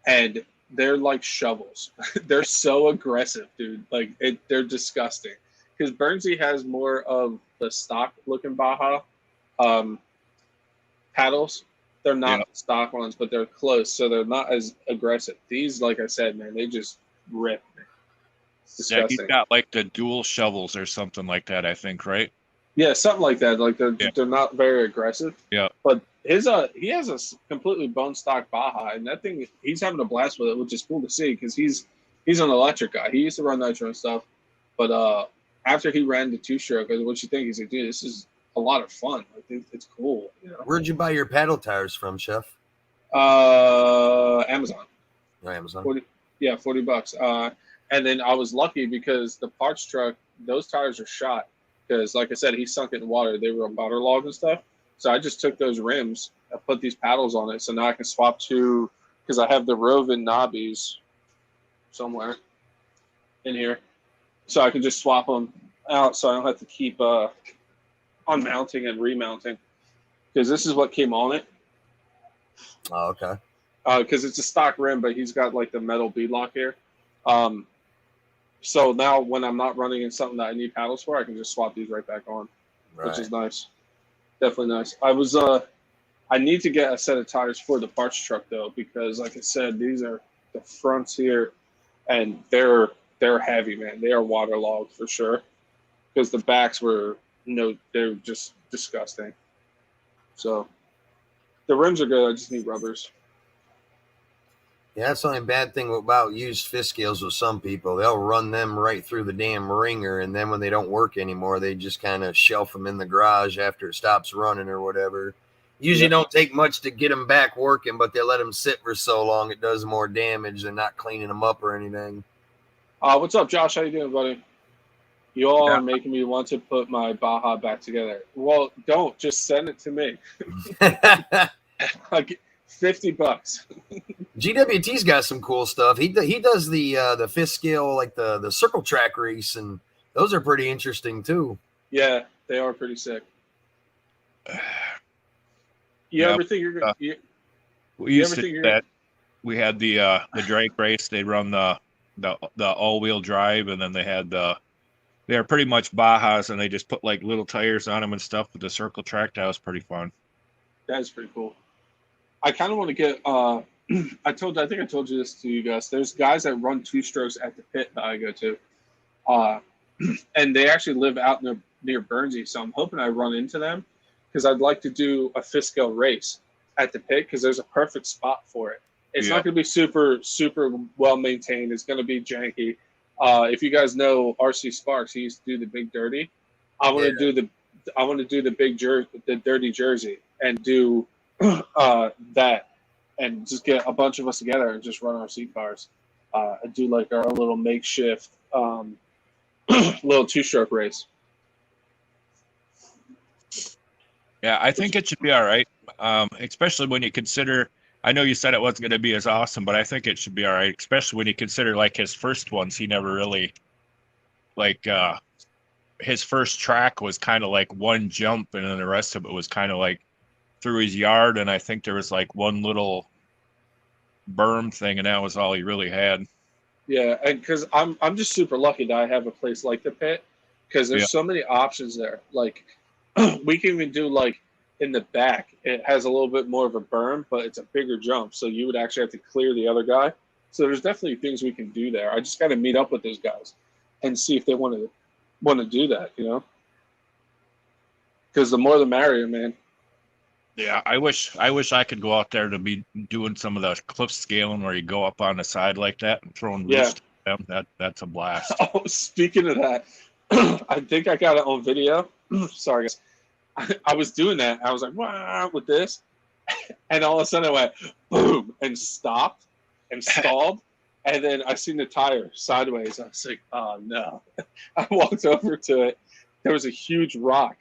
and they're like shovels. They're so aggressive, dude. Like they're disgusting. Because Bernsey has more of the stock looking Baja paddles. They're not the stock ones, but they're close, so they're not as aggressive. These, like I said, man, they just rip. It's disgusting. Yeah, he's got like the dual shovels or something like that, I think, right? Yeah, something like that. Like they're not very aggressive. Yeah. But he has a completely bone stock Baja, and that thing he's having a blast with it, which is cool to see because he's an electric guy. He used to run nitro and stuff, but after he ran the two-stroke, what you think? He's like, dude, this is a lot of fun. Like it's cool. You know? Where'd you buy your paddle tires from, Chef? Amazon. Oh, Amazon. $40. And then I was lucky because the parts truck, those tires are shot. Because, like I said, he sunk it in water. They were waterlogged and stuff. So I just took those rims, I put these paddles on it, so now I can swap to, because I have the Rovin knobbies somewhere in here. So I can just swap them out so I don't have to keep unmounting and remounting. Because this is what came on it. Oh, okay. Because it's a stock rim, but he's got like the metal bead lock here. So now when I'm not running in something that I need paddles for, I can just swap these right back on, which is nice. Definitely nice. I need to get a set of tires for the parts truck though, because like I said, these are the fronts here, and they're heavy, man. They are waterlogged for sure, because the backs were they're just disgusting. So the rims are good. I just need rubbers. Yeah, that's the only bad thing about used fifth scales with some people. They'll run them right through the damn ringer, and then when they don't work anymore, they just kind of shelf them in the garage after it stops running or whatever. Usually don't take much to get them back working, but they let them sit for so long it does more damage than not cleaning them up or anything. What's up, Josh? How you doing, buddy? You all are making me want to put my Baja back together. Well, don't. Just send it to me. Like $50. GWT's got some cool stuff. He does the fifth scale, like the circle track race, and those are pretty interesting too. Yeah, they are pretty sick. You ever think you're gonna? We used to do that. We had the drag race. They run the all-wheel drive, and then they're pretty much Bajas, and they just put like little tires on them and stuff with the circle track. That was pretty fun. That's pretty cool. I kind of want to get. I think I told you this to you guys. There's guys that run two strokes at the pit that I go to, and they actually live out near Bernsey. So I'm hoping I run into them because I'd like to do a fifth scale race at the pit because there's a perfect spot for it. It's not going to be super well maintained. It's going to be janky. If you guys know RC Sparks, he used to do the Big Dirty. I want to do the Dirty Jersey and do that, and just get a bunch of us together and just run RC cars. And do like our little makeshift little two-stroke race. Yeah, I think it should be all right, especially when you consider. I know you said it wasn't going to be as awesome, but I think it should be all right, especially when you consider like his first ones. He never really his first track was kind of like one jump, and then the rest of it was kind of like through his yard, and I think there was like one little berm thing, and that was all he really had. Yeah, and because I'm just super lucky that I have a place like the pit, because there's so many options there. Like we can even do like in the back, it has a little bit more of a berm, but it's a bigger jump, so you would actually have to clear the other guy. So there's definitely things we can do there. I just got to meet up with those guys and see if they want to do that, you know? Because the more the merrier, man. Yeah, I wish I could go out there to be doing some of the cliff scaling where you go up on the side like that and throwing roost at them. That's a blast. Oh, speaking of that, I think I got it on video. Sorry, guys. I was doing that. I was like, wow, with this. And all of a sudden I went, boom, and stopped and stalled. And then I seen the tire sideways. I was like, oh, no. I walked over to it. There was a huge rock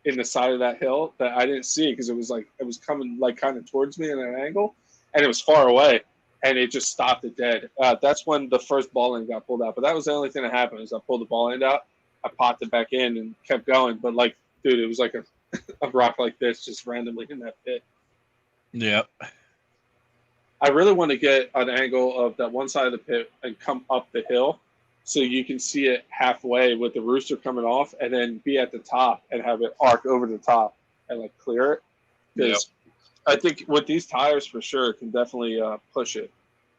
in the side of that hill that I didn't see because it was coming like kind of towards me at an angle, and it was far away. and it just stopped it dead. That's when the first ball end got pulled out. But that was the only thing that happened is I pulled the ball end out, I popped it back in and kept going. But like, dude, it was like a rock like this just randomly in that pit. Yep. I really want to get an angle of that one side of the pit and come up the hill so you can see it halfway with the rooster coming off and then be at the top and have it arc over the top and like clear it. Because I think with these tires for sure it can definitely push it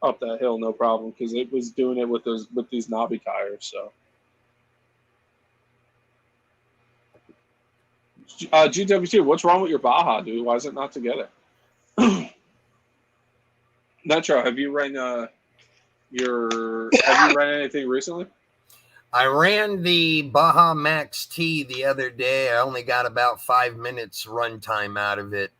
up that hill no problem because it was doing it with these knobby tires. So GW2, what's wrong with your Baja, dude? Why is it not together? Nitro, have you ran anything recently? I ran the Baja Max T the other day. I only got about 5 minutes runtime out of it.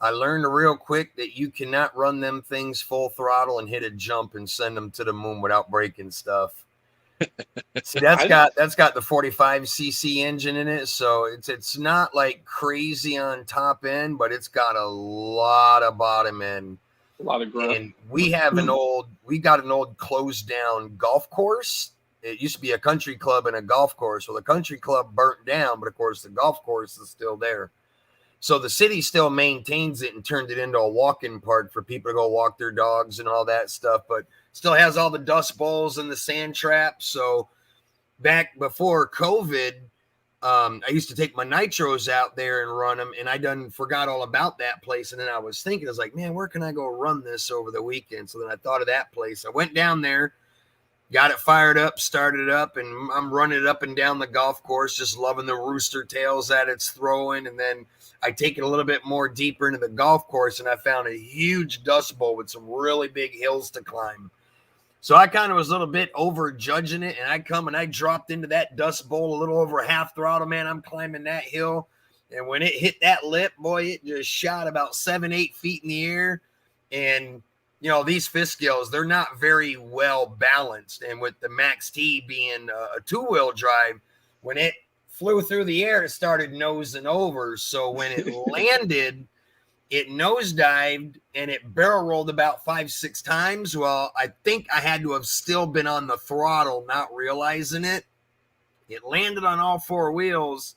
I learned real quick that you cannot run them things full throttle and hit a jump and send them to the moon without breaking stuff. See, that's got the 45cc engine in it, so it's not like crazy on top end, but it's got a lot of bottom end. A lot of grunt. And we got an old closed down golf course. It used to be a country club and a golf course. Well, the country club burnt down, but of course the golf course is still there. So the city still maintains it and turned it into a walk-in park for people to go walk their dogs and all that stuff, but still has all the dust bowls and the sand traps. So back before COVID, I used to take my nitros out there and run them, and I forgot all about that place. And then I was thinking, I was like, man, where can I go run this over the weekend? So then I thought of that place. I went down there, got it fired up, started it up, and I'm running it up and down the golf course, just loving the rooster tails that it's throwing. And then I take it a little bit more deeper into the golf course, and I found a huge dust bowl with some really big hills to climb. So I kind of was a little bit over judging it, and I dropped into that dust bowl a little over half throttle, man. I'm climbing that hill, and when it hit that lip, boy, it just shot about 7-8 feet in the air. And you know, these Fiskales, they're not very well balanced, and with the Max T being a two-wheel drive, when it flew through the air, it started nosing over. So when it landed, it nosedived and it barrel rolled about 5-6 times. Well, I think I had to have still been on the throttle, not realizing it. It landed on all four wheels.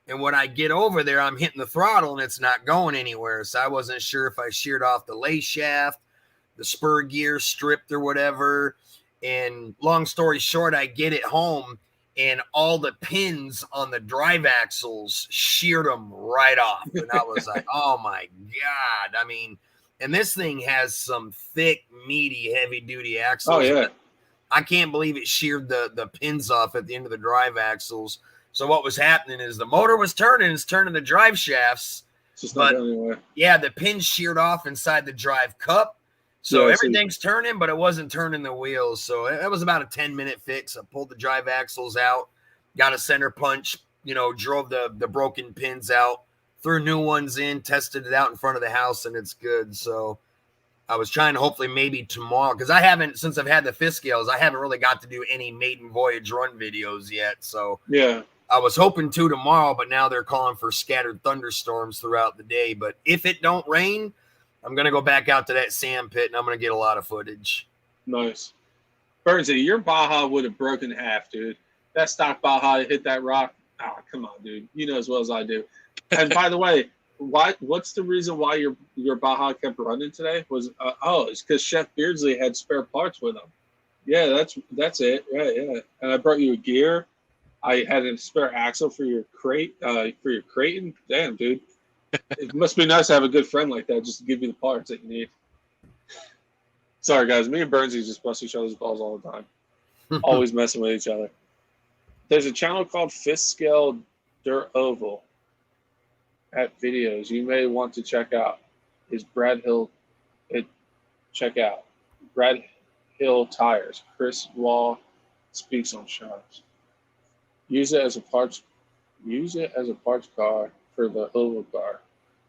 And when I get over there, I'm hitting the throttle and it's not going anywhere. So I wasn't sure if I sheared off the lay shaft, the spur gear stripped or whatever. And long story short, I get it home and all the pins on the drive axles sheared them right off. And I was like, oh my God. I mean, and this thing has some thick, meaty, heavy duty axles. Oh, yeah. I can't believe it sheared the pins off at the end of the drive axles. So what was happening is the motor was turning, it's turning the drive shafts. But yeah, the pins sheared off inside the drive cup. So everything's turning, but it wasn't turning the wheels. So it was about a 10-minute fix. I pulled the drive axles out, got a center punch, drove the broken pins out, threw new ones in, tested it out in front of the house, and it's good. So I was trying to hopefully maybe tomorrow, because since I've had the Fiskales, I haven't really got to do any maiden voyage run videos yet. So yeah, I was hoping to tomorrow, but now they're calling for scattered thunderstorms throughout the day. But if it don't rain, I'm going to go back out to that sand pit, and I'm going to get a lot of footage. Nice. Bernsey, your Baja would have broken in half, dude. That stock Baja hit that rock. Oh, come on, dude. You know as well as I do. And by the way, what's the reason why your Baja kept running today? It's because Chef Beardsley had spare parts with him. Yeah, that's it. Right, yeah. And I brought you a gear. I had a spare axle for your crate, for your Creighton. Damn, dude. It must be nice to have a good friend like that just to give you the parts that you need. Sorry, guys. Me and Bernsey just bust each other's balls all the time. Always messing with each other. There's a channel called Fiskale Dirt Oval at videos you may want to check out. Is Brad Hill. Check out Brad Hill Tires. Chris Wall speaks on shots. Use it as a parts car for the oval car.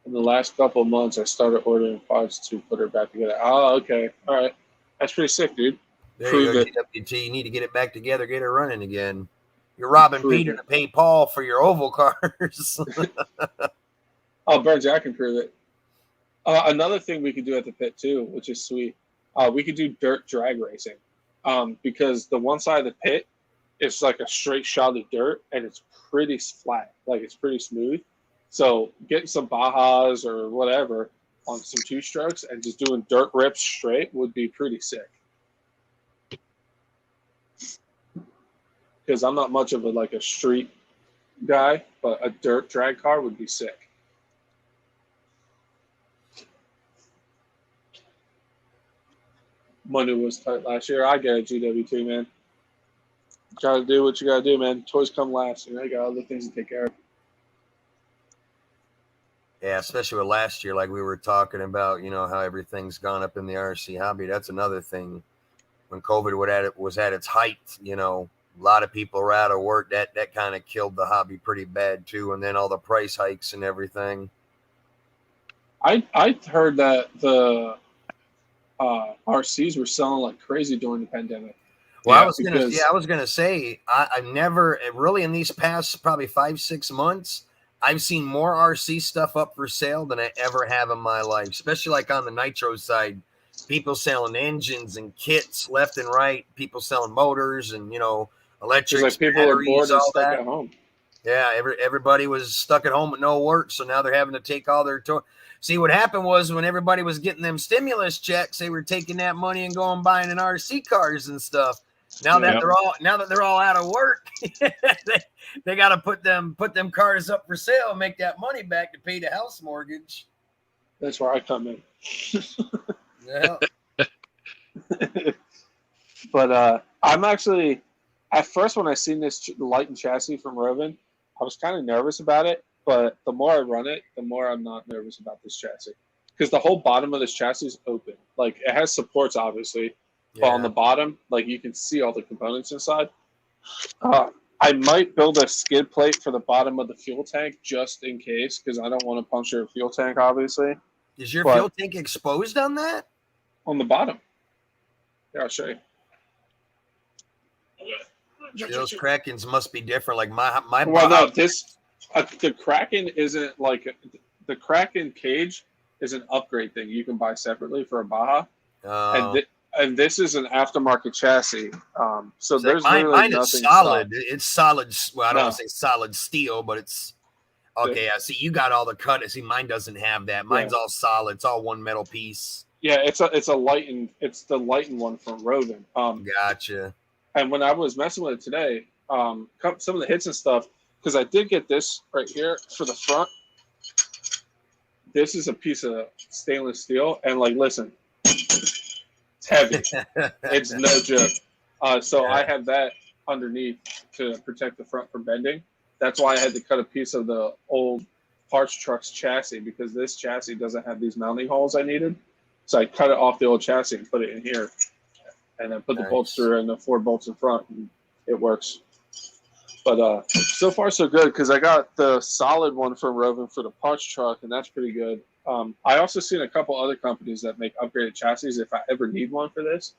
In the last couple of months, I started ordering parts to put her back together. Oh, okay. All right. That's pretty sick, dude. There you go, GWT. You need to get it back together, get her running again. You're robbing Peter to pay Paul for your oval cars. Oh, Bernsey, I can prove it. Another thing we could do at the pit, too, which is sweet. we could do dirt drag racing, because the one side of the pit is like a straight shot of dirt, and it's pretty flat, like it's pretty smooth. So getting some Bajas or whatever on some 2-strokes and just doing dirt rips straight would be pretty sick. Because I'm not much of a street guy, but a dirt drag car would be sick. Money was tight last year. I get a GW2, man. Gotta do what you gotta do, man. Toys come last. You got other things to take care of. Yeah, especially with last year, like we were talking about, how everything's gone up in the RC hobby. That's another thing. When COVID was at its height, a lot of people were out of work. That kind of killed the hobby pretty bad too. And then all the price hikes and everything. I heard that the RCs were selling like crazy during the pandemic. Well, I was gonna say I've never really in these past probably 5-6 months, I've seen more RC stuff up for sale than I ever have in my life, especially like on the nitro side. People selling engines and kits left and right. People selling motors and electric. Like people were bored and stuck at home. Yeah, everybody was stuck at home with no work, so now they're having to take all their See, what happened was when everybody was getting them stimulus checks, they were taking that money and going buying an RC cars and stuff. Now that they're all out of work, they got to put them cars up for sale and make that money back to pay the house mortgage. That's where I come in. Yeah. But I'm actually, at first when I seen this light and chassis from Rovin, I was kind of nervous about it. But the more I run it, the more I'm not nervous about this chassis. Because the whole bottom of this chassis is open. Like, it has supports, obviously. Yeah. But on the bottom, like, you can see all the components inside. I might build a skid plate for the bottom of the fuel tank just in case, because I don't want to puncture a fuel tank, obviously. Is your fuel tank exposed on that? On the bottom. Yeah, I'll show you. Those Krakens must be different. Like my well, no, the Kraken isn't like the Kraken cage is an upgrade thing you can buy separately for a Baja, and this is an aftermarket chassis. So there's mine nothing is solid. It's solid. Well, I don't want to say solid steel, but it's okay. I see you got all the cut. See, mine doesn't have that. Mine's all solid. It's all one metal piece. Yeah, it's the lightened one from Rovin. Gotcha. And when I was messing with it today, some of the hits and stuff. Because I did get this right here for the front. This is a piece of stainless steel. And, like, listen, it's heavy. It's no joke. So I have that underneath to protect the front from bending. That's why I had to cut a piece of the old parts truck's chassis, because this chassis doesn't have these mounting holes I needed. So I cut it off the old chassis and put it in here. And then put the bolts through and the 4 bolts in front. And it works. But so far, so good, because I got the solid one from Rovin for the parts truck, and that's pretty good. I also seen a couple other companies that make upgraded chassis if I ever need one for this.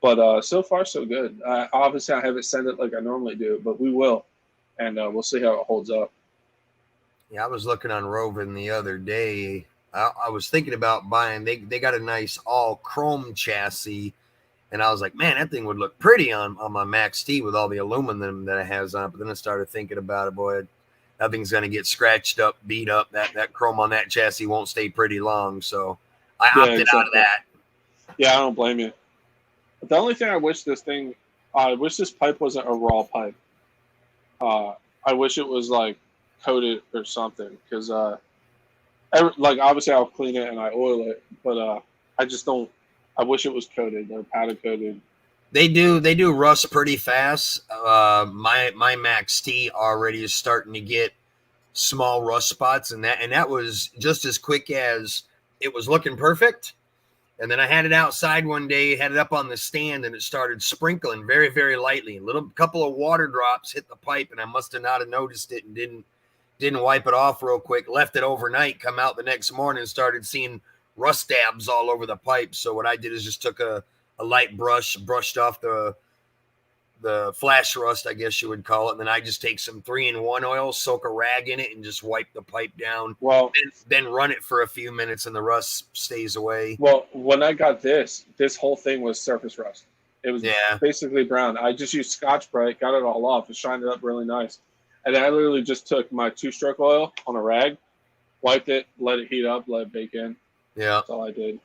But so far, so good. Obviously, I haven't sent it like I normally do, but we will, and we'll see how it holds up. Yeah, I was looking on Rovin the other day. I was thinking about buying. They got a nice all chrome chassis. And I was like, man, that thing would look pretty on my Max T with all the aluminum that it has on it. But then I started thinking about it, boy, that thing's going to get scratched up, beat up. That chrome on that chassis won't stay pretty long. So I opted out of that. Yeah, I don't blame you. The only thing I wish this pipe wasn't a raw pipe. I wish it was like coated or something, because like obviously I'll clean it and I oil it, but I just don't. I wish it was coated or powder coated. They do rust pretty fast. My Max T already is starting to get small rust spots, and that was just as quick as it was looking perfect. And then I had it outside one day, had it up on the stand, and it started sprinkling very, very lightly. A little couple of water drops hit the pipe, and I must have not have noticed it and didn't wipe it off real quick. Left it overnight. Come out the next morning and started seeing rust dabs all over the pipe. So what I did is just took a light brush, brushed off the the flash rust, I guess you would call it. And then I just take some 3-in-1 oil, soak a rag in it, and just wipe the pipe down. Well, then run it for a few minutes, and the rust stays away. Well, when I got this whole thing was surface rust. It was basically brown. I just used Scotch-Brite, got it all off, and shined it up really nice. And I literally just took my 2-stroke oil on a rag, wiped it, let it heat up, let it bake in. Yeah. That's all I did.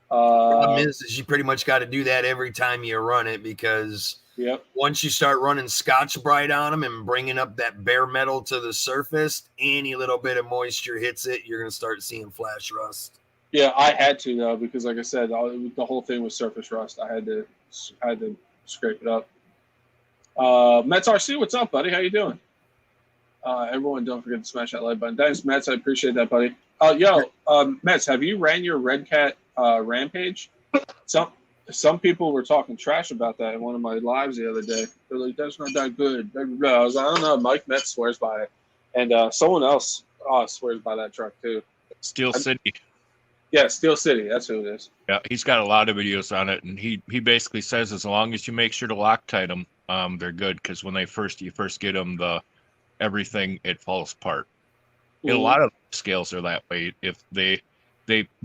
The problem is you pretty much got to do that every time you run it, because once you start running Scotch-Brite on them and bringing up that bare metal to the surface, any little bit of moisture hits it, you're going to start seeing flash rust. Yeah, I had to, though, because like I said, the whole thing was surface rust. I had to scrape it up. Mets RC, what's up, buddy? How you doing? Everyone, don't forget to smash that like button. Thanks, Mets. I appreciate that, buddy. Mets, have you ran your Red Cat Rampage? Some people were talking trash about that in one of my lives the other day. They're like, that's not that good. I was like, I don't know. Mike Metz swears by it. And someone else swears by that truck, too. Steel City. Yeah, Steel City. That's who it is. Yeah, he's got a lot of videos on it, and he basically says as long as you make sure to Loctite them, they're good, because when you first get them, everything, it falls apart. A lot of scales are that way. If they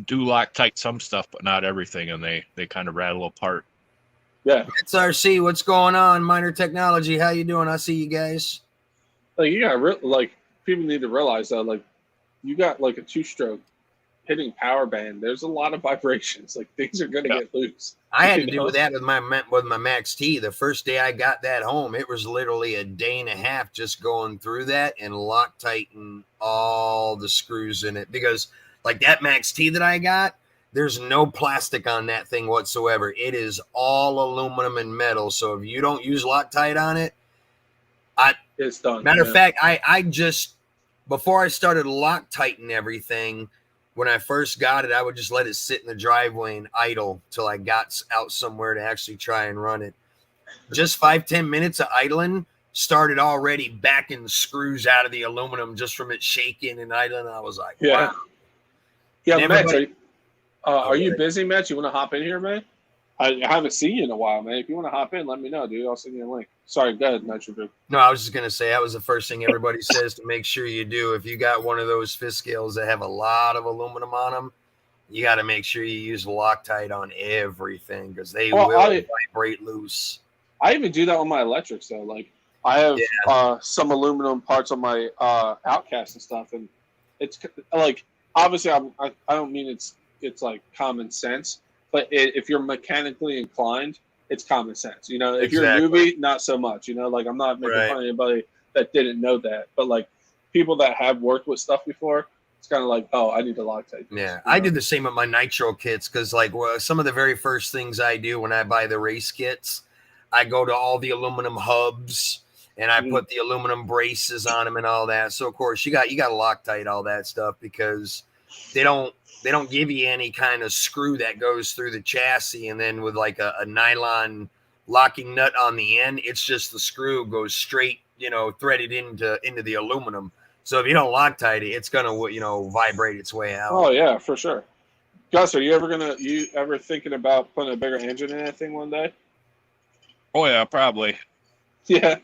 do Loctite some stuff, but not everything, and they kind of rattle apart. Yeah. It's RC. What's going on? Minor Technology. How you doing? I see you guys. Like, you got people need to realize that, like, you got like a 2-stroke hitting power band. There's a lot of vibrations. Like, things are gonna get loose. I had to deal with that with my Max T. The first day I got that home, it was literally a day and a half just going through that and Loctiting all the screws in it, because like that Max T that I got, there's no plastic on that thing whatsoever. It is all aluminum and metal. So if you don't use Loctite on it, it's done. Matter of fact, I just, before I started Loctiting everything, when I first got it, I would just let it sit in the driveway and idle till I got out somewhere to actually try and run it. Just 5-10 minutes of idling started already backing the screws out of the aluminum just from it shaking and idling. I was like, wow. Yeah, Matt, are you busy, Matt? You want to hop in here, man? I haven't seen you in a while, man. If you want to hop in, let me know, dude. I'll send you a link. Sorry, go ahead, Nitro. No, I was just going to say that was the first thing everybody says to make sure you do. If you got one of those fist scales that have a lot of aluminum on them, you got to make sure you use Loctite on everything, because they will vibrate loose. I even do that on my electrics, though. Like, I have some aluminum parts on my Outcast and stuff, and it's like, obviously, I don't mean it's like common sense. But if you're mechanically inclined, it's common sense. You know, if you're a newbie, not so much. You know, like, I'm not making fun of anybody that didn't know that. But, like, people that have worked with stuff before, it's kind of like, oh, I need to Loctite. Yeah, I do the same with my nitro kits, because, like, some of the very first things I do when I buy the race kits, I go to all the aluminum hubs and I put the aluminum braces on them and all that. So, of course, you got to Loctite all that stuff, because they don't give you any kind of screw that goes through the chassis and then with like a nylon locking nut on the end. It's just the screw goes straight, threaded into the aluminum. So if you don't Loctite it, it's gonna, vibrate its way out. Oh yeah, for sure. Gus, are you ever thinking about putting a bigger engine in that thing one day? Oh yeah, probably. Yeah,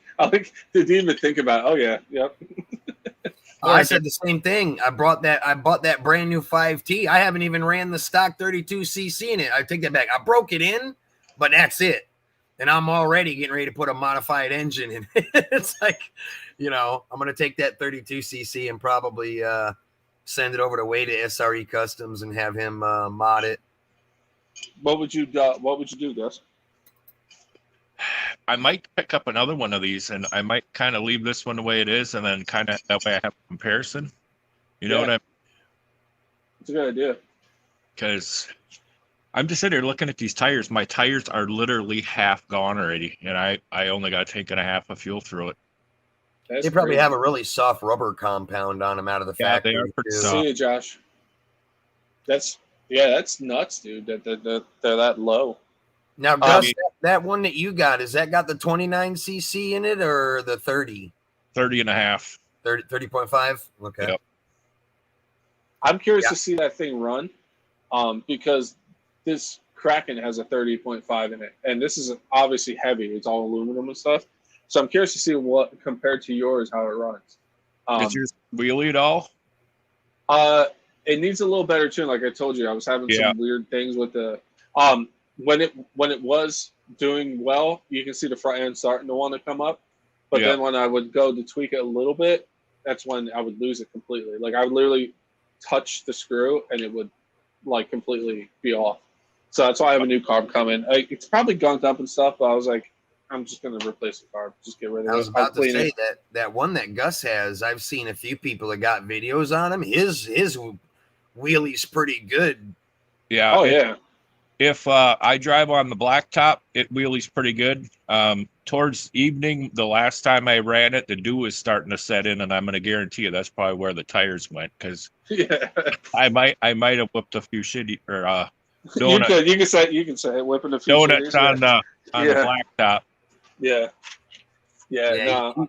did you even think about it? Oh yeah, yep. I said the same thing. I bought that brand new 5T. I haven't even ran the stock 32cc in it. I take that back. I broke it in, but that's it. And I'm already getting ready to put a modified engine in. It's like, I'm going to take that 32cc and probably send it over to Wade at SRE Customs and have him mod it. What would you do, Gus? I might pick up another one of these, and I might kind of leave this one the way it is, and then kind of that way I have a comparison. You know what I mean? It's a good idea. Because I'm just sitting here looking at these tires. My tires are literally half gone already, and I only got a tank and a half of fuel through it. They probably have a really soft rubber compound on them out of the factory. They are pretty soft. See you, Josh. That's nuts, dude. That they're that low. Now, Gus, that one that you got, has that got the 29cc in it or the 30? 30 and a half. 30.5? Okay. Yep. I'm curious to see that thing run, because this Kraken has a 30.5 in it, and this is obviously heavy. It's all aluminum and stuff. So I'm curious to see what compared to yours how it runs. Is yours wheelie at all? It needs a little better tune. Like I told you, I was having some weird things with the when it was doing well, you can see the front end starting to want to come up. But then when I would go to tweak it a little bit, that's when I would lose it completely. Like I would literally touch the screw and it would like completely be off. So that's why I have a new carb coming. It's probably gunked up and stuff, but I was like, I'm just going to replace the carb. Just get rid of it. I was about to say that one that Gus has, I've seen a few people that got videos on him. His wheelie's pretty good. Yeah. Oh, yeah. If I drive on the blacktop, it wheelies pretty good. Towards evening, the last time I ran it, the dew was starting to set in, and I'm going to guarantee you that's probably where the tires went, because I might have whipped a few shitty or donuts. You can say whipping a few donuts shitties, on the blacktop. Yeah.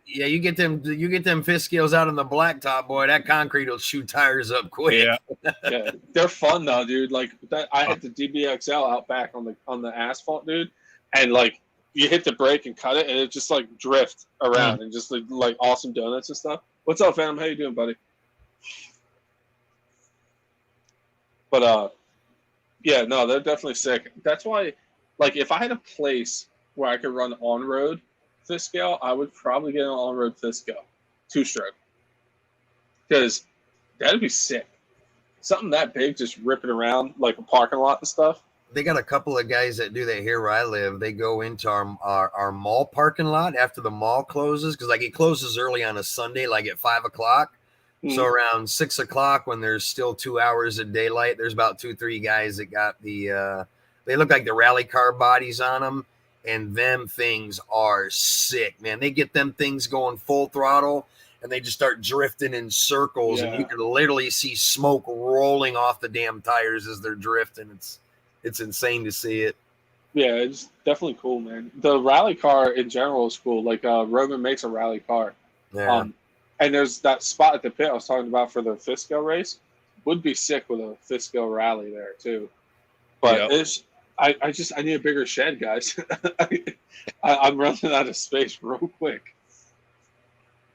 You get them fifth scales out on the blacktop, boy. That concrete will shoot tires up quick. Yeah, they're fun though, dude. Like that, I hit the DBXL out back on the asphalt, dude, and like you hit the brake and cut it, and it just like drift around and just like awesome donuts and stuff. What's up, Phantom? How you doing, buddy? But yeah, no, they're definitely sick. That's why, like, if I had a place where I could run on road fifth scale, I would probably get an on-road fifth scale, 2-stroke, because that'd be sick. Something that big, just ripping around like a parking lot and stuff. They got a couple of guys that do that here where I live. They go into our mall parking lot after the mall closes, because like it closes early on a Sunday, like at 5 o'clock. So around 6 o'clock, when there's still 2 hours of daylight, there's about 2-3 guys that got the they look like the rally car bodies on them. And them things are sick, man. They get them things going full throttle, and they just start drifting in circles, and you can literally see smoke rolling off the damn tires as they're drifting. It's insane to see it. Yeah, it's definitely cool, man. The rally car in general is cool. Like Roman makes a rally car. Yeah. And there's that spot at the pit I was talking about for the fifth scale race. Would be sick with a fifth scale rally there too. But I need a bigger shed, guys. I'm running out of space real quick.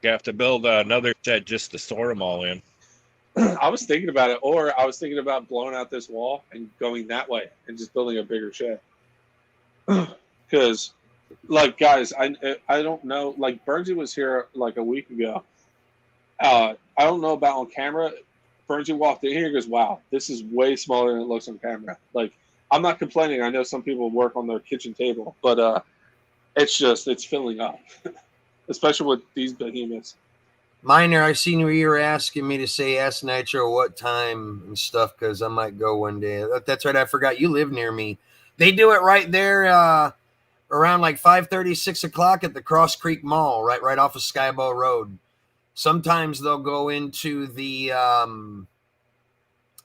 You have to build another shed just to store them all in. I was thinking about it, or I was thinking about blowing out this wall and going that way and just building a bigger shed. Because, like, guys, I don't know. Like, Bernsey was here like a week ago. I don't know about on camera. Bernsey walked in here and goes, wow, this is way smaller than it looks on camera. Like, I'm not complaining. I know some people work on their kitchen table, but it's filling up, especially with these behemoths. Miner, I seen you were asking me to say ask Nitro what time and stuff, because I might go one day. That's right. I forgot you live near me. They do it right there around like 5:30, 6 o'clock at the Cross Creek Mall, right off of Skybow Road. Sometimes they'll go into the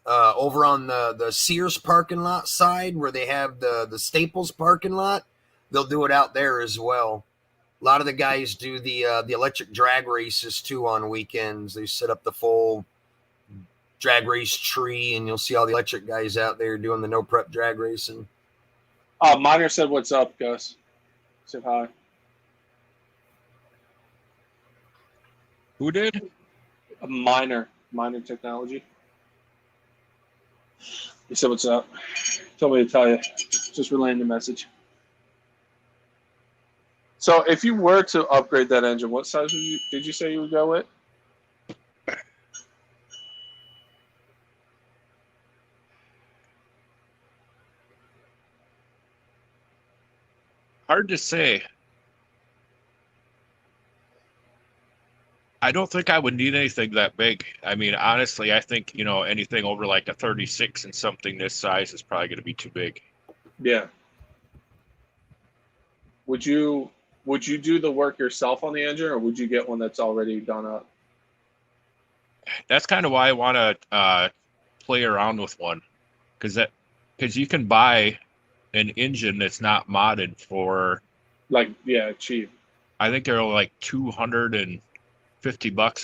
over on the Sears parking lot side where they have the Staples parking lot. They'll do it out there as well. A lot of the guys do the electric drag races too on weekends. They set up the full drag race tree, and you'll see all the electric guys out there doing the no prep drag racing. Miner said, "What's up, Gus?" Said hi. Who did? Miner Technology. He said, "What's up?" Told me to tell you. Just relaying the message. So, if you were to upgrade that engine, what size did you say you would go with? Hard to say. I don't think I would need anything that big. I mean, honestly, I think, anything over like a 36 and something this size is probably going to be too big. Yeah. Would you do the work yourself on the engine, or would you get one that's already done up? That's kind of why I want to play around with one, because you can buy an engine that's not modded for cheap. I think they're like $250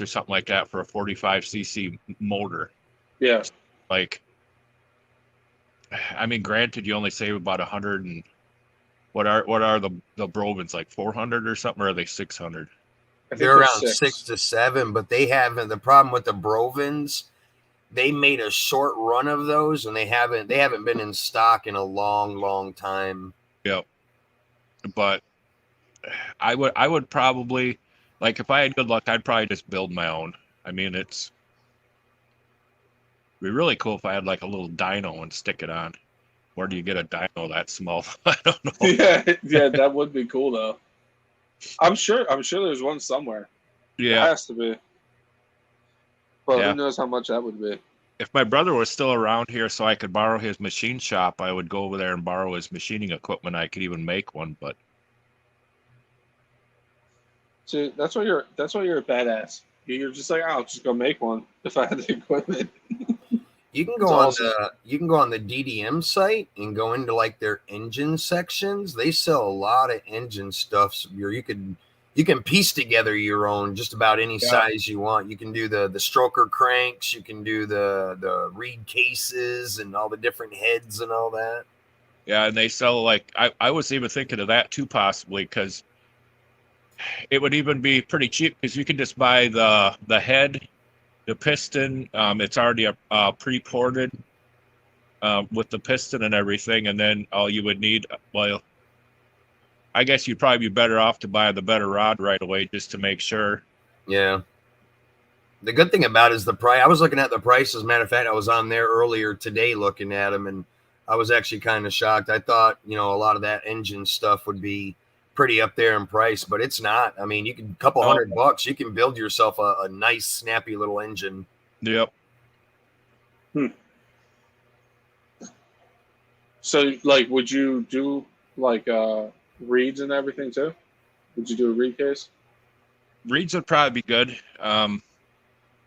or something like that for a 45cc motor. Yeah. Like, I mean, granted, you only save about 100 and what are the Brovins, like 400 or something, or are they 600? They're around 6 to 7, but they haven't. The problem with the Brovins, they made a short run of those, and they haven't been in stock in a long time. Yep. But I would probably, like, if I had good luck, I'd probably just build my own. I mean, it'd be really cool if I had like a little dyno and stick it on. Where do you get a dyno that small? I don't know. Yeah, that would be cool though. I'm sure there's one somewhere. Yeah, it has to be. But who knows how much that would be? If my brother was still around here, so I could borrow his machine shop, I would go over there and borrow his machining equipment. I could even make one, but. See, that's why you're a badass. You're just like, I'll just go make one if I had the equipment. You can go on the DDM site and go into like their engine sections. They sell a lot of engine stuff. You can piece together your own just about any size you want. You can do the stroker cranks. You can do the reed cases and all the different heads and all that. Yeah, and they sell like I was even thinking of that too, possibly, because it would even be pretty cheap because you can just buy the head, the piston. It's already pre-ported with the piston and everything, and then all you would need, well, I guess you'd probably be better off to buy the better rod right away just to make sure. Yeah. The good thing about it is the price. I was looking at the price. As a matter of fact, I was on there earlier today looking at them, and I was actually kind of shocked. I thought, a lot of that engine stuff would be pretty up there in price, but it's not. I mean, you can couple $100, you can build yourself a nice, snappy little engine. Yep. So, like, would you do like reeds and everything too? Would you do a reed case? Reeds would probably be good.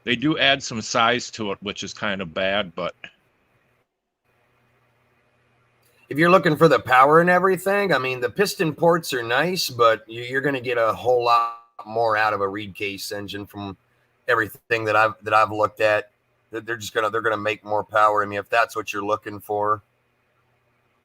They do add some size to it, which is kind of bad, but if you're looking for the power and everything, I mean, the piston ports are nice, but you're going to get a whole lot more out of a reed case engine from everything that I've looked at. They're gonna make more power. I mean, if that's what you're looking for.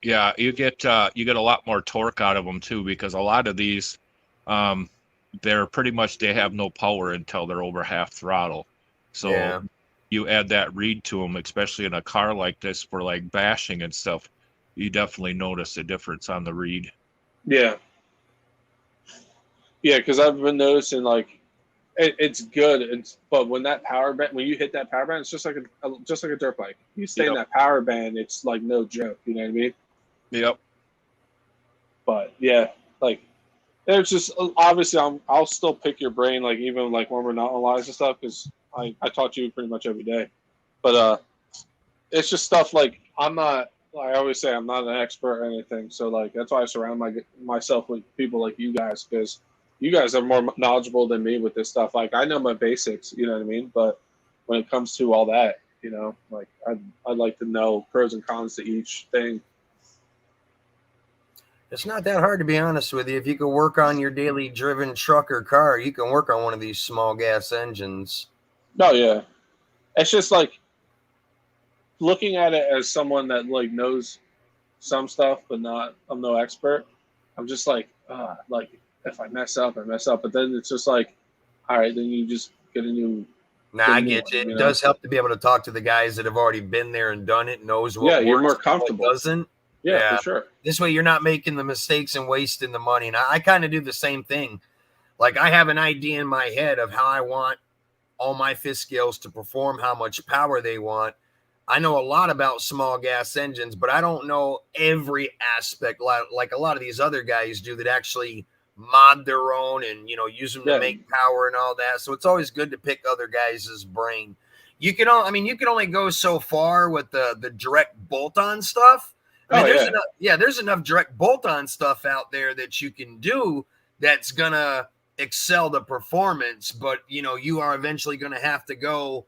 Yeah, you get a lot more torque out of them too, because a lot of these, they're pretty much, they have no power until they're over half throttle. So you add that reed to them, especially in a car like this for like bashing and stuff. You definitely notice a difference on the reed. Yeah. Yeah, because I've been noticing like it's good, but when you hit that power band, it's just like a dirt bike. You stay in that power band, it's like no joke. You know what I mean? Yep. But yeah, like there's just obviously I'll still pick your brain, like even like when we're not on lives and stuff, because I talk to you pretty much every day. But it's just stuff like I always say I'm not an expert or anything, so like that's why I surround myself with people like you guys, because you guys are more knowledgeable than me with this stuff. Like I know my basics, you know what I mean? But when it comes to all that, like I'd like to know pros and cons to each thing. It's not that hard, to be honest with you. If you can work on your daily driven truck or car, you can work on one of these small gas engines. Oh yeah, it's just like looking at it as someone that like knows some stuff, but I'm no expert. I'm just like if I mess up, I mess up. But then it's just like, all right, then you just get a new. I get you. It does help to be able to talk to the guys that have already been there and done it, knows what works, you're more comfortable. What doesn't. Yeah, for sure. This way you're not making the mistakes and wasting the money. And I kind of do the same thing. Like I have an idea in my head of how I want all my fifth scales to perform, how much power they want. I know a lot about small gas engines, but I don't know every aspect like a lot of these other guys do that actually mod their own and, use them to make power and all that. So it's always good to pick other guys' brain. You can only go so far with the direct bolt-on stuff. There's enough direct bolt-on stuff out there that you can do that's gonna excel the performance, but you are eventually gonna have to go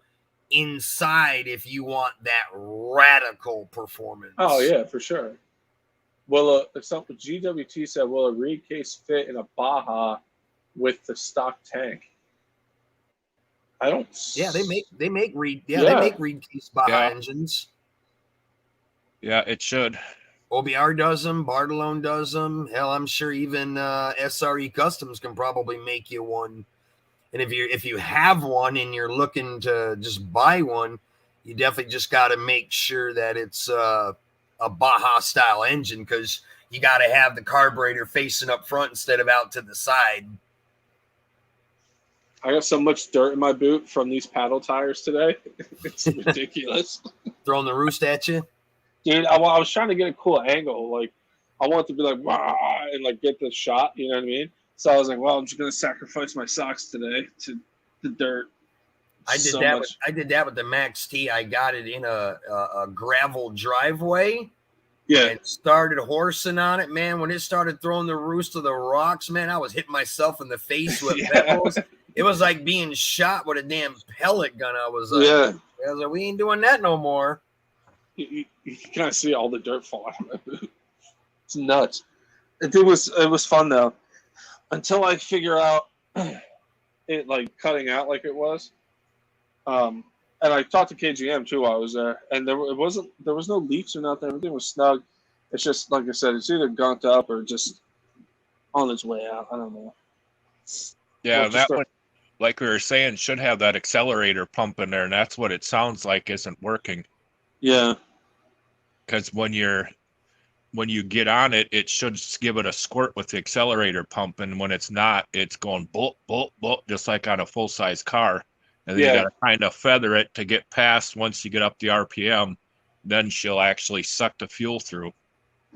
inside if you want that radical performance. Oh yeah, for sure. Well, GWT said, will a reed case fit in a Baja with the stock tank? I don't. Yeah, they make reed. Yeah, they make reed case Baja engines. Yeah, it should. OBR does them. Bartolone does them. Hell, I'm sure even SRE Customs can probably make you one. And if you have one and you're looking to just buy one, you definitely just got to make sure that it's a Baja style engine, because you got to have the carburetor facing up front instead of out to the side. I got so much dirt in my boot from these paddle tires today. It's ridiculous. Throwing the roost at you? Dude, I was trying to get a cool angle. Like, I wanted to be like, wah, and like get the shot, you know what I mean? So I was like, well, I'm just going to sacrifice my socks today to the dirt. I did that with the Max T. I got it in a gravel driveway. Yeah. And started horsing on it, man. When it started throwing the roost of the rocks, man, I was hitting myself in the face with pebbles. It was like being shot with a damn pellet gun. I was like, we ain't doing that no more. You can kind of see all the dirt fall out of my boot. It's nuts. It was fun though, until I figure out it like cutting out like it was. And I talked to KGM too while I was there, and there was no leaks or nothing. Everything was snug. It's just like I said, it's either gunked up or just on its way out. I don't know. Yeah, that one, like we were saying, should have that accelerator pump in there, and that's what it sounds like isn't working. Yeah. Because when you get on it, it should give it a squirt with the accelerator pump, and when it's not, it's going bolt, bolt, bolt, just like on a full-size car. And then you got to kind of feather it to get past. Once you get up the RPM, then she'll actually suck the fuel through.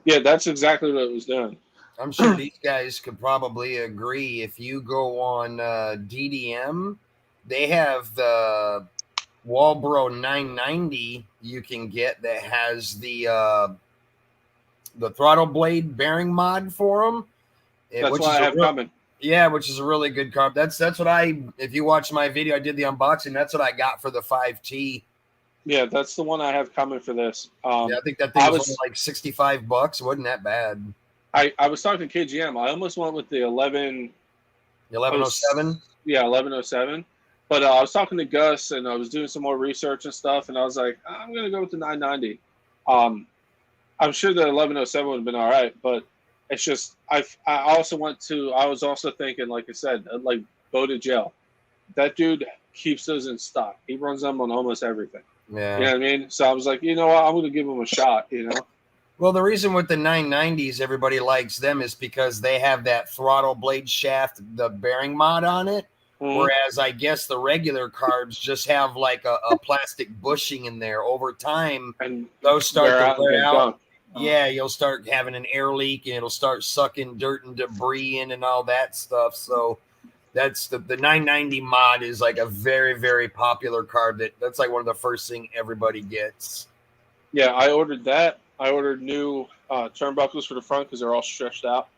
Yeah, that's exactly what it was doing. I'm sure these guys could probably agree. If you go on DDM, they have the Walbro 990 you can get that has the throttle blade bearing mod for them. That's why I have coming. Yeah, which is a really good carb. That's what if you watch my video, I did the unboxing. That's what I got for the 5T. Yeah, that's the one I have coming for this. Yeah, I think that thing was only like $65. Wasn't that bad? I was talking to KGM. I almost went with the 1107. Yeah, 1107. But I was talking to Gus, and I was doing some more research and stuff, and I was like, I'm gonna go with the 990. I'm sure the 1107 would have been all right, but it's just I was also thinking, like I said, like Bowden Gel. That dude keeps those in stock. He runs them on almost everything. Yeah. You know what I mean? So I was like, you know what, I'm going to give him a shot, you know? Well, the reason with the 990s everybody likes them is because they have that throttle blade shaft, the bearing mod on it. Mm-hmm. Whereas I guess the regular carbs just have like a plastic bushing in there. Over time, and those start to wear out. Yeah, you'll start having an air leak, and it'll start sucking dirt and debris in and all that stuff. So that's the 990 mod is like a very, very popular carb. That's like one of the first thing everybody gets. Yeah, I ordered that. I ordered new turnbuckles for the front because they're all stretched out.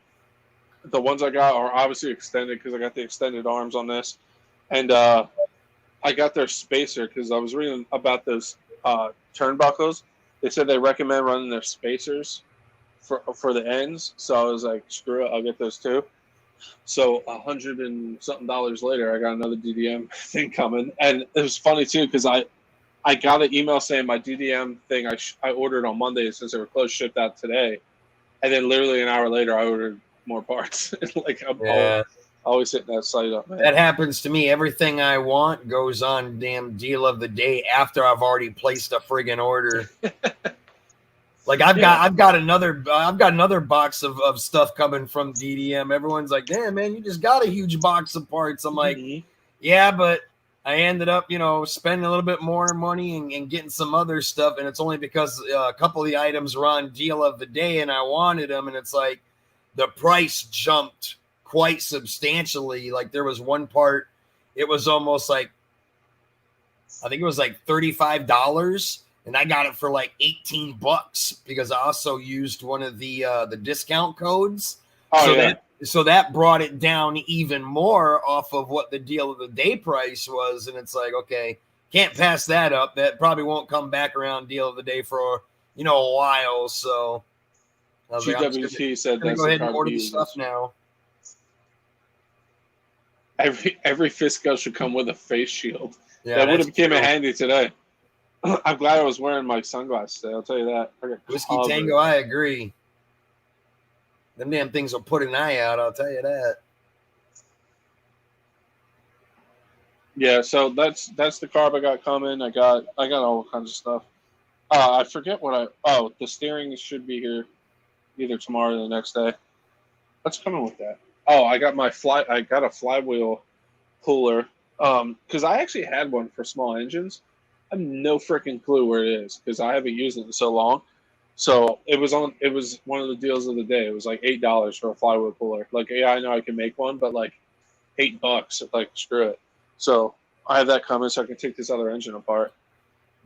The ones I got are obviously extended because I got the extended arms on this. And I got their spacer because I was reading about those turnbuckles. They said they recommend running their spacers for the ends. So I was like, screw it, I'll get those too. So $100 and something later, I got another DDM thing coming. And it was funny too because I got an email saying my DDM thing I ordered on Monday since they were closed, shipped out today. And then literally an hour later, I ordered more parts. Like I'm always hitting that site up, man. That happens to me. Everything I want goes on damn deal of the day after I've already placed a friggin' order. Like I've got another box of stuff coming from DDM. Everyone's like, damn man, you just got a huge box of parts. I'm like, yeah, but I ended up, spending a little bit more money and getting some other stuff. And it's only because a couple of the items were on deal of the day and I wanted them. And it's like the price jumped quite substantially. Like there was one part, it was almost like, I think it was like $35. And I got it for like $18 because I also used one of the discount codes. So that brought it down even more off of what the deal of the day price was. And it's like, okay, can't pass that up. That probably won't come back around deal of the day for, a while. So GWT said that's go ahead and order the stuff now. Every Fisco should come with a face shield. Yeah, that would have came in handy today. I'm glad I was wearing my sunglasses today. I'll tell you that. Whiskey Tango, I agree. Them damn things will put an eye out. I'll tell you that. Yeah, so that's the carb I got coming. I got all kinds of stuff. I forget what the steering should be here either tomorrow or the next day. What's coming with that? Oh, I got a flywheel cooler. Because I actually had one for small engines. I have no freaking clue where it is because I haven't used it in so long. So it was one of the deals of the day. It was like $8 for a flywheel cooler. Like, yeah, I know I can make one, but like $8, like screw it. So I have that coming so I can take this other engine apart.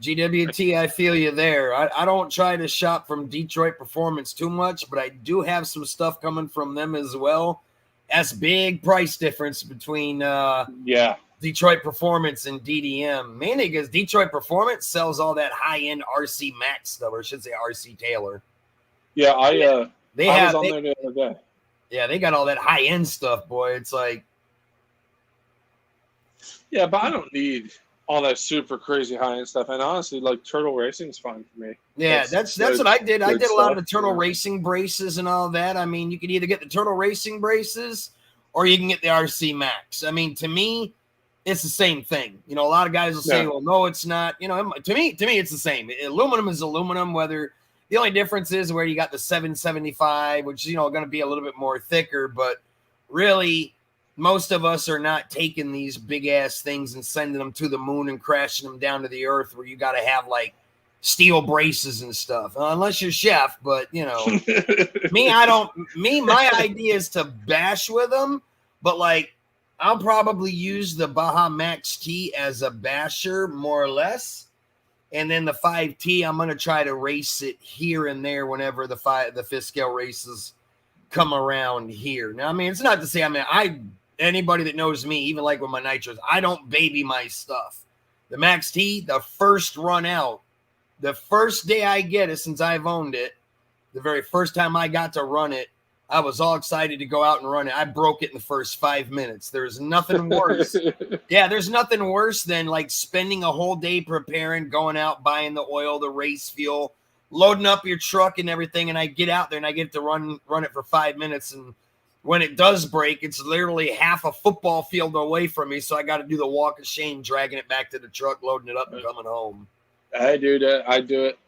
GWT, I feel you there. I don't try to shop from Detroit Performance too much, but I do have some stuff coming from them as well. That's big price difference between Detroit Performance and DDM. Mainly because Detroit Performance sells all that high-end RC Max stuff, or I should say RC Taylor. Yeah, I was on there the other day. Yeah, they got all that high-end stuff, boy. It's like... Yeah, but I don't need all that super crazy high-end stuff. And honestly, like, Turtle Racing is fine for me. Yeah, that's what I did. I did a lot of the Turtle Racing braces and all that. I mean, you could either get the Turtle Racing braces or you can get the RC Max. I mean, to me, it's the same thing. You know, a lot of guys will say, well, no, it's not. You know, to me, it's the same. Aluminum is aluminum, whether the only difference is where you got the 775, which is, going to be a little bit more thicker, but really most of us are not taking these big ass things and sending them to the moon and crashing them down to the earth where you got to have like steel braces and stuff, unless you're Chef. But my idea is to bash with them, but like I'll probably use the Baja Max T as a basher more or less. And then the 5T, I'm going to try to race it here and there whenever the fifth scale races come around here. Now, I mean, it's not to say, anybody that knows me, even like with my nitros, I don't baby my stuff. The Max T, the first run out, the first day I get it since I've owned it, the very first time I got to run it, I was all excited to go out and run it. I broke it in the first 5 minutes. There's nothing worse. Yeah, there's nothing worse than like spending a whole day preparing, going out, buying the oil, the race fuel, loading up your truck and everything. And I get out there and I get to run it for 5 minutes. And when it does break, it's literally half a football field away from me. So I got to do the walk of shame, dragging it back to the truck, loading it up and coming home. I do that. I do it.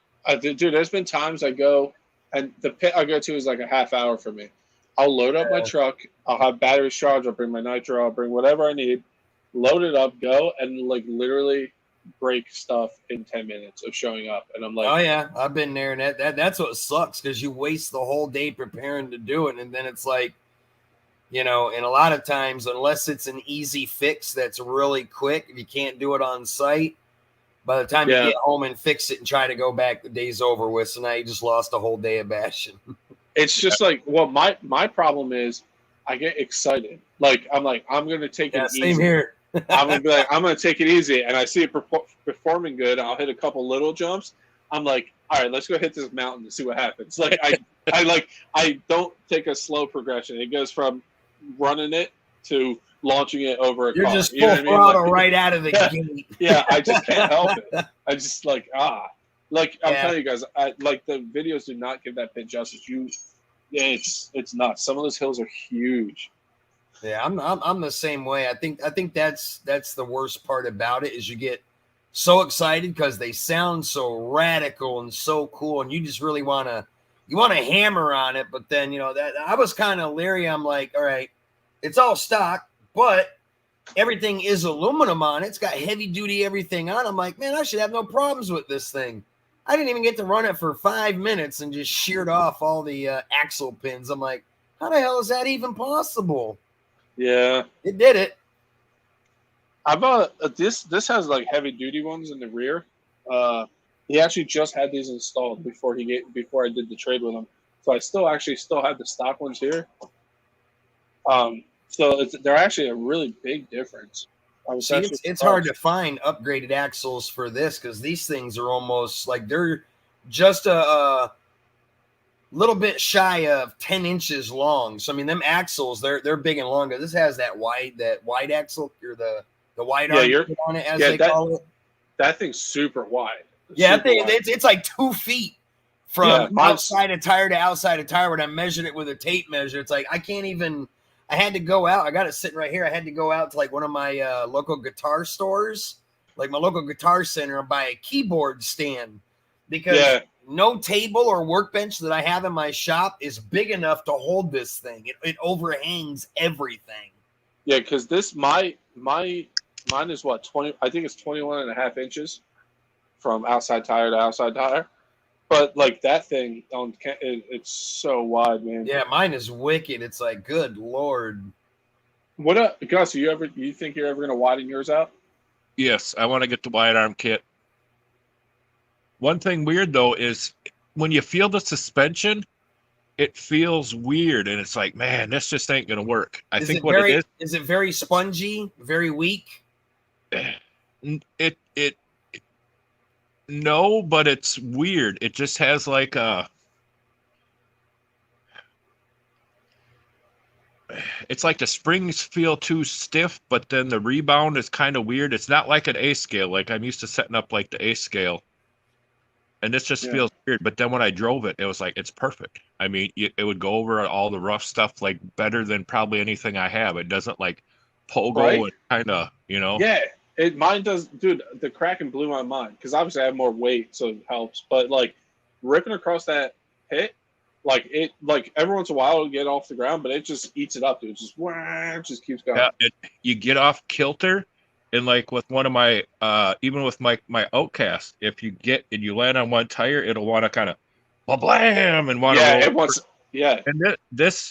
Dude, there's been times I go, and the pit I go to is like a half hour for me. I'll load up my truck. I'll have batteries charged. I'll bring my nitro. I'll bring whatever I need. Load it up, go, and like literally break stuff in 10 minutes of showing up. And I'm like, oh yeah, I've been there, and that's what sucks because you waste the whole day preparing to do it, and then it's like, and a lot of times, unless it's an easy fix that's really quick, if you can't do it on site, by the time you get home and fix it and try to go back, the day's over with. So now you just lost a whole day of bashing. It's just like, well, my problem is I get excited. Like, I'm going to take it easy. Same here. I'm going to be like, I'm going to take it easy. And I see it performing good. I'll hit a couple little jumps. I'm like, all right, let's go hit this mountain to see what happens. Like, I don't take a slow progression. It goes from running it to launching it over a car. You're just full throttle right out of the gate. Yeah, I just can't help it. I just like, Like I'm telling you guys, like the videos do not give that pit justice. It's nuts. Some of those hills are huge. Yeah, I'm the same way. I think that's the worst part about it is you get so excited because they sound so radical and so cool, and you just really want to hammer on it. But then that I was kind of leery. I'm like, all right, it's all stock, but everything is aluminum on it. It's got heavy duty everything on. I'm like, man, I should have no problems with this thing. I didn't even get to run it for 5 minutes and just sheared off all the axle pins. I'm like, how the hell is that even possible? Yeah, it did it. I bought this has like heavy duty ones in the rear. He actually just had these installed before I did the trade with him. So I still have the stock ones here. So they're actually a really big difference. It's hard to find upgraded axles for this because these things are almost like they're just a little bit shy of 10 inches long. So I mean, them axles they're big and long. This has that wide axle or the wide arm on it, as they call it. That thing's super wide. Yeah, it's like 2 feet from outside of tire to outside of tire. When I measured it with a tape measure, it's like I can't even. I had to go out. I got it sitting right here. I had to go out to like one of my local guitar stores, like my local guitar center, and buy a keyboard stand because no table or workbench that I have in my shop is big enough to hold this thing. It overhangs everything. Yeah, because mine is what 20. I think it's 21.5 inches from outside tire to outside tire. But like that thing it's so wide, man. Yeah, mine is wicked. It's like, good Lord. What Gus? You think you're ever gonna widen yours out? Yes, I want to get the wide arm kit. One thing weird though is when you feel the suspension, it feels weird, and it's like, man, this just ain't gonna work. I think what it is it very spongy, very weak? No, but it's weird. It just has like it's like the springs feel too stiff, but then the rebound is kind of weird. It's not like an A scale. Like I'm used to setting up like the A scale, and this just feels weird. But then when I drove it, it was like, it's perfect. I mean, it would go over all the rough stuff like better than probably anything I have. It doesn't like pogo and kind of, Yeah. Mine does, dude. The Kraken blew my mind because obviously I have more weight, so it helps. But like ripping across that pit, like every once in a while it'll get off the ground, but it just eats it up, dude. It just keeps going. Yeah, you get off kilter, and like with one of my, even with my Outcast, if you get and you land on one tire, it'll want to kind of blam and want to roll. It wants. Yeah. And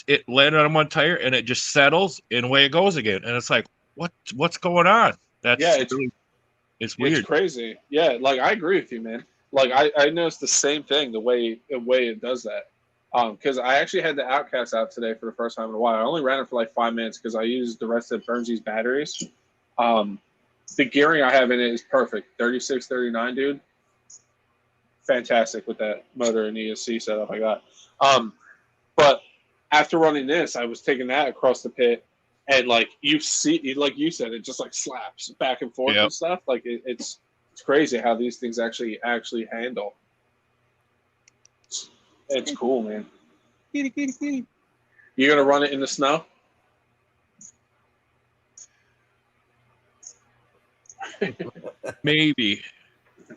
it landed on one tire and it just settles and away it goes again, and it's like, what's going on? It's weird. It's crazy. Yeah, like I agree with you, man. Like I noticed the same thing the way it does that. Because I actually had the Outcast out today for the first time in a while. I only ran it for like 5 minutes because I used the rest of Burnsy's batteries. The gearing I have in it is perfect. 36, 39, dude. Fantastic with that motor and ESC setup I got. But after running this, I was taking that across the pit. And like you see, like you said, it just like slaps back and forth and stuff. Like it's crazy how these things actually handle. It's cool, man. You gonna run it in the snow? Maybe.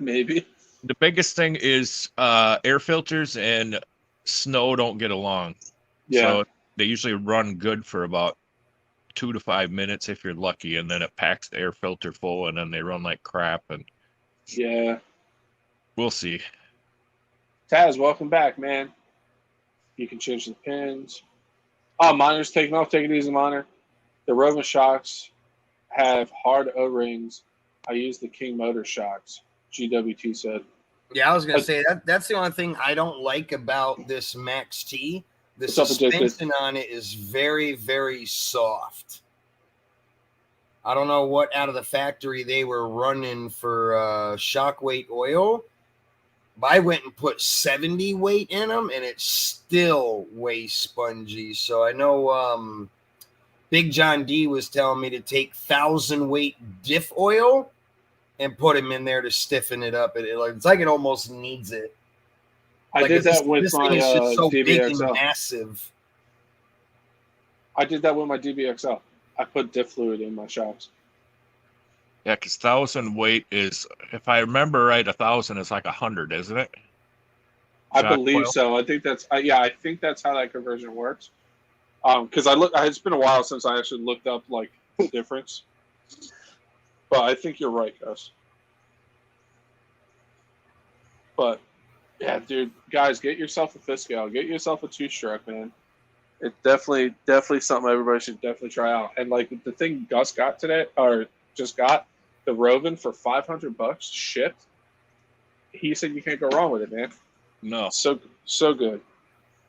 The biggest thing is air filters and snow don't get along. Yeah. So they usually run good for about 2 to 5 minutes if you're lucky, and then it packs the air filter full, and then they run like crap. And we'll see. Taz, welcome back, man. You can change the pins. Oh, miner's taking off. Take it easy, miner. The Roman shocks have hard O-rings. I use the King Motor shocks. GWT said. Yeah, I was gonna say that's the only thing I don't like about this Max T. The suspension on it is very, very soft. I don't know what out of the factory they were running for shock weight oil. But I went and put 70 weight in them, and it's still way spongy. So I know Big John D was telling me to take 1,000 weight diff oil and put them in there to stiffen it up. It's like it almost needs it. I did that with my DBXL. Massive. I did that with my DBXL. I put diff fluid in my shocks. Yeah, because 1,000 weight is, if I remember right, 1,000 is like 100, isn't it? I believe so. I think that's I think that's how that conversion works. Because it's been a while since I actually looked up like the difference. But I think you're right, Gus. But yeah, dude, guys, get yourself a fifth scale. Get yourself a 2-stroke, man. It's definitely something everybody should definitely try out. And like the thing Gus got today, or just got, the Roven for $500 shipped. He said you can't go wrong with it, man. No, so good.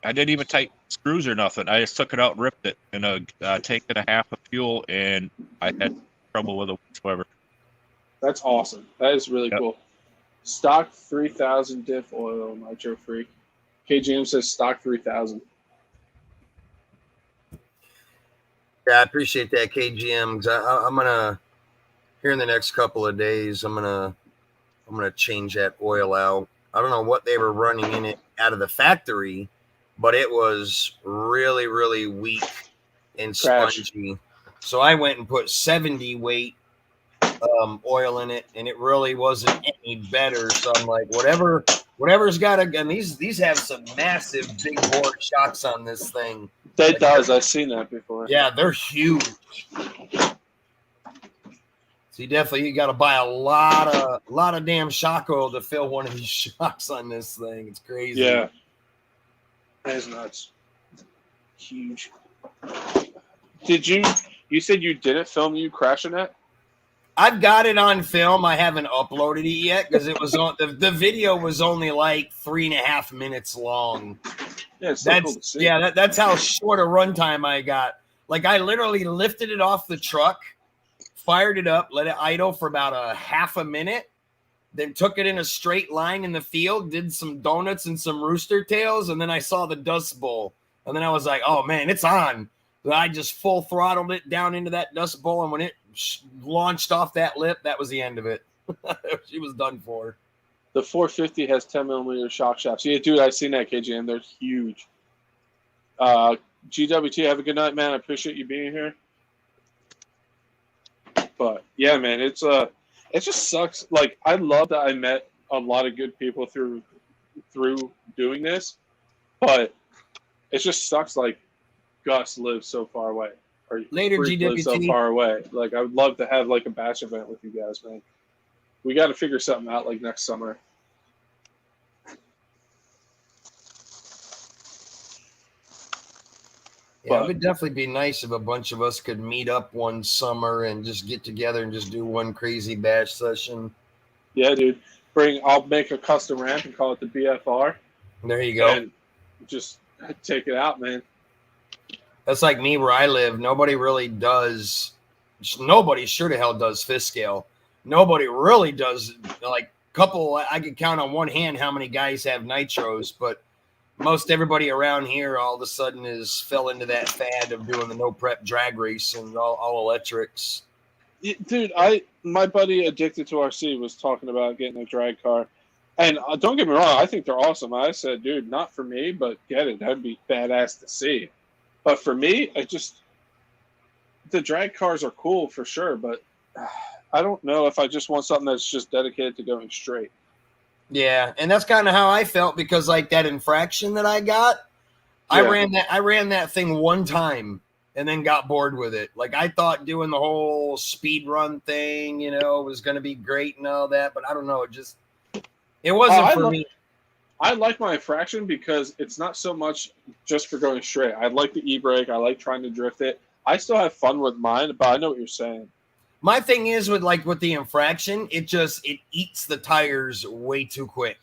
I didn't even tighten screws or nothing. I just took it out and ripped it in a tank and a half of fuel, and I had trouble with it whatsoever. That's awesome. That is really cool. Stock 3,000 diff oil, Nitro Freak. KGM says stock 3,000. Yeah, I appreciate that, KGM. I'm gonna, here in the next couple of days, I'm gonna I'm going to change that oil out. I don't know what they were running in it out of the factory, but it was really, really weak and spongy. So I went and put 70 weight oil in it, and it really wasn't any better. So I'm like, whatever's got to. And these have some massive big bore shocks on this thing. It does. I've seen that before. Yeah, they're huge. So you got to buy a lot of damn shock oil to fill one of these shocks on this thing. It's crazy. Yeah, that is nuts. Huge. You said you didn't film you crashing it? I've got it on film. I haven't uploaded it yet because it was on the video was only like 3.5 minutes long. Yeah, it's so cool to see. Yeah, that's how short a runtime I got. Like I literally lifted it off the truck, fired it up, let it idle for about a half a minute, then took it in a straight line in the field, did some donuts and some rooster tails, and then I saw the Dust Bowl. And then I was like, oh, man, it's on. But I just full throttled it down into that Dust Bowl, and when it launched off that lip, that was the end of it. She was done for. The 450 has 10mm shock shafts. Yeah, dude, I've seen that, KGM. They're huge. GWT, have a good night, man. I appreciate you being here. But yeah, man, it just sucks. Like I love that I met a lot of good people through doing this, but it just sucks. Like Gus lives so far away, or later GWT lives so far away. Like I would love to have like a batch event with you guys, man. We got to figure something out like next summer. Yeah, it would definitely be nice if a bunch of us could meet up one summer and just get together and just do one crazy bash session. Yeah, dude. I'll make a custom ramp and call it the BFR. There you go. And just take it out, man. That's like me where I live. Nobody really does. Nobody sure to hell does fifth scale. Nobody really does. Like couple, I could count on one hand how many guys have nitros, but most everybody around here all of a sudden fell into that fad of doing the no prep drag race and all electrics. Dude, my buddy addicted to RC was talking about getting a drag car, and don't get me wrong, I think they're awesome. I said, dude, not for me, but get it. That'd be badass to see. But for me, the drag cars are cool for sure, but I don't know if I just want something that's just dedicated to going straight. Yeah, and that's kind of how I felt because like that infraction that I got, yeah. I ran that thing one time and then got bored with it. Like I thought doing the whole speed run thing, was going to be great and all that, but I don't know, it wasn't for me. I like my infraction because it's not so much just for going straight. I like the e-brake. I like trying to drift it. I still have fun with mine, but I know what you're saying. My thing is with the infraction, it eats the tires way too quick.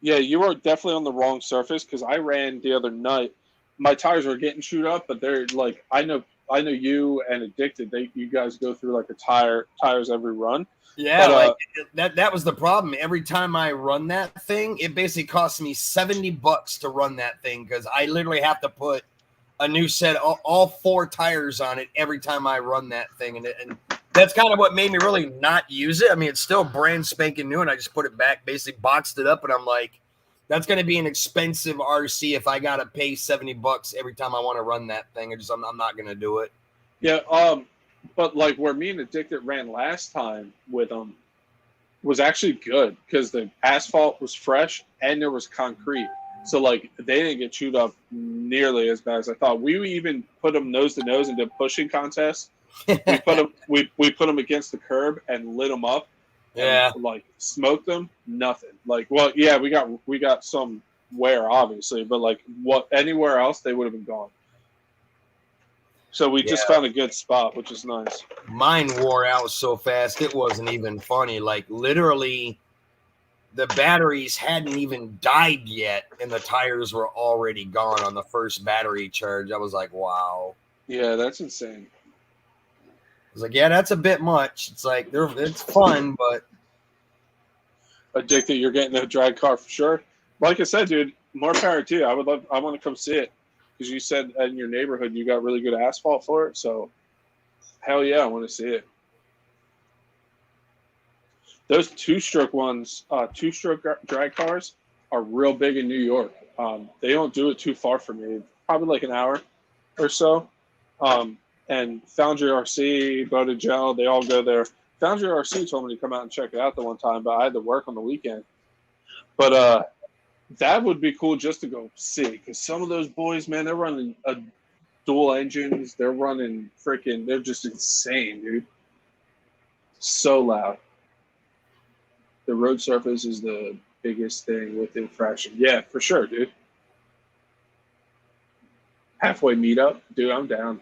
Yeah, you are definitely on the wrong surface because I ran the other night. My tires were getting chewed up, but they're like I know you and Addicted. You guys go through like tires every run. Yeah, but, that was the problem. Every time I run that thing, it basically costs me $70 to run that thing because I literally have to put a new set, all 4 tires on it every time I run that thing, and that's kind of what made me really not use it. I mean, it's still brand spanking new, and I just put it back, basically boxed it up, and I'm like, that's going to be an expensive RC if I got to pay $70 every time I want to run that thing. I'm not going to do it. Yeah, but like where me and Addicted ran last time with them was actually good because the asphalt was fresh and there was concrete. So like they didn't get chewed up nearly as bad as I thought. We even put them nose to nose into pushing contests. We put them against the curb and lit them up. Yeah, and, like smoked them. Nothing. Like, well, yeah, we got some wear obviously, but like anywhere else they would have been gone. So we just found a good spot, which is nice. Mine wore out so fast it wasn't even funny. Like literally, the batteries hadn't even died yet, and the tires were already gone on the first battery charge. I was like, wow. Yeah, that's insane. I was like, yeah, that's a bit much. It's like it's fun, but Addicted, you're getting a drag car for sure. Like I said, dude, more power to you. I want to come see it because you said in your neighborhood you got really good asphalt for it. So, hell yeah, I want to see it. those two-stroke ones, two-stroke drag cars are real big in New York. They don't do it too far from me, probably like an hour or so. And Foundry RC, Boda Gel, they all go there. Foundry RC told me to come out and check it out the one time, but I had to work on the weekend. But that would be cool just to go see, because some of those boys, man, they're running dual engines. They're running freaking, they're just insane, dude. So loud. The road surface is the biggest thing with infraction. Yeah, for sure, dude. Halfway meetup, dude, I'm down.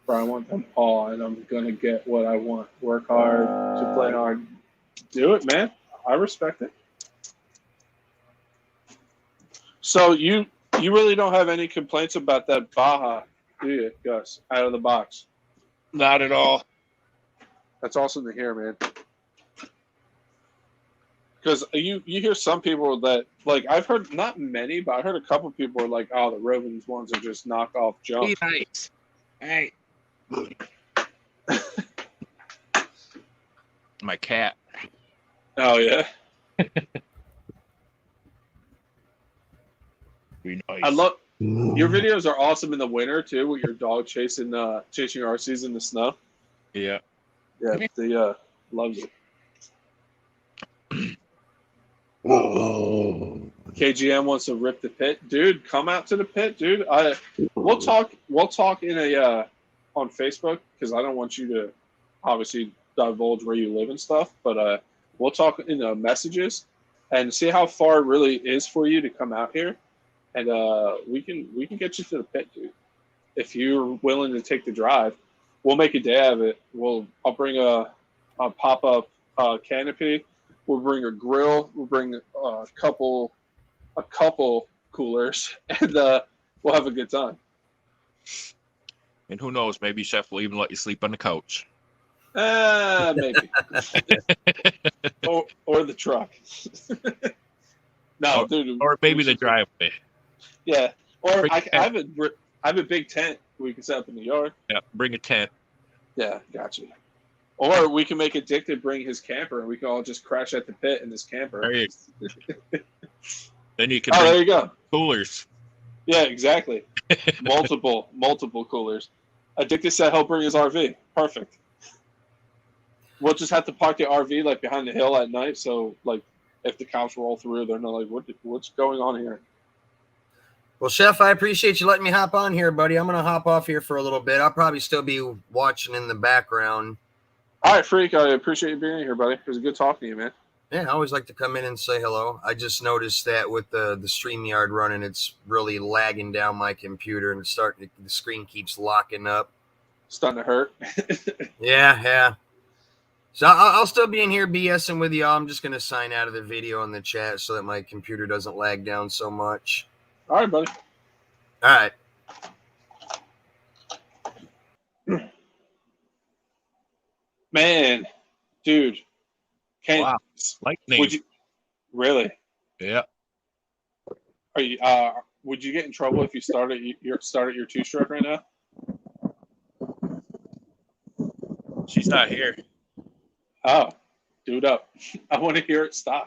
Bro, I want them all, and I'm gonna get what I want. Work hard to play hard. Do it, man. I respect it. So you really don't have any complaints about that Baja, do you, Gus? Out of the box. Not at all. That's awesome to hear, man. Because you hear some people that, like, I've heard not many, but I heard a couple people are like, oh, the Rovens ones are just knockoff junk. Be nice. Hey. My cat. Oh yeah. Be nice. I love your videos are awesome in the winter too, with your dog chasing RCs in the snow. Yeah. Yeah, they loves it. KGM wants to rip the pit, dude. Come out to the pit, dude. We'll talk in a on Facebook, because I don't want you to obviously divulge where you live and stuff. But we'll talk in the messages and see how far it really is for you to come out here, and we can get you to the pit, dude. If you're willing to take the drive, we'll make a day of it. I'll bring a pop up canopy. We'll bring a grill. We'll bring a couple coolers, and we'll have a good time. And who knows, maybe Chef will even let you sleep on the couch. Maybe. or the truck. No, dude. Or maybe the driveway. Yeah. Or I have a big tent we can set up in the yard. Yeah, bring a tent. Yeah, gotcha. Or we can make Addicted bring his camper, and we can all just crash at the pit in this camper. There you go. Then you can there you go. Coolers. Yeah, exactly. multiple coolers. Addicted said he'll bring his RV. Perfect. We'll just have to park the RV like behind the hill at night, so like if the cops roll through, they're not like, what's going on here? Well, Chef, I appreciate you letting me hop on here, buddy. I'm gonna hop off here for a little bit. I'll probably still be watching in the background. All right, Freak. I appreciate you being here, buddy. It was good talking to you, man. Yeah, I always like to come in and say hello. I just noticed that with the StreamYard running, it's really lagging down my computer, and the screen keeps locking up. Starting to hurt. Yeah. So I'll still be in here BSing with y'all. I'm just going to sign out of the video and the chat so that my computer doesn't lag down so much. All right, buddy. All right. Man, dude. Wow. Lightning. Would you really? Yeah. Are you? Would you get in trouble if you started your two-stroke right now? She's not here. Oh, dude up. I want to hear it stop.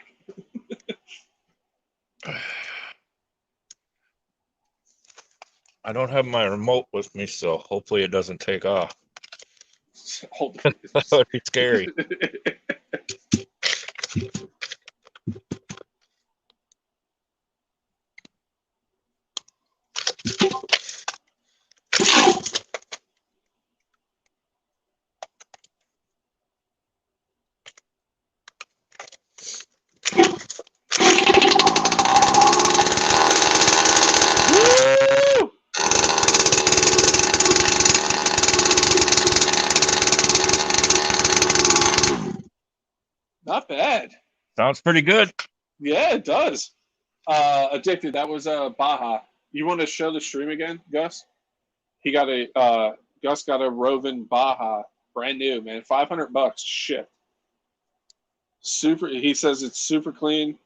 I don't have my remote with me, so hopefully it doesn't take off. Hold on. That would be scary. Not bad. Sounds pretty good. Yeah, it does. Addicted. That was Baja. You want to show the stream again, Gus? He got Gus got a Roven Baja, brand new, man, $500 shipped. Super. He says it's super clean,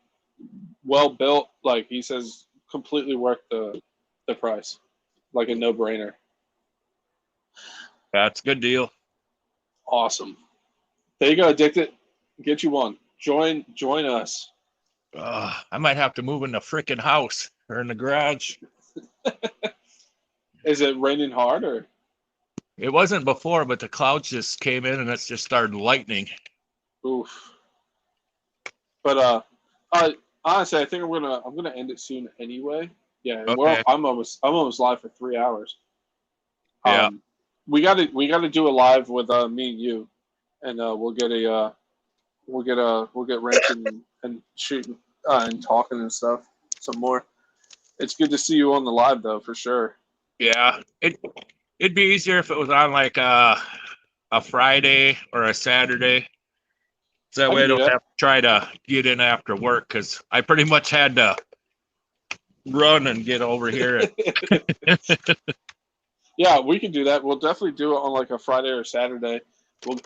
well built. Like he says, completely worth the price. Like a no-brainer. That's a good deal. Awesome. There you go, Addicted. Get you one. Join us. I might have to move in the freaking house or in the garage. Is it raining hard or? It wasn't before, but the clouds just came in and it's just started lightning. Oof. But honestly, I think I'm gonna end it soon anyway. Yeah, Okay. I'm almost live for 3 hours. Yeah. We gotta do a live with me and you, and we'll get ranking and shooting and talking and stuff some more. It's good to see you on the live though, for sure. Yeah. It'd be easier if it was on like a Friday or a Saturday. So that way I don't have to try to get in after work, because I pretty much had to run and get over here. Yeah, we can do that. We'll definitely do it on like a Friday or Saturday.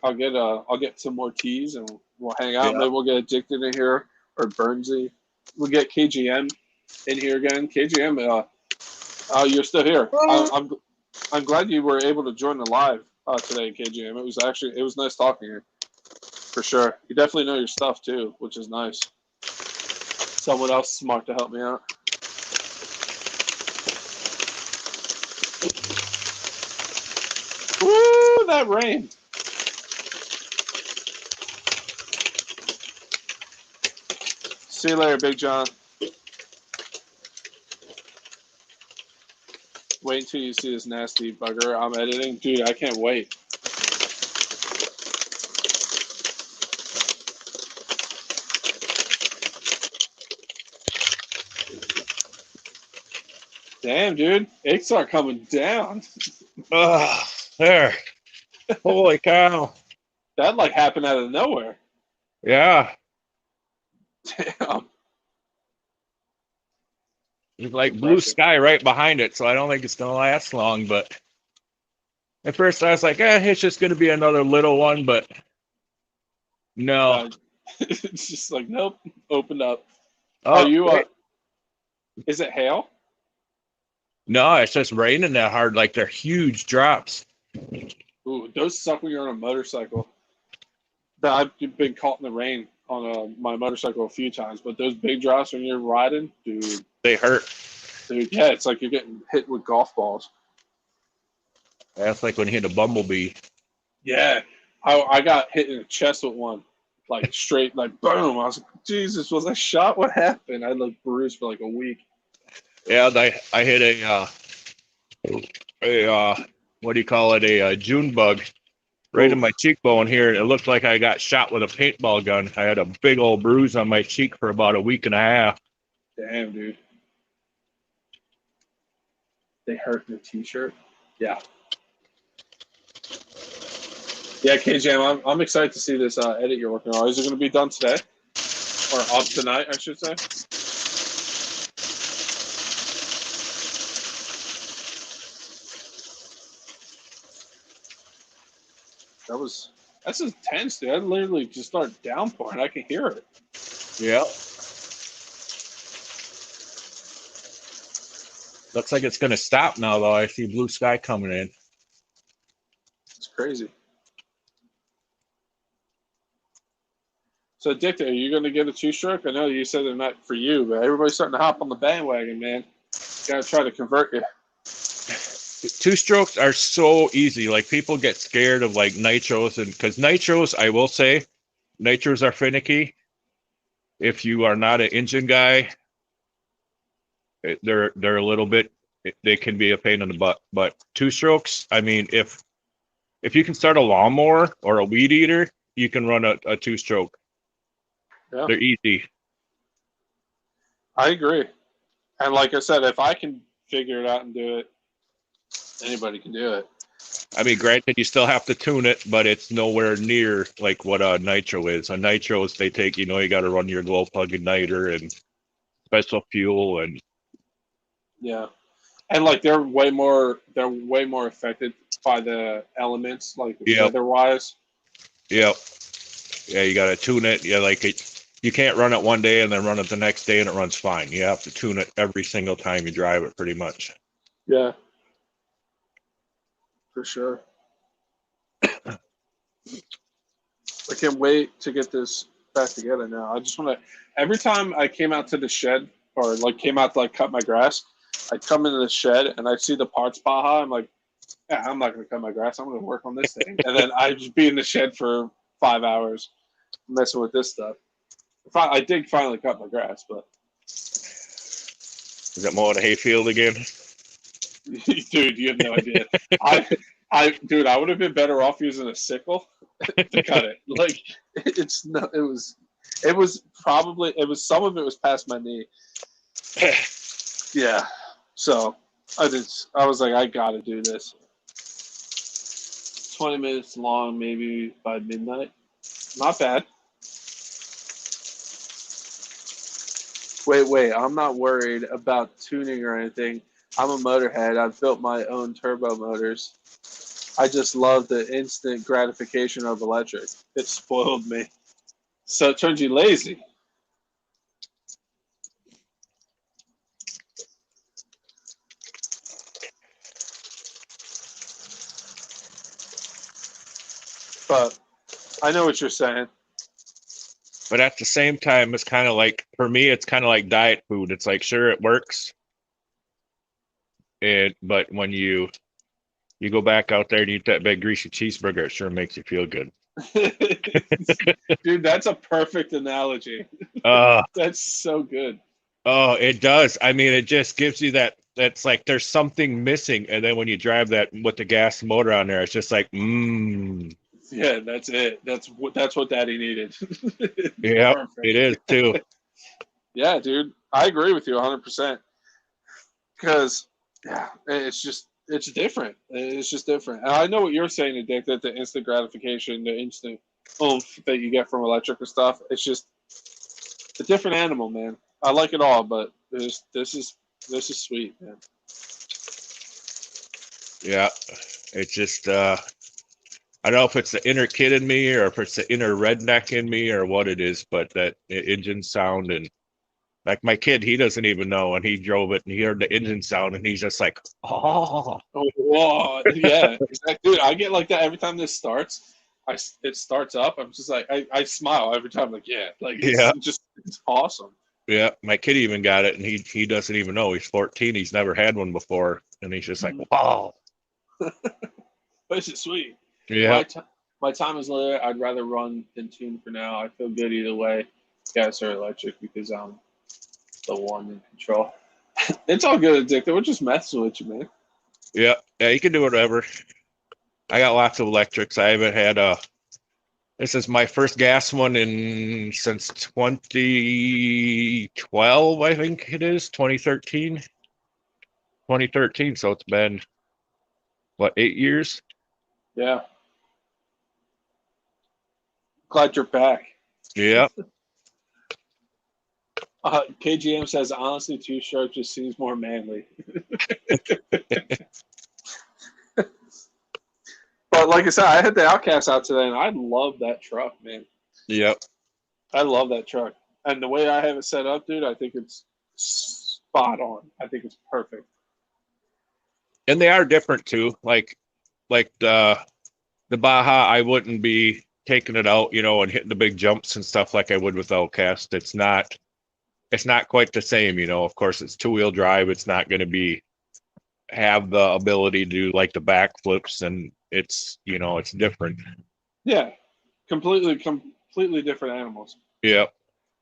I'll get some more teas and we'll hang out. Yeah. Maybe we'll get Addicted in here or Burnsy. We'll get KGM in here again. KGM, you're still here. I'm glad you were able to join the live today, KGM. It was nice talking to you. For sure. You definitely know your stuff too, which is nice. Someone else smart to help me out. Woo, that rain. See you later, Big John. Wait until you see this nasty bugger I'm editing. Dude, I can't wait. Damn, dude. Eggs are coming down. There. Holy cow. That like happened out of nowhere. Yeah. Damn. There's like blue sky right behind it, so I don't think it's going to last long. But at first I was like, it's just going to be another little one, but no. It's just like, nope, opened up. Oh, are you, is it hail? No, it's just raining that hard. Like they're huge drops. Ooh, those suck when you're on a motorcycle. I've been caught in the rain on my motorcycle a few times, but those big drops when you're riding, dude, they hurt. Dude, yeah, it's like you're getting hit with golf balls. That's like when you hit a bumblebee. Yeah, I got hit in the chest with one, like straight, like boom. I was like, Jesus, was I shot? What happened? I looked bruised for like a week. Yeah, I hit a what do you call it? A June bug right in my cheekbone here. It looked like I got shot with a paintball gun. I had a big old bruise on my cheek for about a week and a half. Damn, dude. They hurt in the t-shirt. Yeah. Yeah, KJ, I'm excited to see this edit you're working on. Is it going to be done today? Or up tonight, I should say? That's intense, dude. I literally just started downpouring. I can hear it. Yeah. Looks like it's going to stop now, though. I see blue sky coming in. It's crazy. So, Dick, are you going to get a two-stroke? I know you said they're not for you, but everybody's starting to hop on the bandwagon, man. Got to try to convert you. Two-strokes are so easy. Like, people get scared of, like, nitros. And because nitros, I will say, nitros are finicky. If you are not an engine guy, they're a little bit, they can be a pain in the butt. But two-strokes, I mean, if you can start a lawnmower or a weed eater, you can run a two-stroke. Yeah. They're easy. I agree. And like I said, if I can figure it out and do it, anybody can do it. I mean, granted, you still have to tune it, but it's nowhere near like what a nitro is. A nitro is they take, you got to run your glow plug igniter and special fuel and. Yeah. And like they're way more affected by the elements, like weather-wise. Yep. Yeah, you got to tune it. Yeah, like you can't run it one day and then run it the next day and it runs fine. You have to tune it every single time you drive it, pretty much. Yeah. For sure. I can't wait to get this back together now. I just want to. Every time I came out to the shed or like came out to like cut my grass, I'd come into the shed and I'd see the parts Baja. I'm like, yeah, I'm not going to cut my grass. I'm going to work on this thing. And then I'd just be in the shed for 5 hours messing with this stuff. I did finally cut my grass, but. Is that mowing a hayfield again? Dude, you have no idea. Dude, I would have been better off using a sickle to cut it. Like, it was some of it was past my knee. Yeah. So I was like, I gotta do this. 20 minutes long, maybe by midnight. Not bad. Wait, I'm not worried about tuning or anything. I'm a motorhead. I've built my own turbo motors. I just love the instant gratification of electric. It spoiled me. So it turns you lazy. But I know what you're saying. But at the same time, it's kind of like, for me, it's kind of like diet food. It's like, sure, it works. But when you go back out there and eat that big greasy cheeseburger, it sure makes you feel good. Dude, that's a perfect analogy. That's so good. Oh, it does. I mean, it just gives you that's like there's something missing. And then when you drive that with the gas motor on there, it's just like, Yeah, that's it. That's what Daddy needed. Yeah, it is too. Yeah, dude, I agree with you 100%. Because yeah, it's different. It's just different. And I know what you're saying, Dick. That the instant gratification, the instant oomph that you get from electric and stuff. It's just a different animal, man. I like it all, but this is sweet, man. Yeah, it's just I don't know if it's the inner kid in me or if it's the inner redneck in me or what it is, but that engine sound, and like my kid, he doesn't even know, and he drove it and he heard the engine sound and he's just like, oh, whoa, yeah, exactly. Dude, I get like that every time this starts. It starts up. I'm just like I smile every time. Like it's awesome. Yeah, my kid even got it, and he doesn't even know. He's 14. He's never had one before, and he's just like, wow. This is sweet. Yeah. My time is limited. I'd rather run than tune for now. I feel good either way, gas or electric, because I'm the one in control. It's all good, Dick. We're just messing with you, man. Yeah, you can do whatever. I got lots of electrics. I haven't had this is my first gas one since 2012, I think it is, 2013. 2013, so it's been, what, 8 years? Yeah. Glad you're back. Yeah. KGM says, honestly, two-stroke just seems more manly. But like I said, I had the Outcast out today, and I love that truck, man. Yep. I love that truck. And the way I have it set up, dude, I think it's spot on. I think it's perfect. And they are different, too. Like the Baja, I wouldn't be taking it out, and hitting the big jumps and stuff like I would with Outcast. It's not quite the same, Of course, it's two-wheel drive. It's not going to have the ability to do like the backflips, and it's it's different. Yeah, completely different animals. Yeah,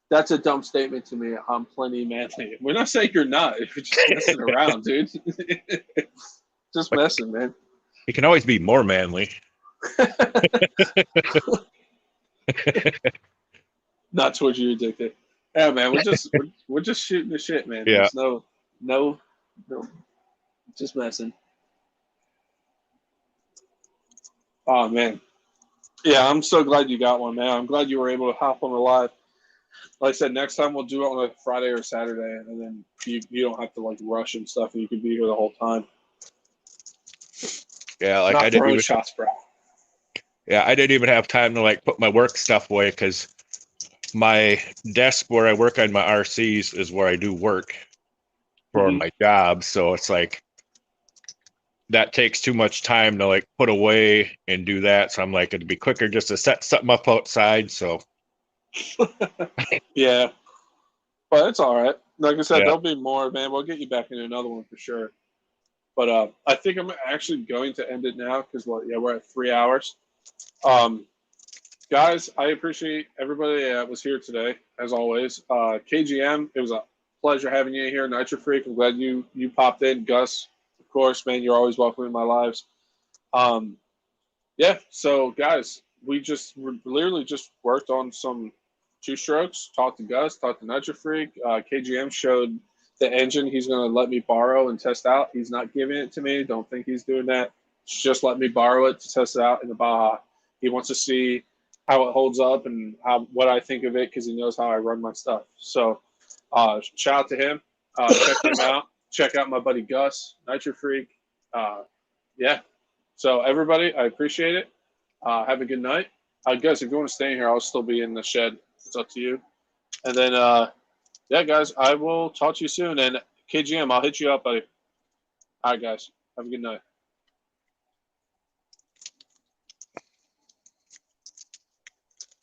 that's a dumb statement to me. I'm plenty manly. We're not saying you're not. You're just messing around, dude. Just messing, man. You can always be more manly. Not towards you, addicted. Yeah, man. We're just shooting the shit, man. Yeah. There's no, just messing. Oh man. Yeah, I'm so glad you got one, man. I'm glad you were able to hop on the live. Like I said, next time we'll do it on a Friday or Saturday, and then you don't have to like rush and stuff, and you can be here the whole time. Yeah, like Not I didn't even shots, bro. Yeah, I didn't even have time to like put my work stuff away because my desk where I work on my RCs is where I do work for my job. So it's like that takes too much time to like put away and do that. So I'm like, it'd be quicker just to set something up outside. So yeah, but it's all right. Like I said, Yeah. there'll be more, man. We'll get you back into another one for sure. But I think I'm actually going to end it now because we're at 3 hours. Guys, I appreciate everybody that was here today, as always. KGM, it was a pleasure having you here. Nitro Freak, I'm glad you popped in. Gus, of course, man, you're always welcome in my lives. Yeah, so guys, we literally just worked on some two-strokes, talked to Gus, talked to Nitro Freak. KGM showed the engine he's going to let me borrow and test out. He's not giving it to me. Don't think he's doing that. Just let me borrow it to test it out in the Baja. He wants to see how it holds up and what I think of it because he knows how I run my stuff. So shout out to him. Check him out. Check out my buddy Gus, Nitro Freak. Yeah. So everybody, I appreciate it. Have a good night. Guys, if you want to stay in here, I'll still be in the shed. It's up to you. And then, yeah, guys, I will talk to you soon. And KGM, I'll hit you up, buddy. All right, guys. Have a good night.